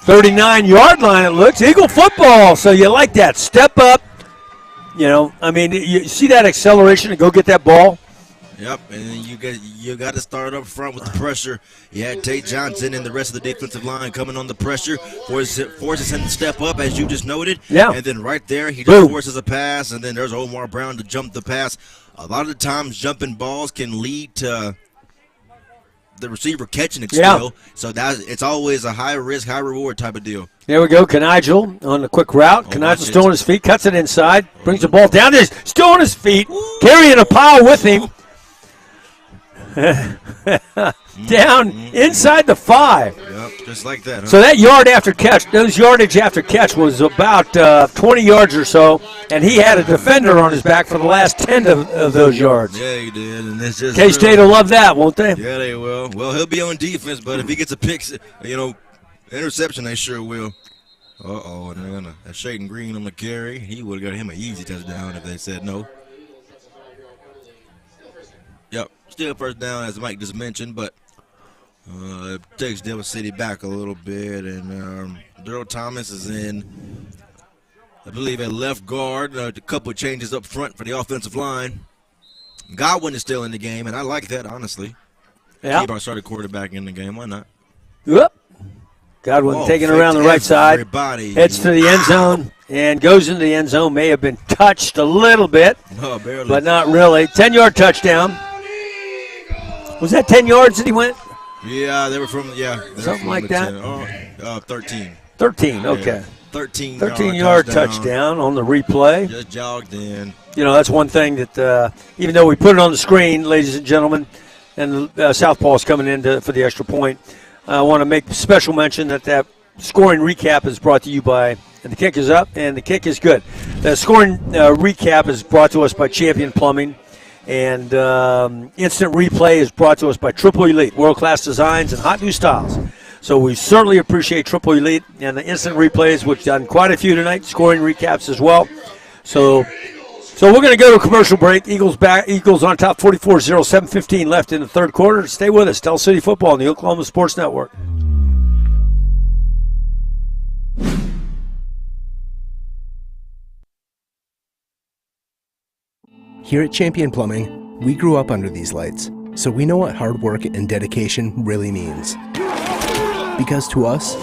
39-yard line, it looks. Eagle football. So you like that. Step up. You see that acceleration to go get that ball? Yep, and then you got to start up front with the pressure. You had Tate Johnson and the rest of the defensive line coming on the pressure, forces him to step up, as you just noted. Yeah. And then right there, he just forces a pass, and then there's Omar Brown to jump the pass. A lot of the times, jumping balls can lead to the receiver catching it still. So it's always a high risk, high reward type of deal. There we go. Kanigel on the quick route. Kanigel still on his feet, cuts it inside, brings the ball down. There's still on his feet, carrying a pile with him. Down inside the 5. Yep, just like that. Huh? So that yardage after catch was about 20 yards or so, and he had a defender on his back for the last 10 of those yards. Yeah, he did. And it's just K-State will love that, won't they? Yeah, they will. Well, he'll be on defense, but if he gets a pick, interception, they sure will. And then a Shaden Green on the carry. He would have got him an easy touchdown if they said no. Yep, still first down, as Mike just mentioned, but it takes Delaware City back a little bit, and Daryl Thomas is in, I believe, at left guard. A couple of changes up front for the offensive line. Godwin is still in the game, and I like that, honestly. Yeah. Keep our starting quarterback in the game. Why not? Yep. Godwin taking it around the right side. Heads to the end zone and goes into the end zone. May have been touched a little bit, barely, but not really. 10-yard touchdown. Was that 10 yards that he went? Yeah, they were from, something like that. 13. 13, okay. Yeah. 13-yard touchdown on the replay. Just jogged in. That's one thing that, even though we put it on the screen, ladies and gentlemen, and Southpaw's coming in for the extra point, I want to make special mention that scoring recap is brought to you by, and the kick is up, and the kick is good. The scoring recap is brought to us by Champion Plumbing, and instant replay is brought to us by Triple Elite, world-class designs and hot new styles. So we certainly appreciate Triple Elite and the instant replays, which done quite a few tonight, scoring recaps as well. So we're going to go to a commercial break. Eagles back. Eagles on top, 44-0, 7:15 left in the third quarter. Stay with us. Tell City Football on the Oklahoma Sports Network. Here at Champion Plumbing, we grew up under these lights, so we know what hard work and dedication really means. Because to us,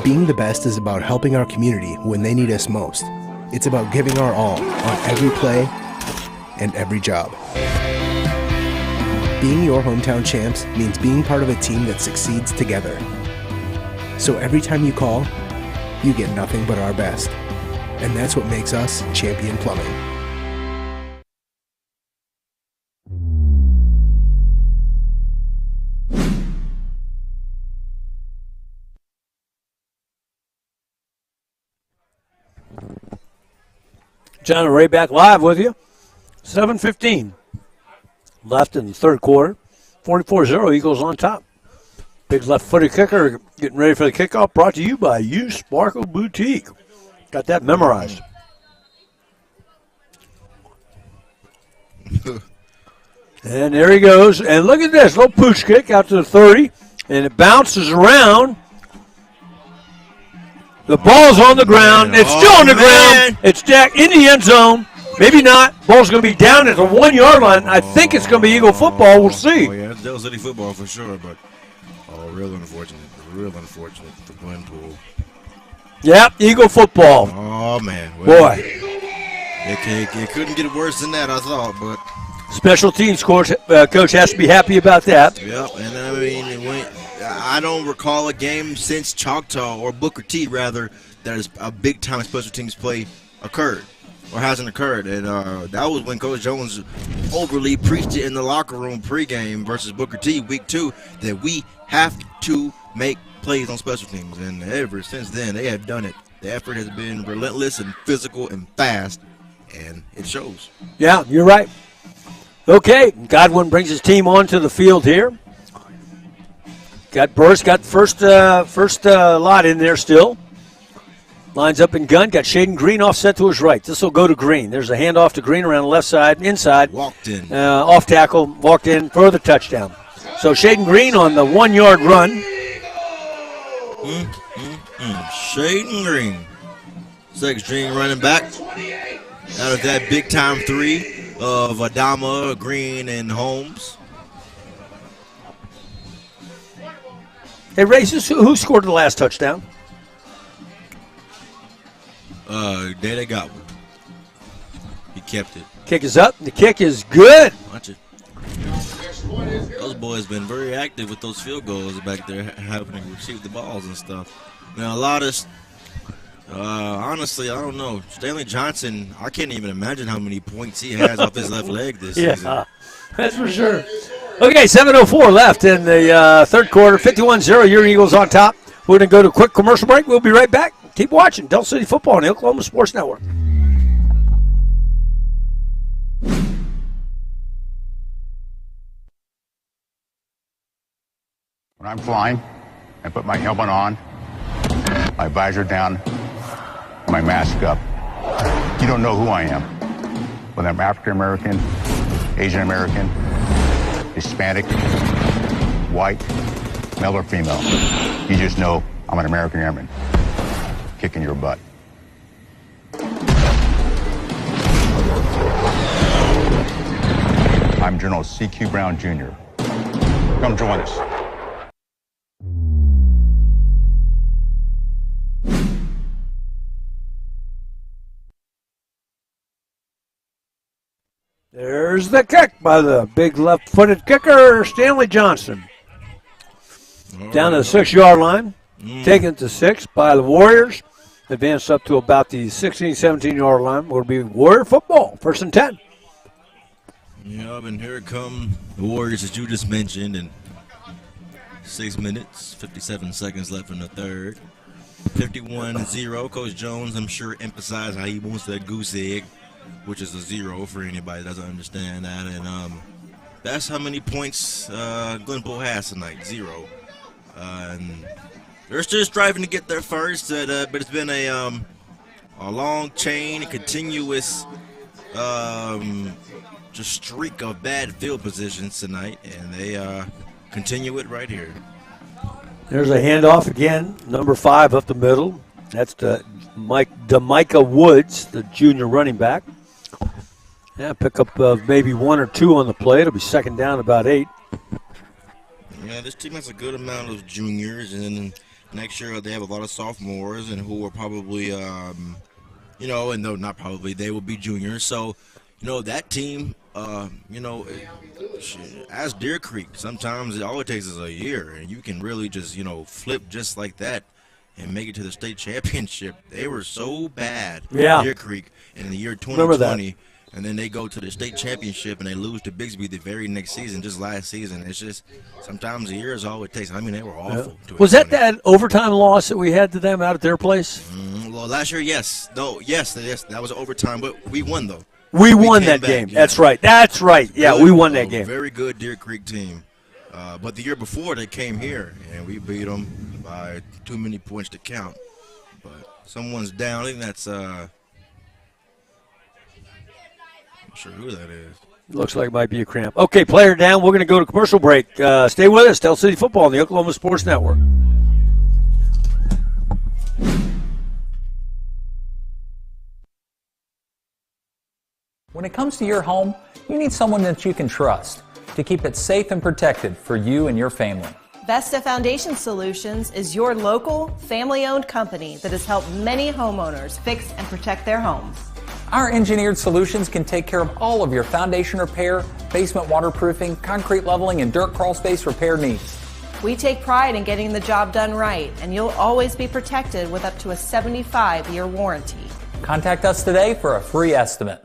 being the best is about helping our community when they need us most. It's about giving our all on every play and every job. Being your hometown champs means being part of a team that succeeds together. So every time you call, you get nothing but our best. And that's what makes us Champion Plumbing. John and Ray back live with you. 7:15 left in the third quarter. 44-0, Eagles on top. Big left-footed kicker getting ready for the kickoff, brought to you by U Sparkle Boutique. Got that memorized. And there he goes. And look at this, little pooch kick out to the 30. And it bounces around. The ball's on the ground. It's still on the ground. It's Jack in the end zone. Maybe not. Ball's going to be down at the 1 yard line. I think it's going to be Eagle football. We'll see. Oh, yeah, it's Del City football for sure, but real unfortunate. Real unfortunate for Glenpool. Yep, Eagle football. Oh, man. Well, boy. It couldn't get worse than that, I thought, but. Special teams coach has to be happy about that. Yep, and I mean, I don't recall a game since Choctaw or Booker T, rather, that is a big-time special teams play occurred or hasn't occurred. And that was when Coach Jones overly preached it in the locker room pregame versus Booker T week 2 that we have to make plays on special teams. And ever since then, they have done it. The effort has been relentless and physical and fast, and it shows. Yeah, you're right. Okay, Godwin brings his team onto the field here. Got Burris, got first lot in there still. Lines up in gun. Got Shaden Green offset to his right. This will go to Green. There's a handoff to Green around the left side, inside. Walked in. Off tackle, walked in for the touchdown. So Shaden Green on the 1 yard run. Shaden Green. 6 string running back. Out of that big time 3 of Adama, Green, and Holmes. Hey, Races, who scored the last touchdown? Data got one. He kept it. Kick is up. The kick is good. Watch it. Those boys been very active with those field goals back there, having to receive the balls and stuff. Now, a lot of, honestly, I don't know. Stanley Johnson, I can't even imagine how many points he has off his left leg this season. That's for sure. Okay, 7:04 left in the third quarter. 51-0, your Eagles on top. We're going to go to a quick commercial break. We'll be right back. Keep watching Del City Football on the Oklahoma Sports Network. When I'm flying, I put my helmet on, my visor down, my mask up. You don't know who I am. Whether I'm African American, Asian American, Hispanic, white, male or female. You just know I'm an American airman kicking your butt. I'm General C.Q. Brown Jr. Come join us. There's the kick by the big left-footed kicker, Stanley Johnson. Down to the 6 yard line. Taken to 6 by the Warriors. Advanced up to about the 16, 17 yard line. Will be Warrior football, 1st and 10. Yep, and here come the Warriors, as you just mentioned. And 6 minutes, 57 seconds left in the third. 51-0. Coach Jones, I'm sure, emphasized how he wants that goose egg, which is a 0 for anybody that doesn't understand that. And that's how many points Glenpool has tonight, 0. And they're still striving to get there first, but it's been a long chain, a continuous just streak of bad field positions tonight, and they continue it right here. There's a handoff again, number 5 up the middle. That's Micah Woods, the junior running back. Yeah, pick up maybe 1 or 2 on the play. It'll be second down, about 8. Yeah, this team has a good amount of juniors, and then next year they have a lot of sophomores, and who are probably, and no, not probably, they will be juniors. So, that team, as Deer Creek, sometimes all it takes is a year, and you can really just, flip just like that and make it to the state championship. They were so bad, Deer Creek, in the year 2020. And then they go to the state championship and they lose to Bixby the very next season, just last season. It's just sometimes a year is all it takes. I mean, they were awful. Was that overtime loss that we had to them out at their place? Well, last year, yes. No, yes, that was overtime, but we won, though. We won that game. Yeah. That's right. Yeah, good, we won that game. Very good Deer Creek team. But the year before, they came here, and we beat them by too many points to count. But someone's down. I think that's not sure who that is. Looks like it might be a cramp. Okay, player down. We're going to go to commercial break. Stay with us. Tell City Football on the Oklahoma Sports Network. When it comes to your home, you need someone that you can trust to keep it safe and protected for you and your family. Vesta Foundation Solutions is your local, family-owned company that has helped many homeowners fix and protect their homes. Our engineered solutions can take care of all of your foundation repair, basement waterproofing, concrete leveling, and dirt crawl space repair needs. We take pride in getting the job done right, and you'll always be protected with up to a 75-year warranty. Contact us today for a free estimate.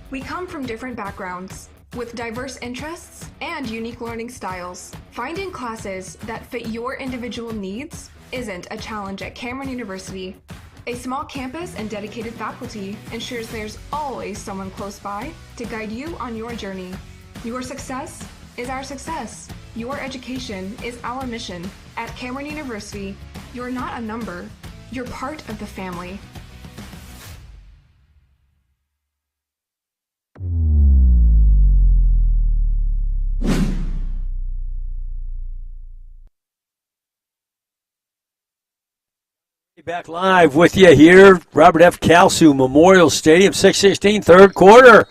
We come from different backgrounds with diverse interests and unique learning styles. Finding classes that fit your individual needs isn't a challenge at Cameron University. A small campus and dedicated faculty ensures there's always someone close by to guide you on your journey. Your success is our success. Your education is our mission. At Cameron University, you're not a number, you're part of the family. Back live with you here, Robert F. Kalsu Memorial Stadium, 6:16, third quarter.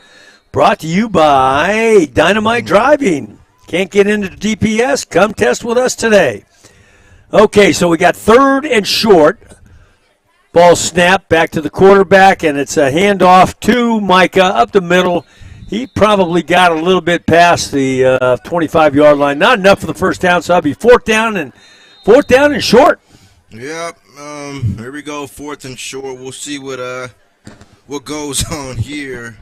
Brought to you by Dynamite Driving. Can't get into the DPS? Come test with us today. Okay, so we got third and short. Ball snap back to the quarterback, and it's a handoff to Micah up the middle. He probably got a little bit past the 25-yard line. Not enough for the first down, so that'll be fourth down and short. Yep. Here we go, fourth and short. We'll see what goes on here.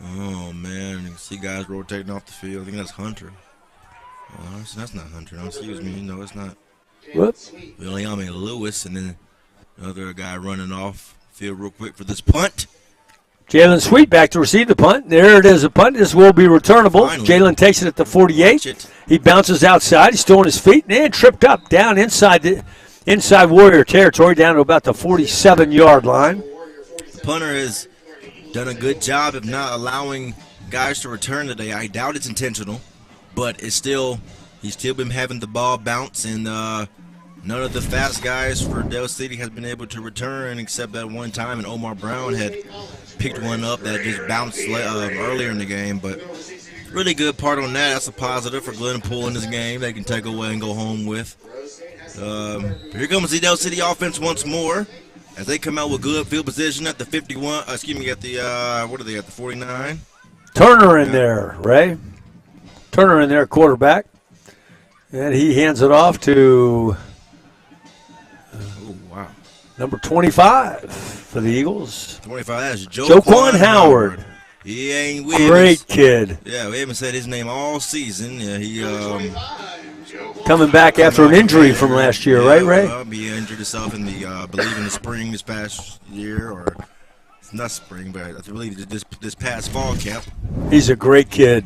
Oh man, you can see guys rotating off the field. I think that's Hunter. Oh, that's not Hunter. No, excuse me. No, it's not. Whoops. William Lewis, and then another guy running off field real quick for this punt. Jalen Sweet back to receive the punt. There it is, a punt. This will be returnable. Jalen takes it at the 48. He bounces outside. He's still on his feet and tripped up down inside Warrior territory, down to about the 47-yard line. The punter has done a good job of not allowing guys to return today. I doubt it's intentional, but he's still been having the ball bounce, and none of the fast guys for Del City has been able to return except that one time, and Omar Brown had picked one up that just bounced earlier in the game. But really good part on that. That's a positive for Glenpool in this game. They can take away and go home with. Here comes the Del City offense once more as they come out with good field position at the 51. At the what are they at, the 49? Turner in there, Ray. Turner in there, quarterback, and he hands it off to number 25 for the Eagles. 25, that's Joquan Howard. He ain't Great kid. Yeah, we haven't said his name all season. Yeah, he coming back after an injury from last year, right, Ray? He injured himself in the, I believe in the spring this past year, or it's not spring, but I believe this past fall camp. He's a great kid.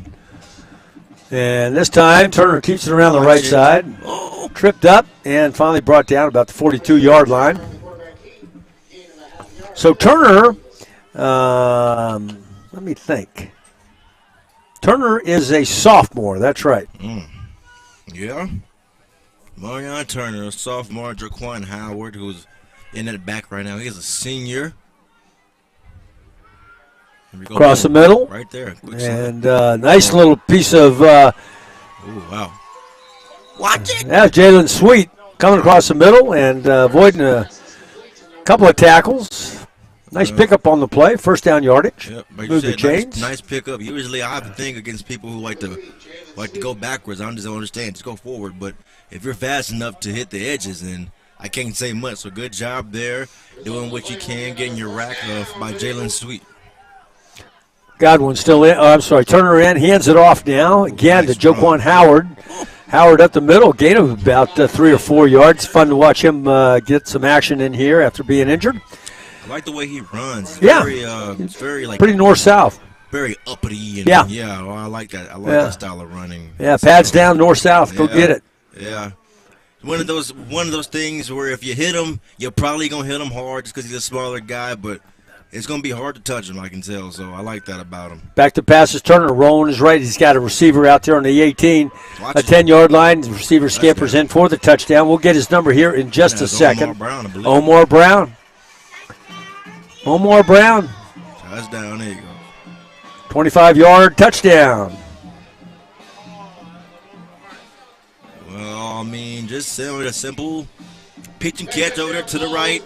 And this time, Turner keeps it around the right side. Tripped up and finally brought down about the 42-yard line. So Turner, let me think. Turner is a sophomore. That's right. Yeah. Marion Turner, a sophomore. Jaquan Howard, who's in that back right now. He's a senior. Across the middle. Right there. And nice little piece of. Oh, wow. Watch it. That's Jalen Sweet coming across the middle and avoiding a couple of tackles. Nice pickup on the play. First down yardage. Yep, Move the chains. Nice pickup. Usually I have a thing against people who like to go backwards. I just don't understand. Just go forward. But if you're fast enough to hit the edges, then I can't say much. So good job there. Doing what you can. Getting your rack off by Jalen Sweet. Godwin still in. Oh, I'm sorry. Turner in. Hands it off now. Again to Jaquan Howard. Howard up the middle. Gain of about 3 or 4 yards. Fun to watch him get some action in here after being injured. I like the way he runs. Yeah. It's very like pretty north-south. Very uppity. And, well, I like that. I like that style of running. Yeah, pads down north-south. Go get it. Yeah. One of those things where if you hit him, you're probably gonna hit him hard just because he's a smaller guy, but it's going to be hard to touch him, I can tell, so I like that about him. Back to passes. Turner rolling his right. He's got a receiver out there on the 18, a 10-yard line. The receiver scampers in for the touchdown. We'll get his number here in just a second. Omar Brown, I believe. Omar Brown. Omar Brown. Touchdown, there you go. 25-yard touchdown. Well, I mean, just a simple pitch and catch over there to the right.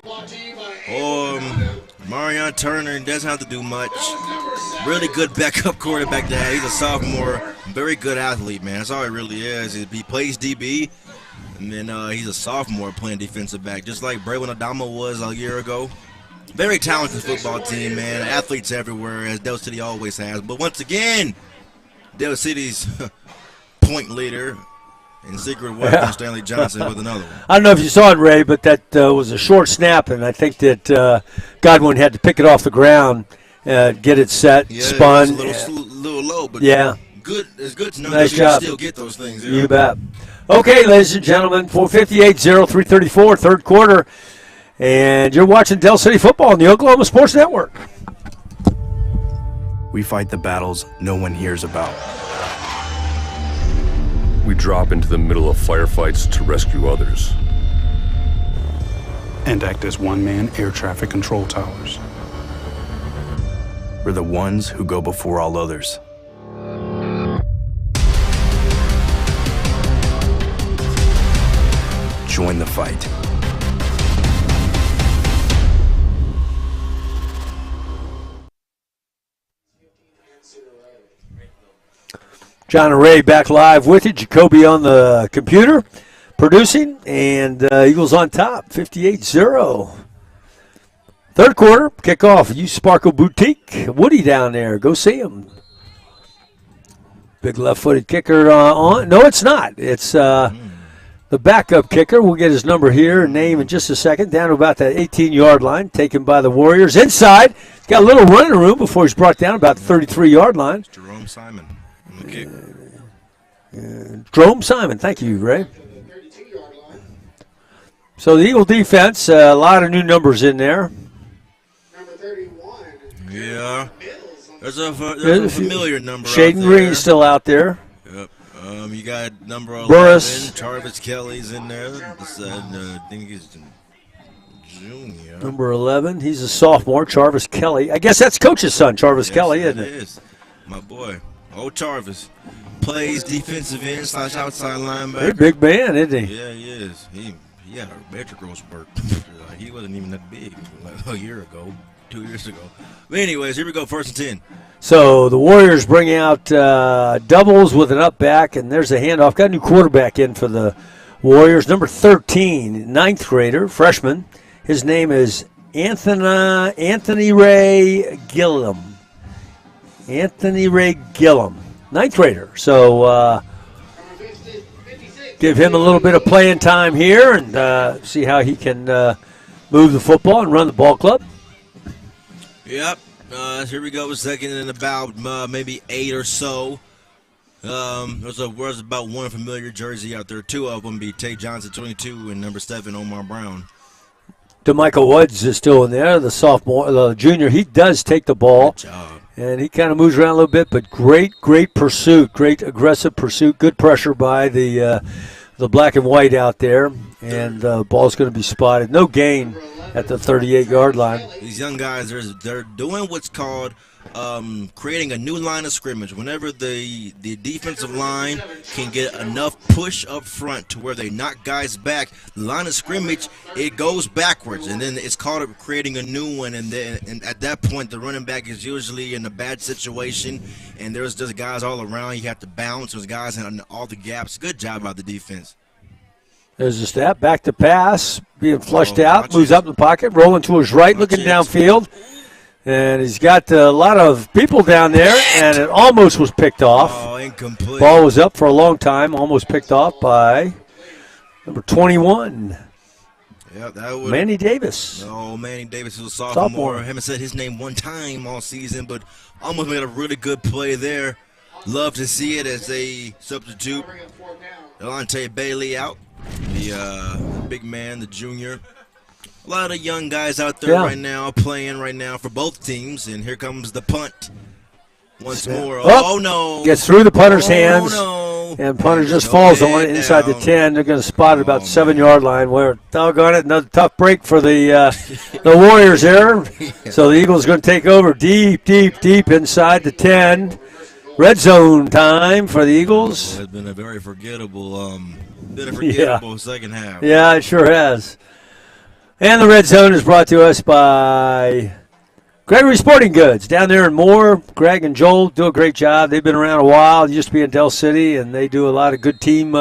Marion Turner doesn't have to do much. Really good backup quarterback there. He's a sophomore. Very good athlete, man. That's all he really is. He plays DB, and then he's a sophomore playing defensive back, just like Braylon Adama was a year ago. Very talented football team, man. Athletes everywhere, as Dell City always has. But once again, Dell City's point leader and secret weapon, Stanley Johnson, with another one. I don't know if you saw it, Ray, but that was a short snap, and I think that Godwin had to pick it off the ground, get it set, spun. It was a little low, but good. It's good to know nice that you job. can still get those things. You bet. Okay, ladies and gentlemen, 458-0334, third quarter, and you're watching Dell City football on the Oklahoma Sports Network. We fight the battles no one hears about. We drop into the middle of firefights to rescue others. And act as one-man air traffic control towers. We're the ones who go before all others. Join the fight. John and Ray back live with you. Jacoby on the computer producing, and Eagles on top, 58-0. Third quarter, kickoff. U Sparkle Boutique. Woody down there. Go see him. Big left-footed kicker on. No, it's not. It's the backup kicker. We'll get his number here, name in just a second. Down to about that 18-yard line, taken by the Warriors. Inside, got a little running room before he's brought down about the 33-yard line. Jerome Simon. Jerome Simon, thank you, Ray. So the Eagle defense, a lot of new numbers in there. Yeah, there's a familiar number. Shaden Green's still out there. Yep. You got number 11. Burris. Jarvis Kelly's in there. I think he's junior. Number 11. He's a sophomore. Jarvis Kelly. I guess that's Coach's son, Jarvis Kelly, isn't it? It is. My boy. Old Jarvis. Plays defensive end / outside linebacker. He's a big man, isn't he? Yeah, he is. He had a major growth spurt. He wasn't even that big like a year ago, 2 years ago. But anyways, here we go, 1st and 10. So the Warriors bring out doubles with an up back, and there's a handoff. Got a new quarterback in for the Warriors. Number 13, ninth grader, freshman. His name is Anthony Ray Gillum. Anthony Ray Gillum, 9th grader. So give him a little bit of playing time here and see how he can move the football and run the ball club. Yep. Here we go. Second and about maybe 8 or so. There's about one familiar jersey out there. 2 of them be Tay Johnson, 22, and number 7, Omar Brown. DeMichael Woods is still in there, the sophomore, the junior. He does take the ball. Good job. And he kind of moves around a little bit, but great pursuit, great aggressive pursuit, good pressure by the black and white out there, and the ball's going to be spotted. No gain at the 38-yard line. These young guys, they're doing what's called creating a new line of scrimmage. Whenever the defensive line can get enough push up front to where they knock guys back, the line of scrimmage, it goes backwards, and then it's called creating a new one. And at that point, the running back is usually in a bad situation, and there's just guys all around. You have to bounce. There's guys in all the gaps. Good job by the defense. There's a step, back to pass, being flushed out, moves up in the pocket, rolling to his right, looking downfield. And he's got a lot of people down there, and it almost was picked off. Oh, incomplete. Ball was up for a long time, almost picked off by number 21. Yeah, that would Manny Davis. No, Manny Davis is a sophomore. Haven't said his name one time all season, but almost made a really good play there. Love to see it as they substitute Delonte Bailey out, the big man, the junior. A lot of young guys out there right now playing right now for both teams, and here comes the punt once more. Oh, no. Gets through the punter's hands, no. And punter just falls on it inside the 10. They're going to spot it about the 7-yard line. Where, doggone it, another tough break for the Warriors there. So the Eagles going to take over deep inside the 10. Red zone time for the Eagles. It's been a very forgettable, second half. Yeah, it sure has. And the red zone is brought to us by Gregory Sporting Goods down there in Moore. Greg and Joel do a great job. They've been around a while. They used to be in Del City, and they do a lot of good team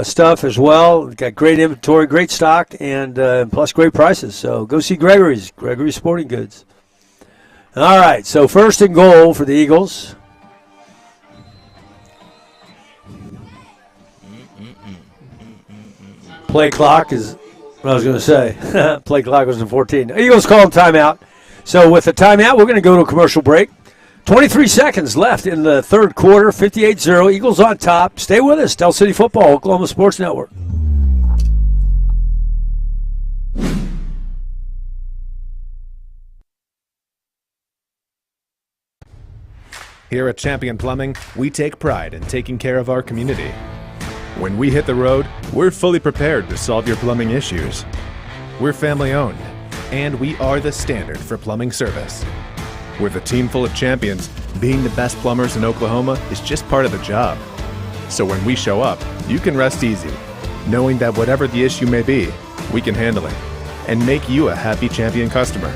stuff as well. Got great inventory, great stock, and plus great prices. So go see Gregory Sporting Goods. All right, so first and goal for the Eagles. Play clock is what I was going to say. Play clock was in 14. Eagles call timeout. So with the timeout, we're going to go to a commercial break. 23 seconds left in the third quarter, 58-0. Eagles on top. Stay with us. Del City Football, Oklahoma Sports Network. Here at Champion Plumbing, we take pride in taking care of our community. When we hit the road, we're fully prepared to solve your plumbing issues. We're family owned, and we are the standard for plumbing service. With a team full of champions, being the best plumbers in Oklahoma is just part of the job. So when we show up, you can rest easy, knowing that whatever the issue may be, we can handle it and make you a happy Champion customer.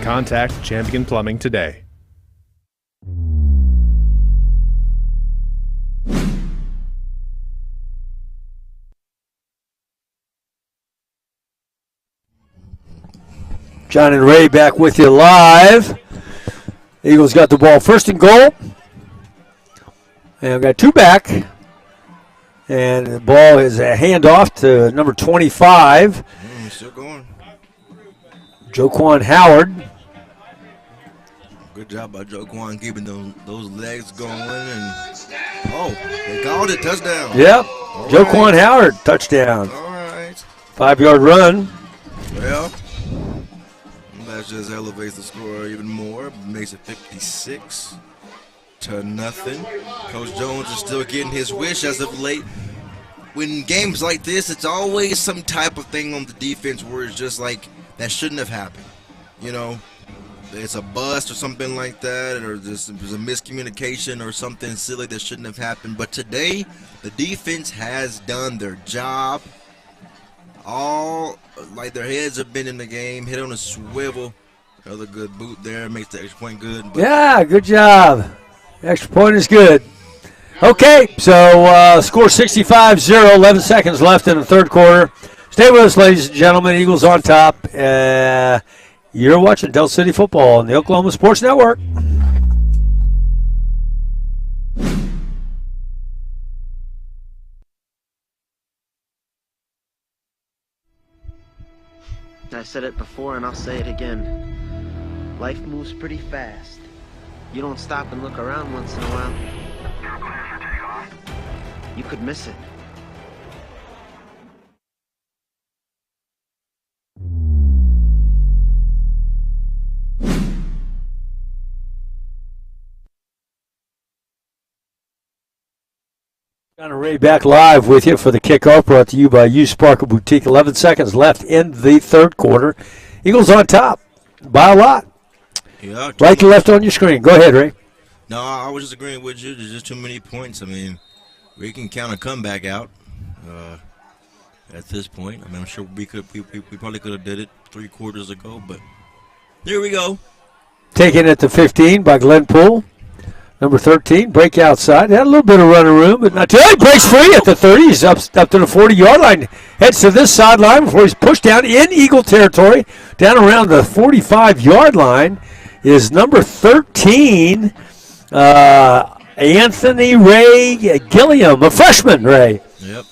Contact Champion Plumbing today. John and Ray back with you live. Eagles got the ball first and goal. And we've got 2 back. And the ball is a handoff to number 25. Still going. Joquan Howard. Good job by Joquan keeping those legs going. And they called it. Touchdown. Yep. All Joquan right. Howard, touchdown. All right. 5-yard run. Well, that just elevates the score even more. Makes it 56-0. Coach Jones is still getting his wish as of late. When games like this, it's always some type of thing on the defense where it's just like, that shouldn't have happened. You know, it's a bust or something like that, or there's a miscommunication or something silly that shouldn't have happened. But today, the defense has done their job. All like their heads have been in the game, hit on a swivel. Another good boot there, makes the extra point good. Yeah, good job. Extra point is good. Okay, so score 65-0, 11 seconds left in the third quarter. Stay with us, ladies and gentlemen. Eagles on top. You're watching Del City Football on the Oklahoma Sports Network. I said it before and I'll say it again. Life moves pretty fast. You don't stop and look around once in a while, you could miss it. John and Ray back live with you for the kickoff, brought to you by U Sparkle Boutique. 11 seconds left in the third quarter. Eagles on top by a lot. Yeah, right to left on your screen. Go ahead, Ray. No, I was just agreeing with you. There's just too many points. I mean, we can count a comeback out at this point. I mean, I'm sure we probably could have did it 3 quarters ago, but here we go. Taken at the 15 by Glenpool. Number 13, break outside. Had a little bit of running room, but not too. He breaks free at the 30. He's up to the 40-yard line. Heads to this sideline before he's pushed down in Eagle territory. Down around the 45-yard line is number 13, Anthony Ray Gilliam, a freshman, Ray. Yep.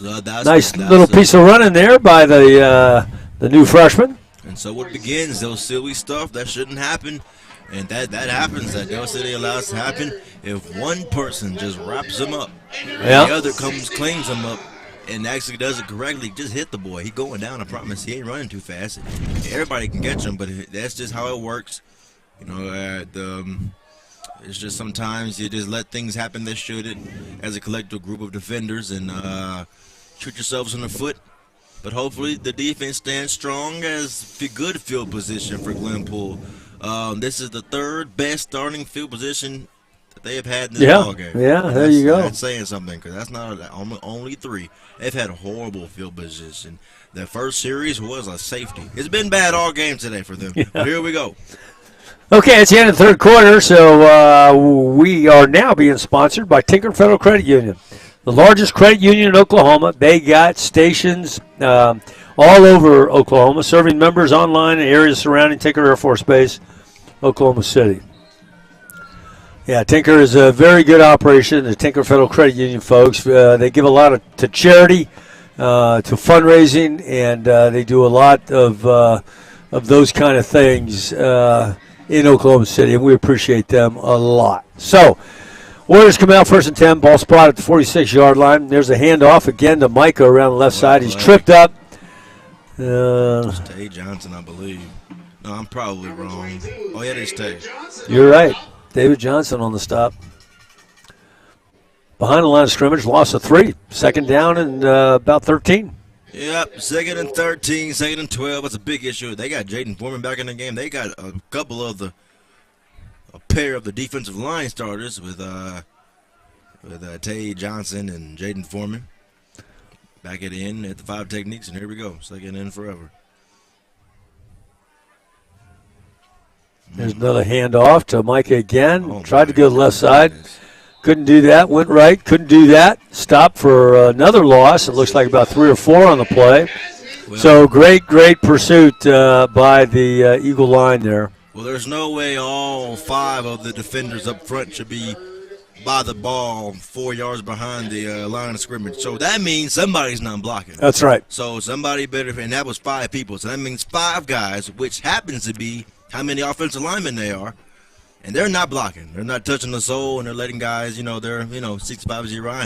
Nice little piece of running there by the new freshman. And so it begins. Those silly stuff that shouldn't happen. And that happens. That Del City allows to happen if one person just wraps him up. Yeah. The other claims him up and actually does it correctly. Just hit the boy. He going down, I promise. He ain't running too fast. Everybody can catch him, but that's just how it works. You know, it's just sometimes you just let things happen that shouldn't as a collective group of defenders and shoot yourselves in the foot. But hopefully the defense stands strong as good field position for Glenpool. This is the third best starting field position that they have had in this ballgame. Yeah, there you go. That's saying something because that's not only 3. They've had a horrible field position. The first series was a safety. It's been bad all game today for them. But here we go. Okay, it's the end of the third quarter, so we are now being sponsored by Tinker Federal Credit Union, the largest credit union in Oklahoma. They got stations all over Oklahoma, serving members online in areas surrounding Tinker Air Force Base, Oklahoma City. Yeah, Tinker is a very good operation, the Tinker Federal Credit Union folks. They give a lot to charity, to fundraising, and they do a lot of those kind of things in Oklahoma City, and we appreciate them a lot. So, Warriors come out first and 10, ball spot at the 46-yard line. There's a handoff again to Micah around the left side. He's tripped up. It's Tay Johnson, I believe. No, I'm probably wrong. Oh, yeah, it's Tay. You're right. David Johnson on the stop. Behind the line of scrimmage, loss of 3. Second down and about 13. Yep, 2nd and 13, 2nd and 12. That's a big issue. They got Jaden Foreman back in the game. They got a pair of the defensive line starters with Tay Johnson and Jaden Foreman. Back it in at the 5 techniques, and here we go. 2nd and forever. There's another handoff to Micah again. Tried to go to the left side. Couldn't do that. Went right. Couldn't do that. Stopped for another loss. It looks like about 3 or 4 on the play. Well, so great pursuit by the Eagle line there. Well, there's no way all 5 of the defenders up front should be by the ball 4 yards behind the line of scrimmage. So that means somebody's not blocking. That's right. So somebody better, and that was 5 people. So that means 5 guys, which happens to be how many offensive linemen they are. And they're not blocking. They're not touching the soul, and they're letting guys, they're, 6-5-0. I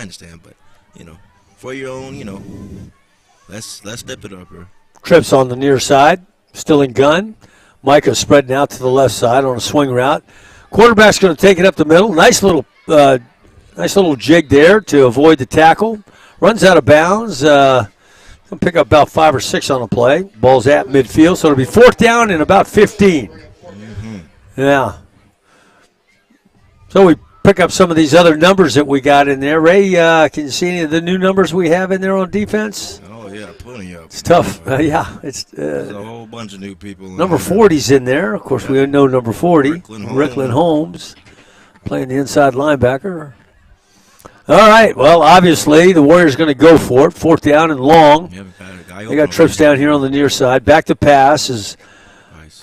understand. But, for your own, let's step it up here. Trips on the near side, still in gun. Micah spreading out to the left side on a swing route. Quarterback's going to take it up the middle. Nice little jig there to avoid the tackle. Runs out of bounds. Going to pick up about 5 or 6 on the play. Ball's at midfield, so it'll be 4th down and about 15. Yeah. So we pick up some of these other numbers that we got in there. Ray, can you see any of the new numbers we have in there on defense? Oh, yeah, plenty of them. It's tough. It's there's a whole bunch of new people. Number 40's in there. Of course, we know number 40. Ricklin Holmes playing the inside linebacker. All right. Well, obviously, the Warriors going to go for it. 4th down and long. They got trips down here on the near side. Back to pass is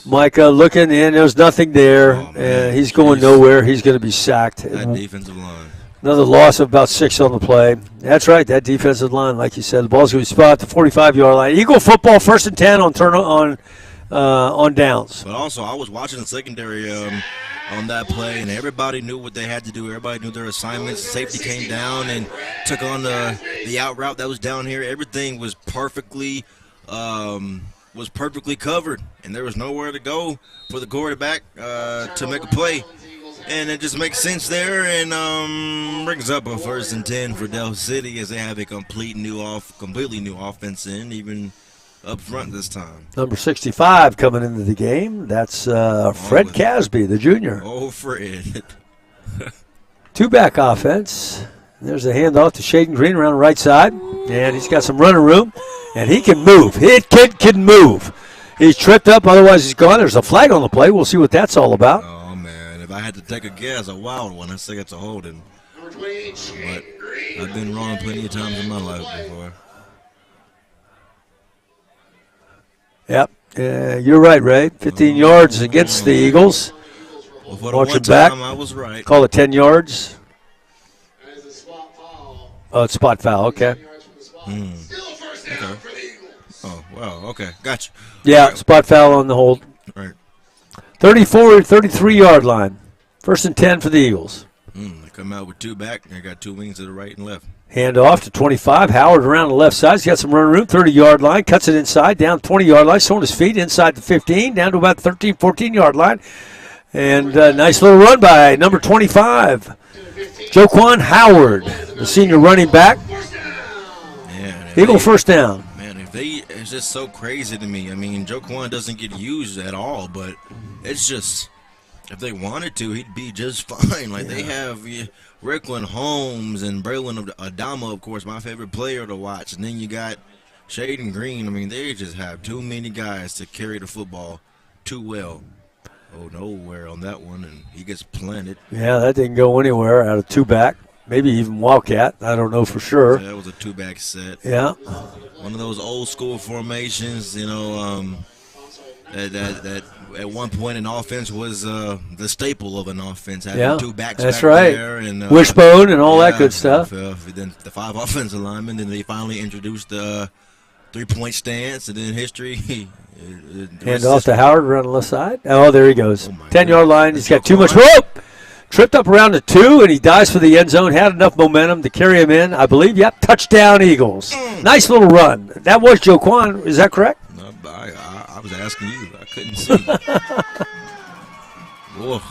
Micah looking in. There's nothing there. He's going nowhere. He's going to be sacked. That defensive line. Another loss of about 6 on the play. That's right, that defensive line, like you said. The ball's going to be spot at the 45-yard line. Eagle football, 1st and 10 on downs. But also, I was watching the secondary on that play, and everybody knew what they had to do. Everybody knew their assignments. Safety came down and took on the out route that was down here. Everything was perfectly covered, and there was nowhere to go for the quarterback to make a play. And it just makes sense there, and brings up a 1st and 10 for Del City as they have a completely new offense in, even up front this time. Number 65 coming into the game. That's Fred Casby, the junior. Oh, Fred. 2-back offense. There's a handoff to Shaden Green around the right side, and he's got some running room, and he can move. His kid can move. He's tripped up, otherwise he's gone. There's a flag on the play. We'll see what that's all about. Oh, man. If I had to take a guess, a wild one, I'd say it's a holding. But I've been wrong plenty of times in my life before. Yep. You're right, Ray. 15 yards against the Eagles. Well, for the one time, I was right. Call it 10 yards. Oh, it's spot foul. Okay. Okay. Oh, wow. Okay. Gotcha. Yeah, spot foul on the hold. Right. 33-yard line. 1st and 10 for the Eagles. They come out with 2 back. They got 2 wings to the right and left. Hand off to 25. Howard around the left side. He's got some running room. 30-yard line. Cuts it inside. Down 20-yard line. Showing his feet inside the 15. Down to about 13, 14-yard line. And a nice little run by number 25. Joquan Howard, the senior running back. Eagle 1st down. It's just so crazy to me. I mean, Joquan doesn't get used at all, but it's just, if they wanted to, he'd be just fine. Like, they have Rickland Holmes and Braylon Adama, of course, my favorite player to watch. And then you got Shaden Green. I mean, they just have too many guys to carry the football too well. Oh, nowhere on that one, and he gets planted. Yeah, that didn't go anywhere out of 2-back. Maybe even Wildcat. I don't know for sure. Yeah, that was a 2-back set. Yeah. One of those old school formations, that at one point in offense was the staple of an offense. Having 2 backs that's back right. there. And, Wishbone and all that good stuff. Then the 5 offensive linemen. Then they finally introduced the 3-point stance, and then history. Hand off to Howard around the left side. Oh, there he goes. 10-yard line. He's got too much rope. Tripped up around the 2, and he dives for the end zone. Had enough momentum to carry him in, I believe. Yep, touchdown Eagles. Nice little run. That was Joquan. Is that correct? No, I was asking you. I couldn't see. Whoa.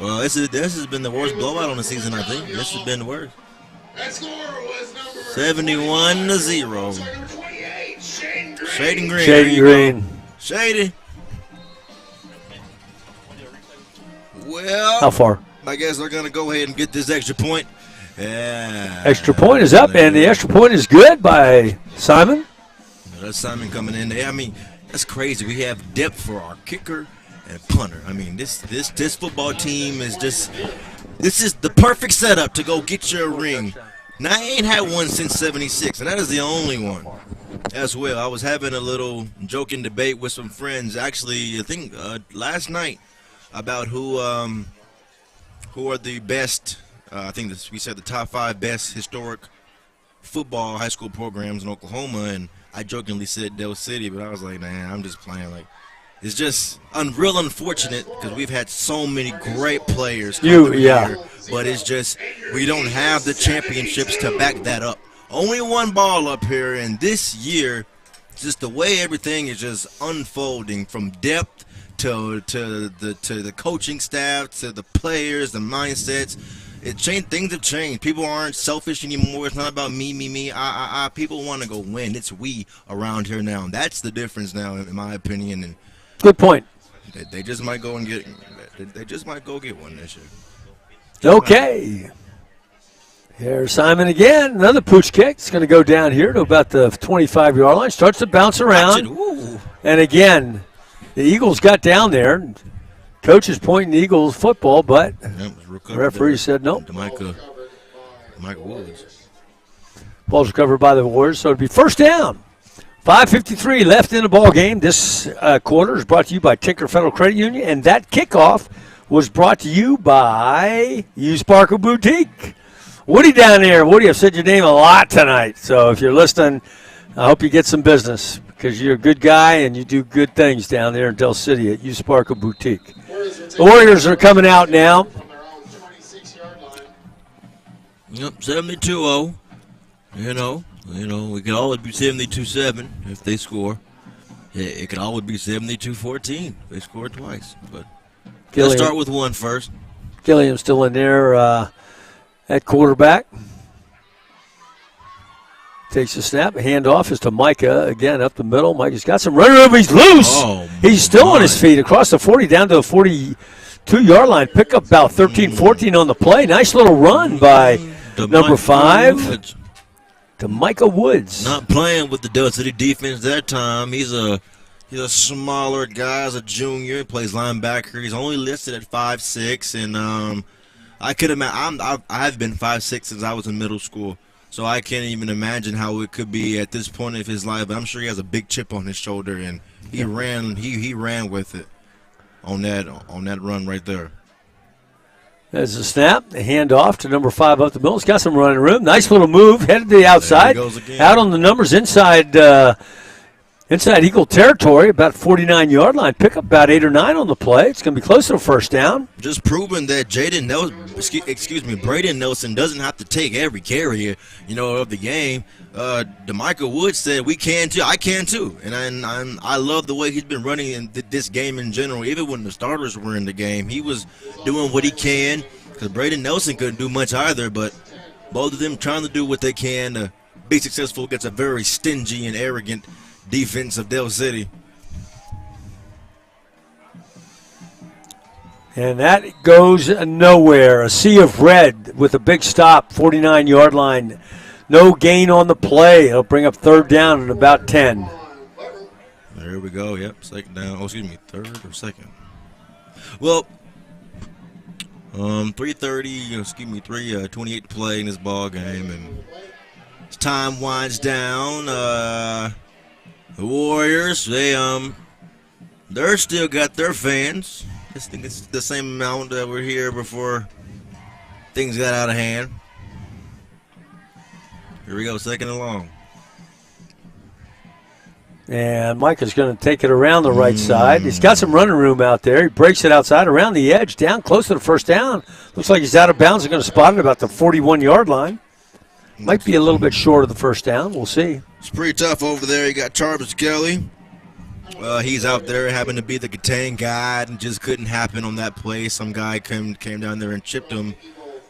Well, this has been the worst blowout on the season, I think. This has been the worst. 71-0. Shaden Green. Shaden Green. Shady. Well. How far? I guess they're going to go ahead and get this extra point. Yeah. Extra point is up, and the extra point is good by Simon. That's Simon coming in there. I mean, that's crazy. We have depth for our kicker and punter. I mean, this football team is just – this is the perfect setup to go get your ring. Now, I ain't had one since 76, and that is the only one as well. I was having a little joking debate with some friends, actually, I think last night, about who are the best, I think we said the top 5 best historic football high school programs in Oklahoma, and I jokingly said Del City, but I was like, man, I'm just playing. Like, it's just real unfortunate because we've had so many great players come through here, but it's just we don't have the championships to back that up. Only one ball up here, and this year, just the way everything is just unfolding from depth to the coaching staff, to the players, the mindsets. It changed. Things have changed. People aren't selfish anymore. It's not about me, I. People want to go win. It's we around here now. That's the difference now, in my opinion. And good point. They just might go and get. They just might go get one this year. Okay. Here's Simon again. Another pooch kick. It's going to go down here to about the 25-yard line. Starts to bounce around. And again, the Eagles got down there. Coach is pointing the Eagles football, but the referee said no. Micah Woods. Ball's recovered by the Warriors, so it'd be 1st down 5:53 left in the ball game. This quarter is brought to you by Tinker Federal Credit Union, and that kickoff was brought to you by U Sparkle Boutique. Woody down there. Woody, I've said your name a lot tonight, so if you're listening, I hope you get some business because you're a good guy and you do good things down there in Del City at U Sparkle Boutique. The Warriors are coming out now. Yep, 72-0. You know, we could always be 72-7 if they score. It could always be 72-14 if they score twice. But let's start with one first. Gilliam's still in there at quarterback. Takes a snap. Handoff is to Micah. Again, up the middle. Micah's got some running room. He's loose. Oh, he's still on his feet across the 40 down to the 42-yard line. Pick up about 13-14 on the play. Nice little run by number 5 to Micah Woods. Not playing with the Del City defense that time. He's a smaller guy. As a junior, he plays linebacker. He's only listed at 5'6", and I could imagine. I've been 5'6" since I was in middle school. So I can't even imagine how it could be at this point of his life. But I'm sure he has a big chip on his shoulder, and he ran with it on that run right there. There's a snap, a handoff to number 5 up the middle. He's got some running room. Nice little move, headed to the outside. Out on the numbers inside Eagle territory, about 49-yard line. Pick up about 8 or 9 on the play. It's going to be close to a first down. Just proving that Braden Nelson doesn't have to take every carry, of the game. DeMichael Woods said, "We can too. I can too." And I love the way he's been running in this game in general. Even when the starters were in the game, he was doing what he can. Because Braden Nelson couldn't do much either, but both of them trying to do what they can to be successful against a very stingy and arrogant defense of Del City. And that goes nowhere. A sea of red with a big stop, 49-yard line. No gain on the play. It'll bring up third down at about 10. There we go. Yep, second down. Third or second. Well, 3:28 to play in this ball game, and as time winds down, the Warriors, they're still got their fans. I think it's the same amount that were here before things got out of hand. Here we go, second and long. And Micah's going to take it around the right side. He's got some running room out there. He breaks it outside around the edge, down close to the first down. Looks like he's out of bounds. They're going to spot it about the 41-yard line. Might be a little bit short of the first down. We'll see. It's pretty tough over there. You got Jarvis Kelly. He's out there, happened to be the contain guy, and just couldn't happen on that play. Some guy came down there and chipped him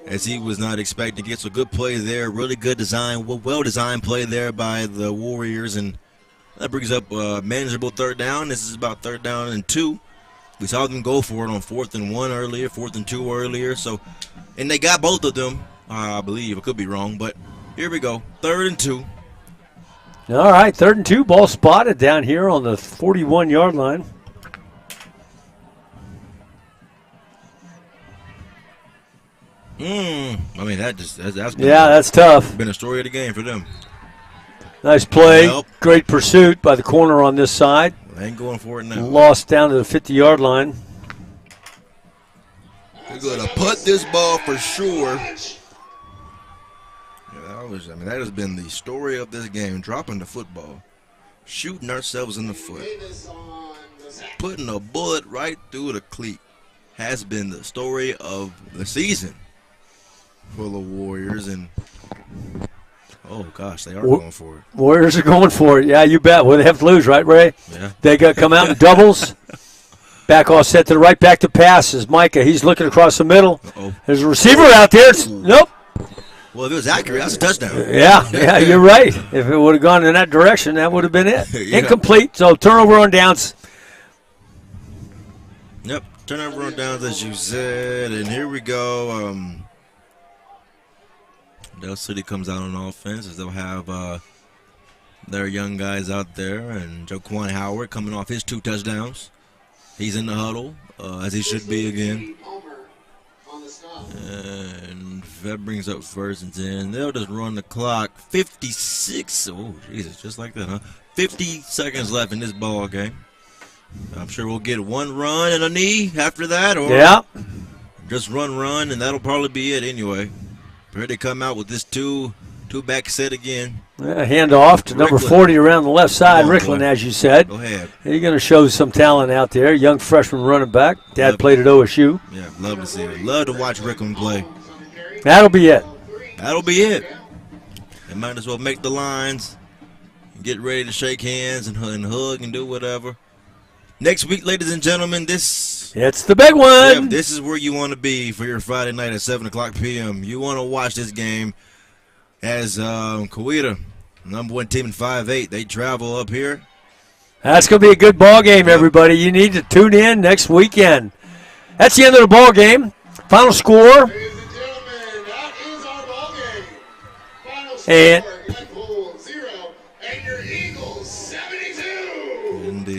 as he was not expecting to get. So good play there. Really good design, well-designed play there by the Warriors, and that brings up manageable third down. This is about third down and 2. We saw them go for it on 4th and 1 earlier, 4th and 2 earlier. So, and they got both of them, I believe. I could be wrong, but here we go. 3rd and 2. All right, 3rd and 2. Ball spotted down here on the 41-yard line. That's tough. Been a story of the game for them. Nice play. Great pursuit by the corner on this side. They ain't going for it now. Lost down to the 50-yard line. They're going to punt this ball for sure. That has been the story of this game. Dropping the football. Shooting ourselves in the foot. Putting a bullet right through the cleat has been the story of the season for the Warriors. And oh, gosh, they are going for it. Warriors are going for it. Yeah, you bet. Well, they have to lose, right, Ray? Yeah. They got to come out in doubles. Back offset to the right, back to pass is Micah. He's looking across the middle. There's a receiver out there. Nope. Well, if it was accurate, that's a touchdown. Yeah, you're right. If it would have gone in that direction, that would have been it. Yeah. Incomplete, so turnover on downs. Yep, turnover on downs, as you said. And here we go. Del City comes out on offense as they'll have their young guys out there. And Jaquan Howard coming off his 2 touchdowns. He's in the huddle, as he should be again. And that brings up 1st and 10. They'll just run the clock. 56. Oh, Jesus, just like that, huh? 50 seconds left in this ball game. I'm sure we'll get one run and a knee after that, or just run, and that'll probably be it anyway. Ready to come out with this two-back set again. Hand off to number 40 around the left side, Rickland, as you said. Go ahead. You're going to show some talent out there. Young freshman running back. Dad played at OSU. Yeah, love to see it. Love to watch Rickland play. That'll be it. That'll be it. They might as well make the lines and get ready to shake hands and hug and do whatever. Next week, ladies and gentlemen, it's the big one. Yeah, this is where you want to be for your Friday night at 7 o'clock p.m. You want to watch this game as Coweta, number 1 team in 5A, they travel up here. That's going to be a good ball game, everybody. You need to tune in next weekend. That's the end of the ball game. Final score. And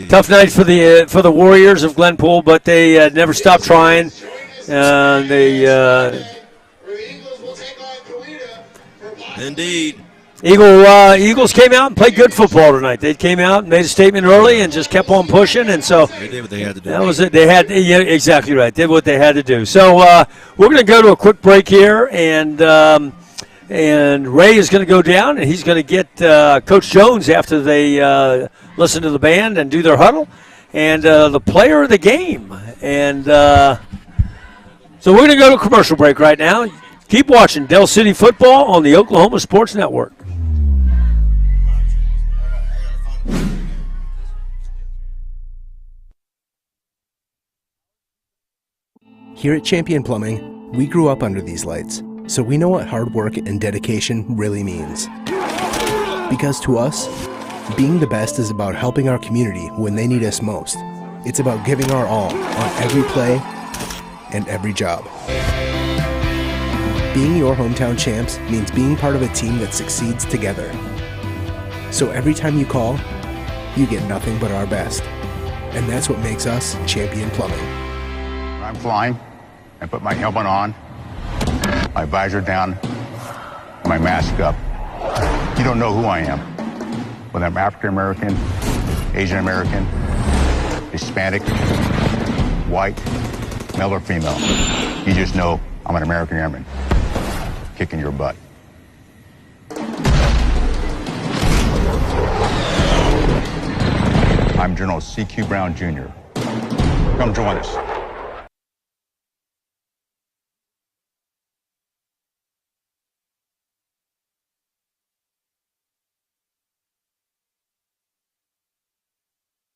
tough night for the Warriors of Glenpool, but they never stopped trying. Indeed. Eagles came out and played good football tonight. They came out and made a statement early and just kept on pushing, and so they did what they had to do. That was it. They had exactly right. Did what they had to do. So we're going to go to a quick break here, and Ray is going to go down, and he's going to get Coach Jones after they listen to the band and do their huddle, and the player of the game. And so we're going to go to a commercial break right now. Keep watching Del City football on the Oklahoma Sports Network. Here at Champion Plumbing, we grew up under these lights, so we know what hard work and dedication really means. Because to us, being the best is about helping our community when they need us most. It's about giving our all on every play and every job. Being your hometown champs means being part of a team that succeeds together. So every time you call, you get nothing but our best. And that's what makes us Champion Plumbing. When I'm flying, I put my helmet on, my visor down, my mask up. You don't know who I am. Whether I'm African American, Asian American, Hispanic, white, male or female. You just know I'm an American Airman, kicking your butt. I'm General C.Q. Brown, Jr. Come join us.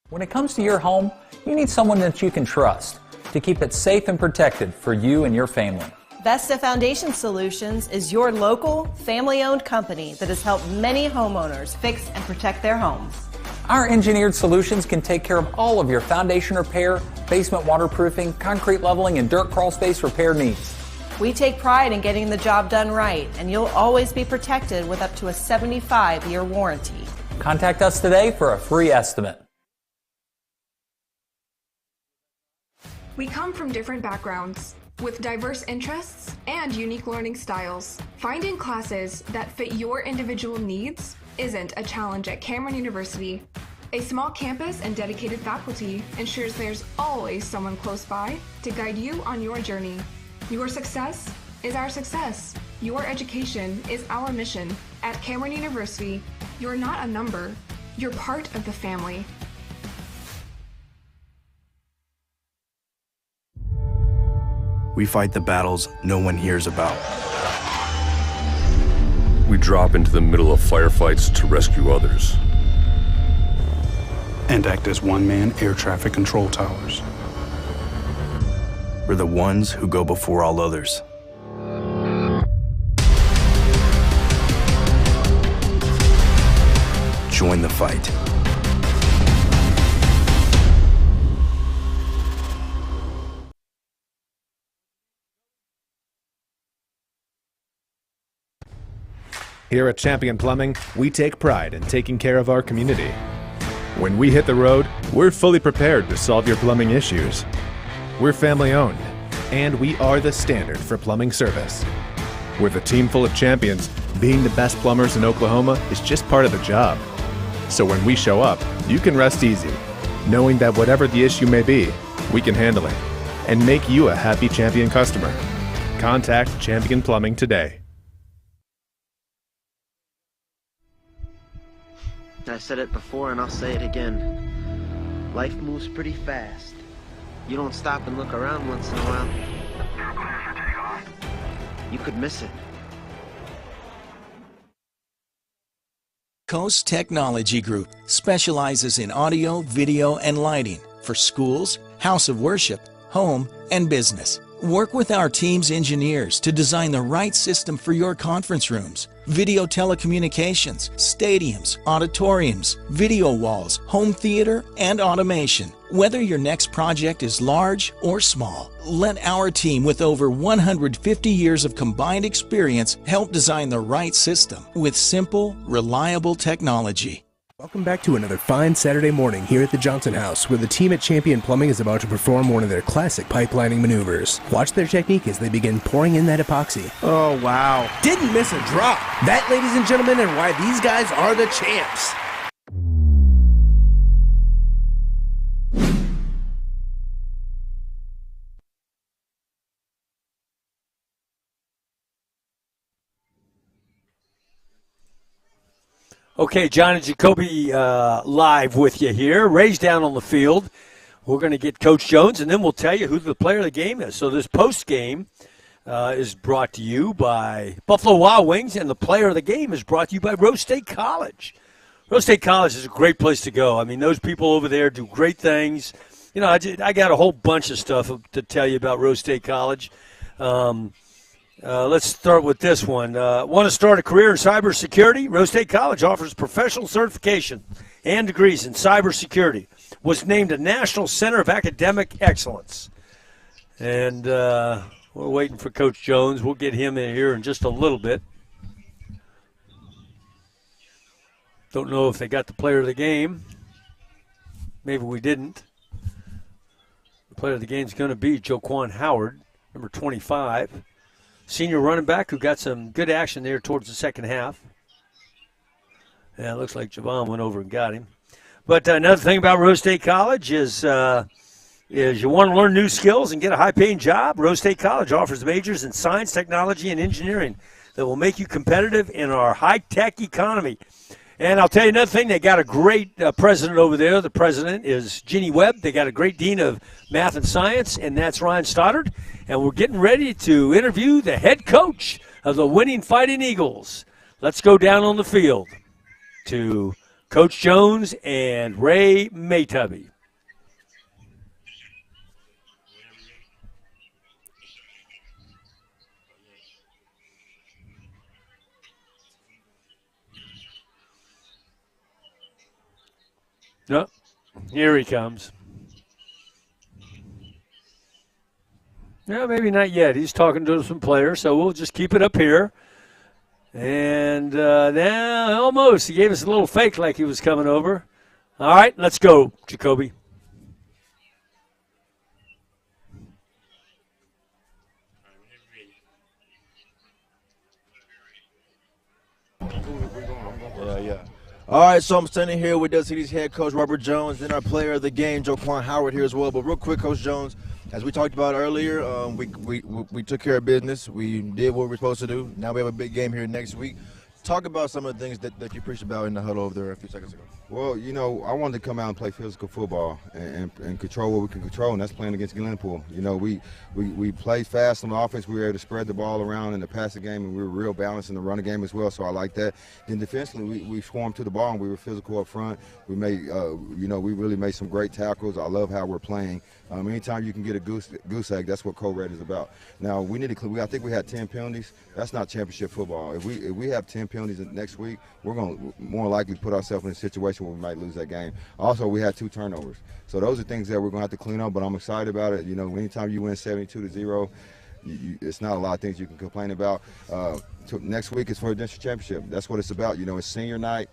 When it comes to your home, you need someone that you can trust to keep it safe and protected for you and your family. Vesta Foundation Solutions is your local, family-owned company that has helped many homeowners fix and protect their homes. Our engineered solutions can take care of all of your foundation repair, basement waterproofing, concrete leveling, and dirt crawl space repair needs. We take pride in getting the job done right, and you'll always be protected with up to a 75-year warranty. Contact us today for a free estimate. We come from different backgrounds with diverse interests and unique learning styles. Finding classes that fit your individual needs isn't a challenge at Cameron University. A small campus and dedicated faculty ensures there's always someone close by to guide you on your journey. Your success is our success. Your education is our mission. At Cameron University, you're not a number, you're part of the family. We fight the battles no one hears about. We drop into the middle of firefights to rescue others. And act as one-man air traffic control towers. We're the ones who go before all others. Join the fight. Here at Champion Plumbing, we take pride in taking care of our community. When we hit the road, we're fully prepared to solve your plumbing issues. We're family owned, and we are the standard for plumbing service. With a team full of champions, being the best plumbers in Oklahoma is just part of the job. So when we show up, you can rest easy, knowing that whatever the issue may be, we can handle it and make you a happy Champion customer. Contact Champion Plumbing today. I said it before and I'll say it again. Life moves pretty fast. You don't stop and look around once in a while, you could miss it. Coast Technology Group specializes in audio, video, and lighting for schools, house of worship, home, and business. Work with our team's engineers to design the right system for your conference rooms, video telecommunications, stadiums, auditoriums, video walls, home theater, and automation. Whether your next project is large or small, let our team with over 150 years of combined experience help design the right system with simple, reliable technology. Welcome back to another fine Saturday morning here at the Johnson House, where the team at Champion Plumbing is about to perform one of their classic pipelining maneuvers. Watch their technique as they begin pouring in that epoxy. Oh, wow. Didn't miss a drop. That, ladies and gentlemen, and why these guys are the champs. Okay, John and Jacoby live with you here. Ray's down on the field. We're going to get Coach Jones, and then we'll tell you who the player of the game is. So this post-game is brought to you by Buffalo Wild Wings, and the player of the game is brought to you by Rose State College. Rose State College is a great place to go. I mean, those people over there do great things. You know, I got a whole bunch of stuff to tell you about Rose State College. Let's start with this one. Want to start a career in cybersecurity? Rose State College offers professional certification and degrees in cybersecurity. Was named a National Center of Academic Excellence. And we're waiting for Coach Jones. We'll get him in here in just a little bit. Don't know if they got the player of the game. Maybe we didn't. The player of the game is going to be Joquan Howard, number 25. Senior running back who got some good action there towards the second half. Yeah, it looks like Javon went over and got him. But another thing about Rose State College is you want to learn new skills and get a high-paying job. Rose State College offers majors in science, technology, and engineering that will make you competitive in our high-tech economy. And I'll tell you another thing, they got a great president over there. The president is Jeannie Webb. They got a great dean of math and science, and that's Ryan Stoddard. And we're getting ready to interview the head coach of the winning Fighting Eagles. Let's go down on the field to Coach Jones and Ray Maytubby. No, here he comes. No, maybe not yet. He's talking to some players, so we'll just keep it up here. And now, almost. He gave us a little fake like he was coming over. All right, let's go, Jacoby. Yeah. All right, so I'm standing here with Dub City's head coach, Robert Jones, and our player of the game, Joquan Howard, here as well. But real quick, Coach Jones, as we talked about earlier, we took care of business. We did what we were supposed to do. Now we have a big game here next week. Talk about some of the things that you preached about in the huddle over there a few seconds ago. Well, you know, I wanted to come out and play physical football and control what we can control, and that's playing against Glenpool. You know, we played fast on the offense. We were able to spread the ball around in the passing game, and we were real balanced in the running game as well, so I like that. Then defensively, we swarmed to the ball, and we were physical up front. We made, we really made some great tackles. I love how we're playing. Anytime you can get a goose egg, that's what Code Red is about. Now, we need to. I think we had 10 penalties. That's not championship football. If we have 10 penalties next week, we're going to more likely put ourselves in a situation where we might lose that game. Also, we had 2 turnovers. So those are things that we're going to have to clean up, but I'm excited about it. You know, anytime you win 72-0, it's not a lot of things you can complain about. Next week is for a district championship. That's what it's about. You know, it's senior night.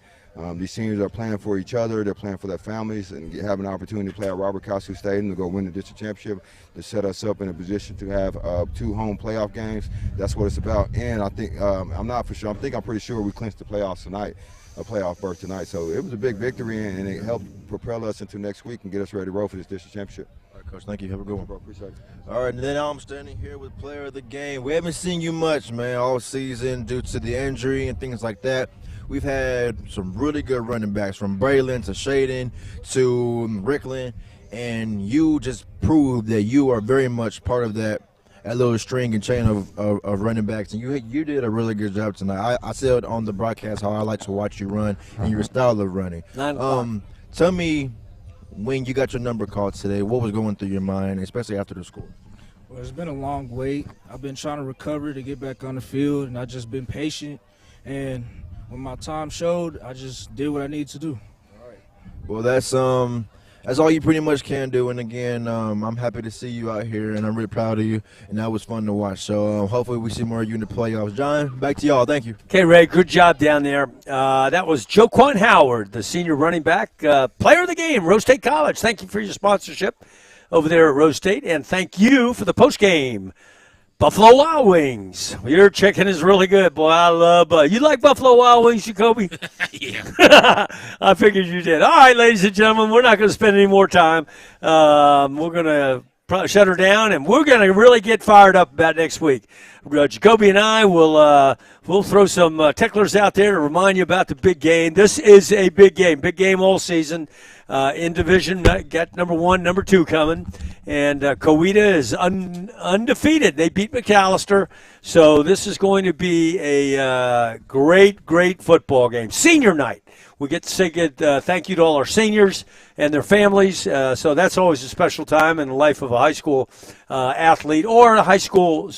These seniors are playing for each other. They're playing for their families and having an opportunity to play at Robert Costco Stadium to go win the district championship, to set us up in a position to have 2 home playoff games. That's what it's about. And I think, I'm not for sure, I'm pretty sure we clinched the playoffs tonight, a playoff berth tonight. So it was a big victory, and it helped propel us into next week and get us ready to roll for this district championship. All right, Coach, thank you. Have a good one. Bro, appreciate it. All right, and then I'm standing here with player of the game. We haven't seen you much, man, all season due to the injury and things like that. We've had some really good running backs, from Braylon to Shaden to Rickland, and you just proved that you are very much part of that little string and chain of running backs, and you did a really good job tonight. I said on the broadcast how I like to watch you run and your style of running. Tell me, when you got your number called today, what was going through your mind, especially after the score? Well, it's been a long wait. I've been trying to recover to get back on the field, and I've just been patient. And when my time showed, I just did what I needed to do. All right. Well, that's all you pretty much can do. And again, I'm happy to see you out here, and I'm really proud of you. And that was fun to watch. So hopefully we see more of you in the playoffs. John, back to y'all. Thank you. Okay, Ray, good job down there. That was Joquan Howard, the senior running back, player of the game, Rose State College. Thank you for your sponsorship over there at Rose State, and thank you for the postgame. Buffalo Wild Wings. Your chicken is really good, boy. I love you like Buffalo Wild Wings, Jacoby? Yeah. I figured you did. All right, ladies and gentlemen, we're not going to spend any more time. We're going to shut her down, and we're going to really get fired up about next week. Jacoby and I will throw some ticklers out there to remind you about the big game. This is a big game all season. In division, got number 1, number 2 coming, and Coweta is undefeated. They beat McAllister, so this is going to be a great football game. Senior night. We get to say good thank you to all our seniors and their families, so that's always a special time in the life of a high school athlete or a high school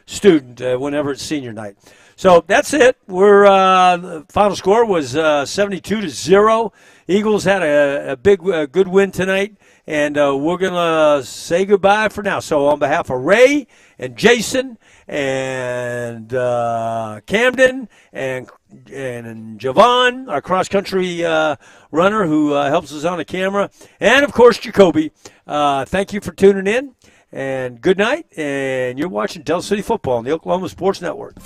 student whenever it's senior night. So that's it. The final score was 72-0. Eagles had a big, good win tonight, and we're going to say goodbye for now. So on behalf of Ray and Jason and Camden and Javon, our cross-country runner who helps us on the camera, and, of course, Jacoby, thank you for tuning in, and good night. And you're watching Del City Football on the Oklahoma Sports Network.